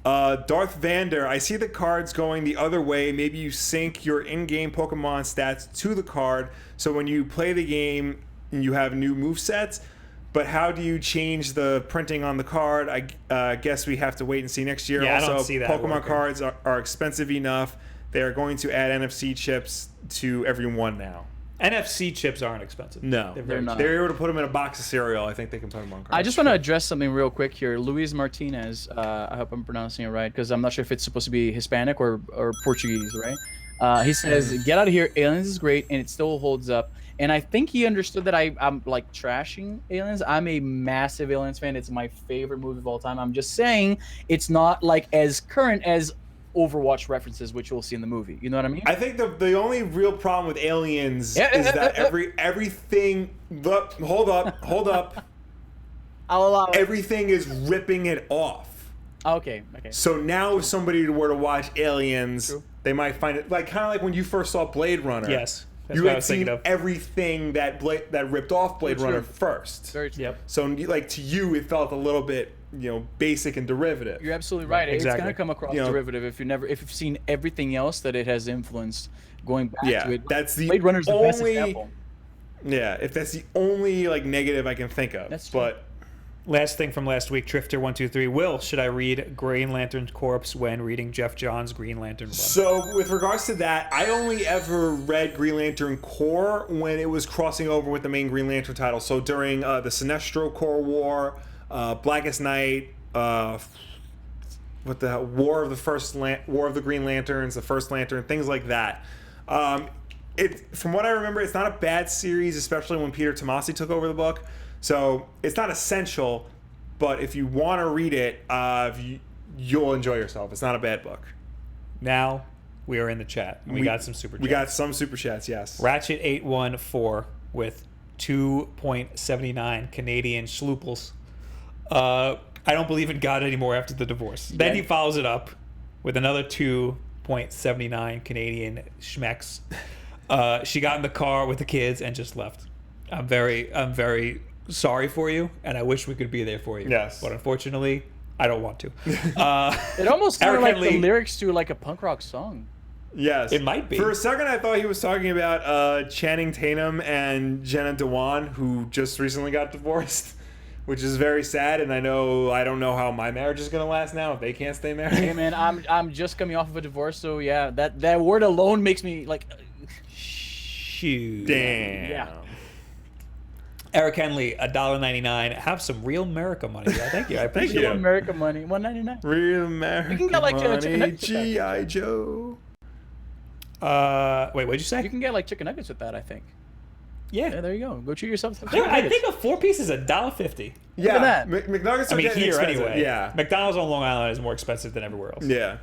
B: Darth Vander, I see the cards going the other way. Maybe you sync your in-game Pokemon stats to the card, so when you play the game, you have new movesets. But how do you change the printing on the card? I guess we have to wait and see next year.
A: Yeah, I
B: also,
A: don't see that
B: Pokemon
A: working.
B: cards are expensive enough. They are going to add NFC chips to everyone now.
A: NFC chips aren't expensive.
B: No,
C: They're not.
B: They're able to put them in a box of cereal. I think they can put them on cards.
C: I just want to address something real quick here. Luis Martinez, I hope I'm pronouncing it right, because I'm not sure if it's supposed to be Hispanic or Portuguese, right? He says, get out of here, Aliens is great, and it still holds up. And I think he understood that I'm like trashing Aliens. I'm a massive Aliens fan. It's my favorite movie of all time. I'm just saying it's not like as current as Overwatch references, which you'll see in the movie. You know what I mean?
B: I think the only real problem with Aliens is that everything. Hold up.
C: I'll allow it.
B: Everything is ripping it off.
C: Okay.
B: So now, if somebody were to watch Aliens,
C: True.
B: they might find it kind of like when you first saw Blade Runner.
A: Yes. That's
B: You
A: what I
B: had
A: was
B: seen
A: thinking of.
B: everything that ripped off Blade
C: True.
B: Runner first.
C: Very true.
A: Yep.
B: So like to you, it felt a little bit basic and derivative.
C: You're absolutely right. It's
A: Exactly.
C: gonna come across
B: You know-
C: derivative if you've seen everything else that it has influenced. Going back
B: Yeah,
C: to it,
B: that's the
C: Blade Runner's the best
B: only-
C: example.
B: Yeah, if that's the only like negative I can think of.
C: That's true.
B: But
A: Last thing from last week, Trifter123. Will, should I read Green Lantern Corpse when reading Jeff Johns' Green Lantern run?
B: So, with regards to that, I only ever read Green Lantern Corps when it was crossing over with the main Green Lantern title. So, during the Sinestro Corps War, Blackest Night, what the hell, War of the Green Lanterns, the First Lantern, things like that. From what I remember, it's not a bad series, especially when Peter Tomasi took over the book. So, it's not essential, but if you want to read it, you'll enjoy yourself. It's not a bad book.
A: Now we are in the chat. We got some super chats.
B: We got some super chats, yes.
A: Ratchet814 with 2.79 Canadian schlooples. I don't believe in God anymore after the divorce. Then he follows it up with another 2.79 Canadian schmecks. She got in the car with the kids and just left. I'm very sorry for you, and I wish we could be there for you.
B: Yes.
A: But unfortunately, I don't want to.
C: It almost sounded like
A: Henley-
C: the lyrics to like a punk rock song.
B: Yes.
A: It might be.
B: For a second, I thought he was talking about Channing Tatum and Jenna Dewan, who just recently got divorced, which is very sad. And I don't know how my marriage is going to last now if they can't stay married.
C: Hey man, I'm just coming off of a divorce, so yeah, that word alone makes me like.
A: Shoot.
B: Damn.
C: Yeah.
A: Eric Henley, $1.99. Have some real America money. Yeah, thank you. I appreciate
B: you.
C: Real
A: it.
C: America money, $1.99.
B: Real American
C: get, like, chicken
B: money,
C: nuggets with that.
B: G.I. Joe.
A: Wait, what'd you say?
C: You can get like chicken nuggets with that, I think.
A: Yeah.
C: Yeah, there you go. Go treat yourself. Some
A: Yeah,
C: chicken
A: I
C: nuggets.
A: think a 4-piece is $1.50.
B: Yeah.
C: at that.
B: McNuggets
A: I
B: are
A: mean,
B: getting
A: here
B: expensive.
A: anyway.
B: Yeah.
A: McDonald's on Long Island is more expensive than everywhere else.
B: Yeah.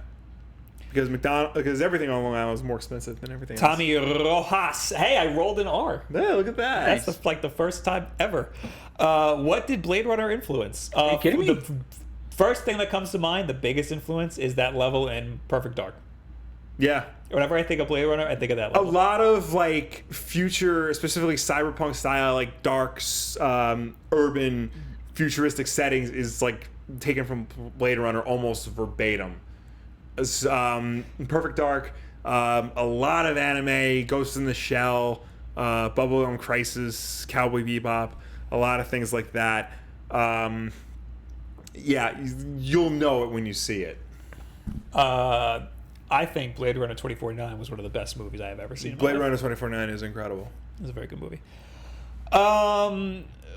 B: Because everything on Long Island is more expensive than everything else.
A: Tommy Rojas. Hey, I rolled an R.
B: Yeah, look at that.
A: That's the first time ever. What did Blade Runner influence?
C: Are you kidding me?
A: The first thing that comes to mind, the biggest influence, is that level in Perfect Dark.
B: Yeah.
A: Whenever I think of Blade Runner, I think of that
B: A
A: level.
B: lot of like future, specifically cyberpunk style, like dark, urban, futuristic settings is like taken from Blade Runner almost verbatim. Perfect Dark, a lot of anime, Ghost in the Shell, Bubblegum Crisis, Cowboy Bebop, a lot of things like that. Yeah, you'll know it when you see it.
A: I think Blade Runner 2049 was one of the best movies I have ever seen. in my
B: Blade
A: life.
B: Runner 2049 is incredible.
A: It was a very good movie.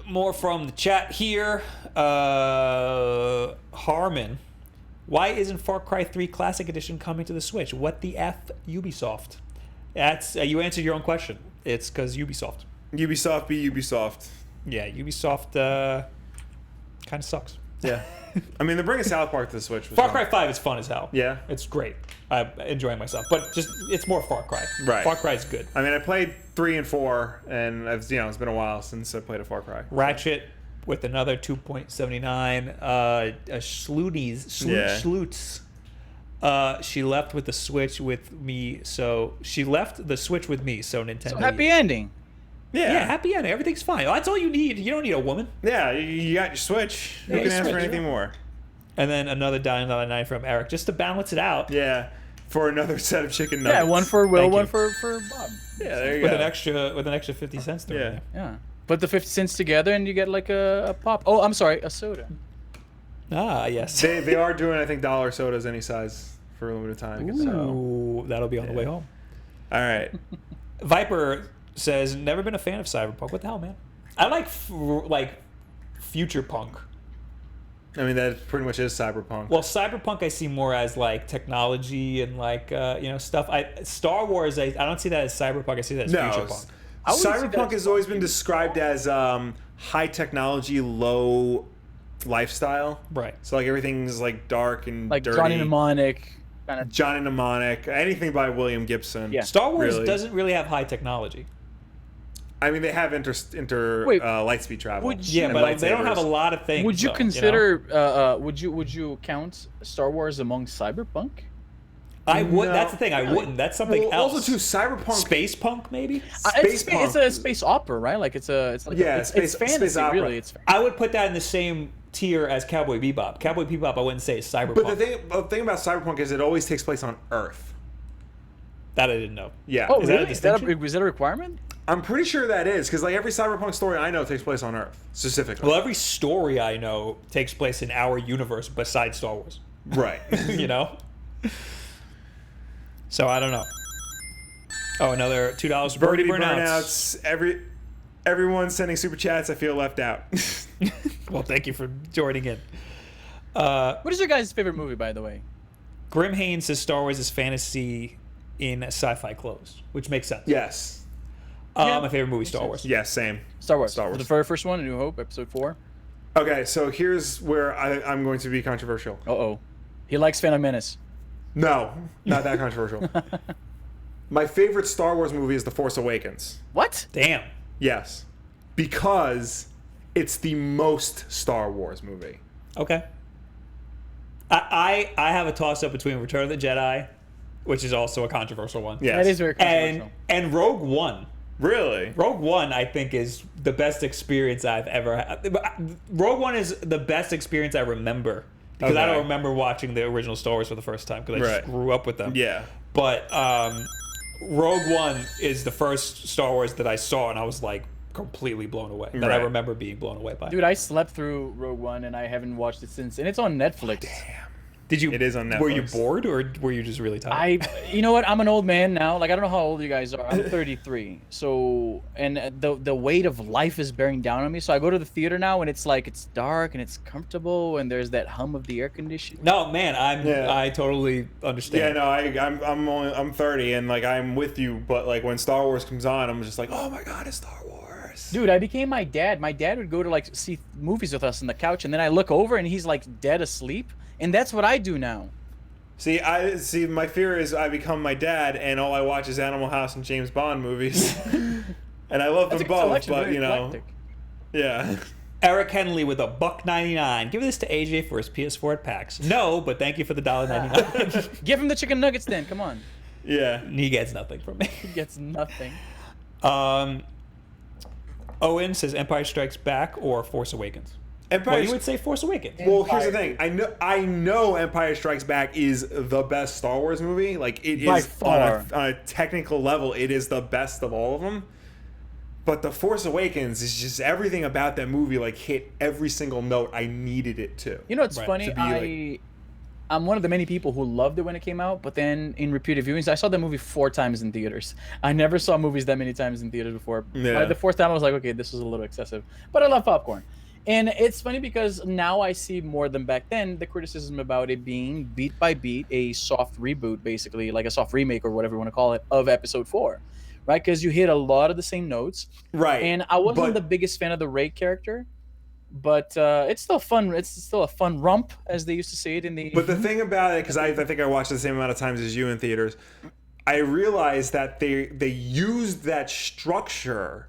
A: More from the chat here. Harmon. Why isn't Far Cry 3 Classic Edition coming to the Switch? What the F, Ubisoft? That's you answered your own question. It's because Ubisoft.
B: Ubisoft be Ubisoft.
A: Yeah, Ubisoft kind of sucks.
B: Yeah. I mean, they're bringing South Park to the Switch.
A: Far Cry 5 is fun as hell.
B: Yeah.
A: It's great. I'm enjoying myself. But just, it's more Far Cry.
B: Right.
A: Far Cry is good.
B: I mean, I played 3 and 4, and it's been a while since I played a Far Cry.
A: Ratchet with another 2.79. Schlutz. She left with the Switch with me, so Nintendo.
C: So happy ending.
A: Yeah, happy ending. Everything's fine. That's all you need. You don't need a woman.
B: Yeah, you got your Switch. You
A: Yeah,
B: can
A: your
B: ask for
A: Switch,
B: anything
A: yeah.
B: more.
A: And then another $9.99 from Eric, just to balance it out.
B: Yeah, for another set of chicken nuggets.
C: Yeah, one for Will,
A: Thank
C: one
A: you.
C: for Bob.
B: Yeah, there you
A: With
B: go.
A: an extra 50 cents thrown in
B: Yeah.
A: there.
C: Yeah. Put the 50 cents together and you get like a pop. Oh, I'm sorry, a soda.
A: Ah, yes.
B: They are doing, I think, dollar sodas any size for a limited time. So.
A: Ooh, that'll be on the way home.
B: All right.
A: Viper says, never been a fan of Cyberpunk. What the hell, man? I like future punk.
B: I mean, that pretty much is cyberpunk.
A: Well, Cyberpunk I see more as like technology and like stuff. Star Wars I don't see that as Cyberpunk. I see that as future punk.
C: I wouldn't see that
B: Cyberpunk
C: as
B: has always been described as high technology, low lifestyle.
A: Right.
B: So like everything's like dark and
C: Like
B: dirty.
C: Johnny Mnemonic. Kind of.
B: Johnny Mnemonic, anything by William Gibson.
C: Yeah.
A: Star Wars
B: Really.
A: doesn't really have high technology.
B: I mean, they have
C: Wait.
B: light speed travel.
C: Would you-
A: Yeah,
B: and
A: but they don't have a
B: lightsabers.
A: lot of things.
C: Would you
A: though,
C: consider? Would you count Star Wars among cyberpunk?
A: I would.
B: No.
A: That's the thing. I wouldn't. That's something
B: Well,
A: else.
B: also too, cyberpunk.
A: Space punk, maybe.
C: It's a space opera, right? Like it's like
B: Yeah,
C: it's
B: space
C: fantasy,
B: opera.
C: really. It's
A: I would put that in the same tier as Cowboy Bebop. Cowboy Bebop, I wouldn't say is cyberpunk.
B: But the thing about cyberpunk is it always takes place on Earth.
A: That I didn't know.
B: Yeah.
C: oh,
A: Is that a
C: really? Is that
A: distinction?
C: is that a requirement?
B: I'm pretty sure that is because like every cyberpunk story I know takes place on Earth specifically.
A: Well, every story I know takes place in our universe besides Star Wars.
B: Right.
A: You know? So I don't know. Oh, another $2 for Birdie Burnouts.
B: Everyone sending super chats. I feel left out.
A: Well, thank you for joining in.
C: What is your guys' favorite movie, by the way?
A: Grim Haynes says Star Wars is fantasy in sci-fi clothes, which makes sense.
B: Yes.
C: Yeah.
A: My favorite movie, Star Wars.
B: Yes. Same.
C: Star Wars.
B: Star Wars.
C: For the very first one, A New Hope, Episode 4.
B: Okay, so here's where I'm going to be controversial.
C: Uh-oh. He likes Phantom Menace.
B: No, not that controversial. My favorite Star Wars movie is The Force Awakens.
C: What?
A: Damn.
B: Yes. because it's the most Star Wars movie.
A: Okay. I have a toss up between Return of the Jedi, which is also a controversial one.
B: Yes.
C: That is very controversial.
A: And Rogue One.
B: Really?
A: Rogue One, I think, is the best experience I've ever had. Rogue One is the best experience I remember. Because I don't remember watching the original Star Wars for the first time, because I just grew up with them.
B: Yeah.
A: But Rogue One is the first Star Wars that I saw, and I was like completely blown away. That I remember being blown away by.
C: Dude, I slept through Rogue One, and I haven't watched it since. And it's on Netflix.
B: Damn.
A: Did you?
B: It is on Netflix.
A: Were you bored, or were you just really tired?
C: You know what? I'm an old man now. Like, I don't know how old you guys are. I'm 33. So, and the weight of life is bearing down on me. So I go to the theater now, and it's like it's dark and it's comfortable, and there's that hum of the air conditioning.
A: No, man, I totally understand.
B: Yeah, no, I'm 30, and like I'm with you, but like when Star Wars comes on, I'm just like, oh my god, it's Star Wars.
C: Dude, I became my dad. My dad would go to like see movies with us on the couch, and then I look over and he's like dead asleep, and that's what I do now.
B: See, my fear is I become my dad, and all I watch is Animal House and James Bond movies, and I love them both, but you know, yeah.
A: Eric Henley with $1.99. Give this to AJ for his PS4 at PAX. No, but thank you for the $1.99.
C: Give him the chicken nuggets then. Come on.
B: Yeah.
A: He gets nothing from me.
C: He gets nothing.
A: Owen says Empire Strikes Back or Force Awakens.
B: Well,
A: you would say Force Awakens.
B: Well, here's the thing. I know Empire Strikes Back is the best Star Wars movie. Like it
C: By
B: is
C: far.
B: on a technical level, it is the best of all of them. But The Force Awakens is just everything about that movie like hit every single note I needed it to.
C: You know what's funny?
B: To be,
C: I'm one of the many people who loved it when it came out, but then in repeated viewings, I saw the movie 4 times in theaters. I never saw movies that many times in theaters before.
B: Yeah.
C: By the 4th time, I was like, okay, this is a little excessive. But I love popcorn. And it's funny because now I see more than back then the criticism about it being beat by beat a soft reboot, basically, like a soft remake or whatever you want to call it, of Episode 4. Right? Because you hit a lot of the same notes.
B: Right.
C: And I wasn't the biggest fan of the Rey character. But it's still fun. It's still a fun romp, as they used to say it in the.
B: But the thing about it, because I think I watched it the same amount of times as you in theaters, I realized that they used that structure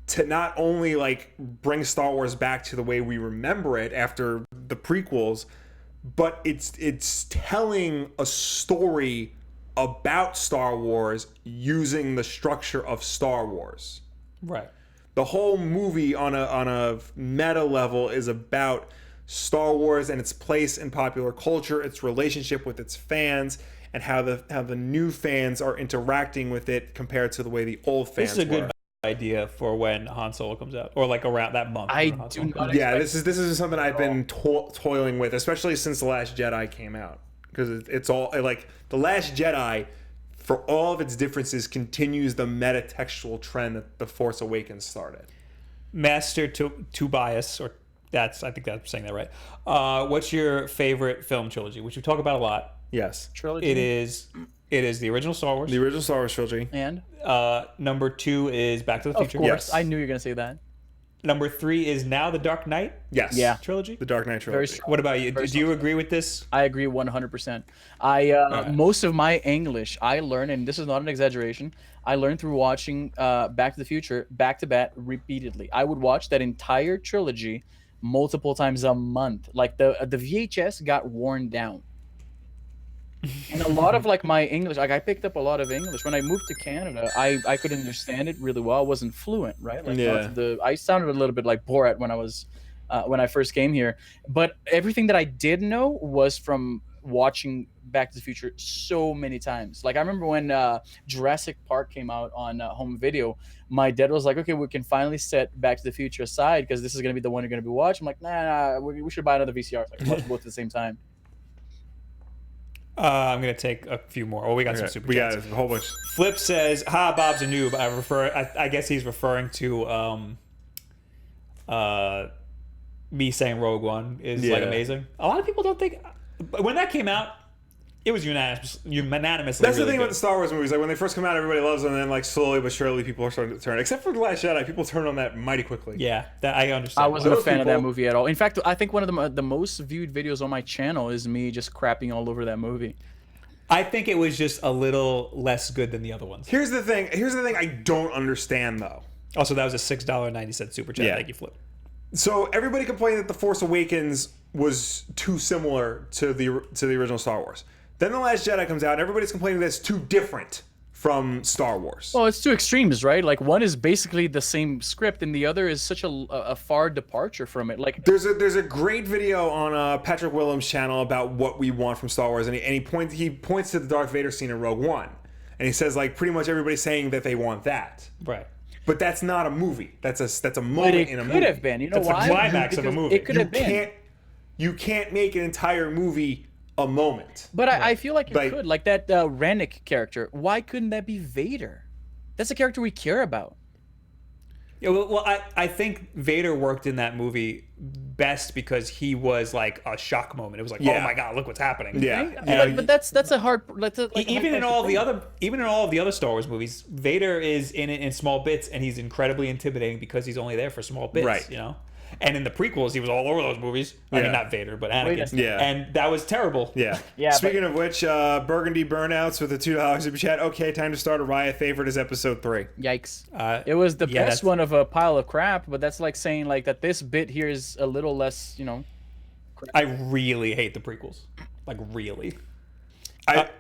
B: to not only like bring Star Wars back to the way we remember it after the prequels, but it's telling a story about Star Wars using the structure of Star Wars.
A: Right.
B: The whole movie on a meta level is about Star Wars and its place in popular culture, its relationship with its fans, and how the new fans are interacting with it compared to the way the old fans were.
A: This is a good idea for when Han Solo comes out, or like around that month.
C: I do not.
B: Yeah, this is something I've been toiling with, especially since The Last Jedi came out, because it's all like The Last Jedi, for all of its differences, continues the meta-textual trend that The Force Awakens started.
A: Master Tobias, or I think that's saying that right. What's your favorite film trilogy, which we talk about a lot?
B: Yes.
C: Trilogy.
A: It is the original Star Wars.
B: The original Star Wars trilogy.
C: And
A: number 2 is Back to the Future.
C: of course,
B: Yes.
C: I knew you were gonna say that.
A: Number 3 is now the Dark Knight.
B: Yes.
C: Yeah.
A: Trilogy.
B: The Dark Knight
C: Very
B: trilogy.
C: strong.
A: What about you?
C: Very
A: Do you
C: strong.
A: agree with this?
C: I agree 100%. Most of my English I learned, and this is not an exaggeration, I learned through watching Back to the Future back to back repeatedly. I would watch that entire trilogy multiple times a month. Like the VHS got worn down. And a lot of like my English, like I picked up a lot of English when I moved to Canada. I could understand it really well. I wasn't fluent, right? Like
B: Yeah.
C: I sounded a little bit like Borat when I first came here. But everything that I did know was from watching Back to the Future so many times. Like I remember when Jurassic Park came out on home video, my dad was like, "Okay, we can finally set Back to the Future aside because this is gonna be the one you're gonna be watching." I'm like, "Nah, we should buy another VCR. Like watch both at the same time."
A: I'm gonna take a few more. Oh, we got some super
B: We got
A: chats.
B: a whole bunch.
A: Flip says, "Ha, Bob's a noob." I guess he's referring to me saying Rogue One is like
B: Yeah.
A: amazing. A lot of people don't think when that came out, it was unanimously.
B: That's the
A: really
B: thing about
A: good.
B: the Star Wars movies. Like when they first come out, everybody loves them, and then like slowly but surely, people are starting to turn. Except for The Last Jedi, people turn on that mighty quickly.
A: Yeah, that I understand.
C: I wasn't a
B: Those
C: fan of that
B: people-
C: movie at all. In fact, I think one of the most viewed videos on my channel is me just crapping all over that movie.
A: I think it was just a little less good than the other ones.
B: Here's the thing I don't understand though.
A: Also, that was a $6.90 super chat.
B: Yeah.
A: Thank you, Flip.
B: So everybody complained that The Force Awakens was too similar to the original Star Wars. Then The Last Jedi comes out, and everybody's complaining that it's too different from Star Wars.
C: Well, it's two extremes, right? Like one is basically the same script, and the other is such a far departure from it. Like
B: There's a great video on Patrick Willem's channel about what we want from Star Wars, and he points to the Darth Vader scene in Rogue One, and he says like pretty much everybody's saying that they want that.
A: Right.
B: But that's not a movie. That's a moment in a movie.
C: It could have been. You know
A: That's the
C: why?
A: climax of a
C: Because
A: movie.
C: It could have been.
B: You can't make an entire movie a moment.
C: But I feel like it
B: Like-
C: could. Like that Rennick character. Why couldn't that be Vader? That's a character we care about.
A: Yeah, well, I think Vader worked in that movie best because he was like a shock moment. It was like,
B: Yeah.
A: oh my god, look what's happening.
B: Yeah.
C: But that's a hard.
A: Even in all of the other Star Wars movies, Vader is in it in small bits, and he's incredibly intimidating because he's only there for small bits.
B: Right.
A: You know. And in the prequels, he was all over those movies. I
B: Yeah.
A: mean, not Vader, but
C: Wait a
A: Anakin.
C: second.
B: Yeah.
A: And that was terrible.
B: Yeah.
C: Yeah,
B: Speaking of which, Burgundy Burnouts with a $2 super chat. Okay, time to start a riot. Favorite is episode 3.
C: Yikes!
A: Uh,
C: It was the
A: yeah,
C: best
A: that's-
C: one of a pile of crap, but that's like saying like that this bit here is a little less, you know.
A: I really hate the prequels. Like, really.
C: The
B: I've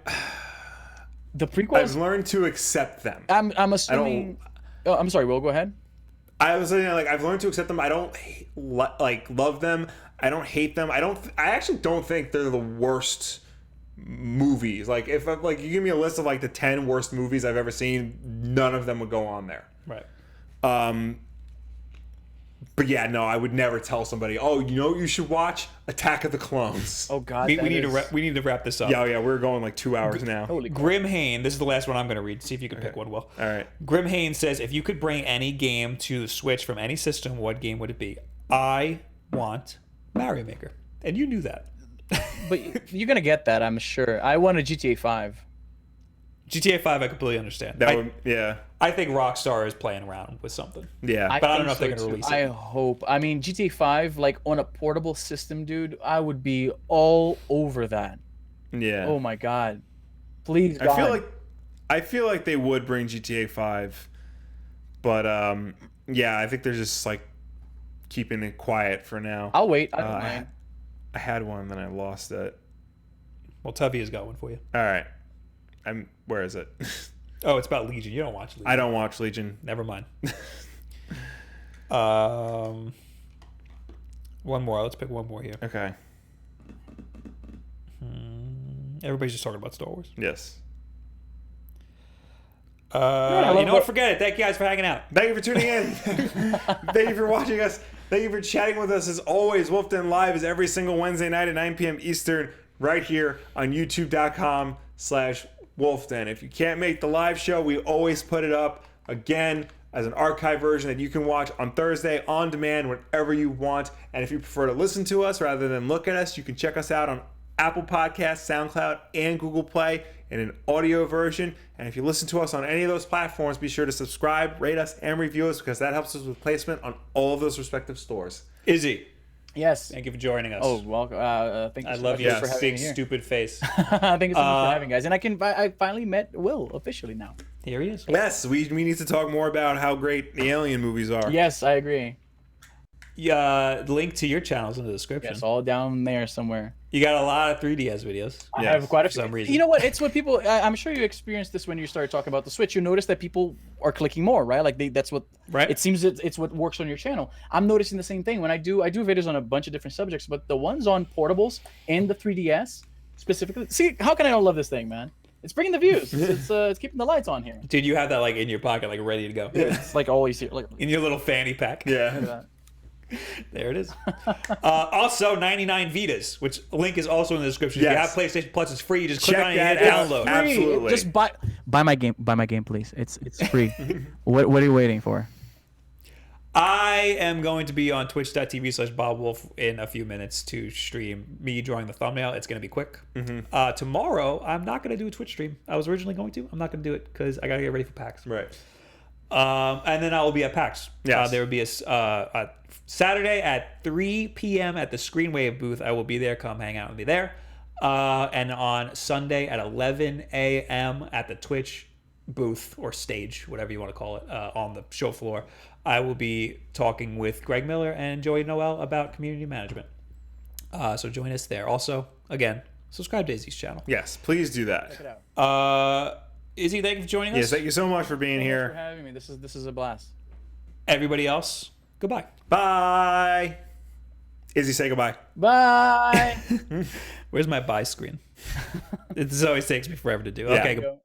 C: prequels.
B: learned to accept them.
C: I'm assuming. Oh, I'm sorry. Will, go ahead.
B: I was saying, like, I've learned to accept them. I don't love them. I don't hate them. I actually don't think they're the worst movies. Like, if like you give me a list of like the 10 worst movies I've ever seen, none of them would go on there.
A: Right.
B: But yeah, no, I would never tell somebody, oh, you know what you should watch? Attack of the Clones.
C: Oh God.
A: We
C: that
A: need
C: is-
A: we need to wrap this up.
B: Yeah, we're going like 2 hours now.
C: Holy crap.
A: Grim Hain, this is the last one I'm going to read. See if you can pick one, Will.
B: All right.
A: Grim Hain says, if you could bring any game to the Switch from any system, what game would it be? I want Mario Maker. And you knew that.
C: But you're gonna get that, I'm sure. I want a GTA 5.
A: GTA 5, I completely understand.
B: That would, yeah.
A: I think Rockstar is playing around with something.
B: Yeah.
A: But I don't know if they're gonna
C: too.
A: release it.
C: I hope. I mean, GTA 5, like on a portable system, dude, I would be all over that.
B: Yeah.
C: Oh my God. Please, God.
B: I feel like they would bring GTA 5, but yeah, I think they're just like keeping it quiet for now.
C: I'll wait. I don't mind.
B: I had one, then I lost it.
A: Well, Tuvia's got one for you.
B: All right, where is it?
A: Oh, it's about Legion. You don't watch Legion.
B: I don't watch Legion.
A: Never mind. One more. Let's pick one more here.
B: Okay.
A: Everybody's just talking about Star Wars.
B: Yes.
A: You know what? Forget it. Thank you guys for hanging out.
B: Thank you for tuning in. Thank you for watching us. Thank you for chatting with us. As always, Wulff Den Live is every single Wednesday night at 9 p.m. Eastern, right here on youtube.com/WulffDen. If you can't make the live show, we always put it up again as an archive version that you can watch on Thursday on demand whenever you want. And if you prefer to listen to us rather than look at us, you can check us out on Apple Podcasts, SoundCloud, and Google Play in an audio version. And if you listen to us on any of those platforms, be sure to subscribe, rate us, and review us because that helps us with placement on all of those respective stores.
A: Izzy,
C: Yes.
A: thank you for joining us.
C: Oh, welcome. Thank you
A: I
C: so
A: love
C: much
A: your
C: for having
A: big
C: me here.
A: stupid face.
C: Thank you so much for having guys. And I finally met Will officially now.
A: Here he is.
B: Yes, we need to talk more about how great the Alien movies are.
C: Yes, I agree.
A: Yeah, link to your channel's in the description.
C: Yes, all down there somewhere.
A: You got a lot of 3DS videos.
C: I
B: Yes,
C: have quite a
A: for some
C: few.
A: reason.
C: You know what? It's what people. I'm sure you experienced this when you started talking about the Switch. You notice that people are clicking more, right? Like that's what.
A: Right.
C: It seems it's what works on your channel. I'm noticing the same thing when I do videos on a bunch of different subjects, but the ones on portables and the 3DS specifically. See, how can I not love this thing, man? It's bringing the views. It's keeping the lights on here.
A: Dude, you have that like in your pocket, like ready to go.
C: It's like always here. Like
A: In your little fanny pack.
B: Yeah.
A: There it is. Also, 99 Vitas, which link is also in the description. If you have
B: Yes.
A: PlayStation Plus, it's free. You just click
B: Check
A: on it and
B: that
A: hit
B: out.
A: download.
B: Absolutely.
C: Just buy my game. Buy my game, please. It's free. What are you waiting for?
A: I am going to be on twitch.tv/Bob Wulff in a few minutes to stream me drawing the thumbnail. It's going to be quick. Tomorrow, I'm not going to do a Twitch stream. I was originally going to. I'm not going to do it because I got to get ready for PAX.
B: Right.
A: And then I will be at PAX.
B: Yes.
A: There will be a Saturday at 3 p.m. at the Screenwave booth. I will be there. Come hang out with me there. And on Sunday at 11 a.m. at the Twitch booth or stage, whatever you want to call it, on the show floor, I will be talking with Greg Miller and Joey Noel about community management. So join us there. Also, again, subscribe to Izzy's channel.
B: Yes, please do
C: Check it
B: that.
C: out.
A: Izzy, thank you for joining us.
B: Yes, thank you so much for being
C: Thanks for
B: here.
C: having me. This is a blast.
A: Everybody else, goodbye.
B: Bye. Izzy, say goodbye.
C: Bye.
A: Where's my bye screen? This always takes me forever to do.
B: Yeah.
A: Okay,
C: Go.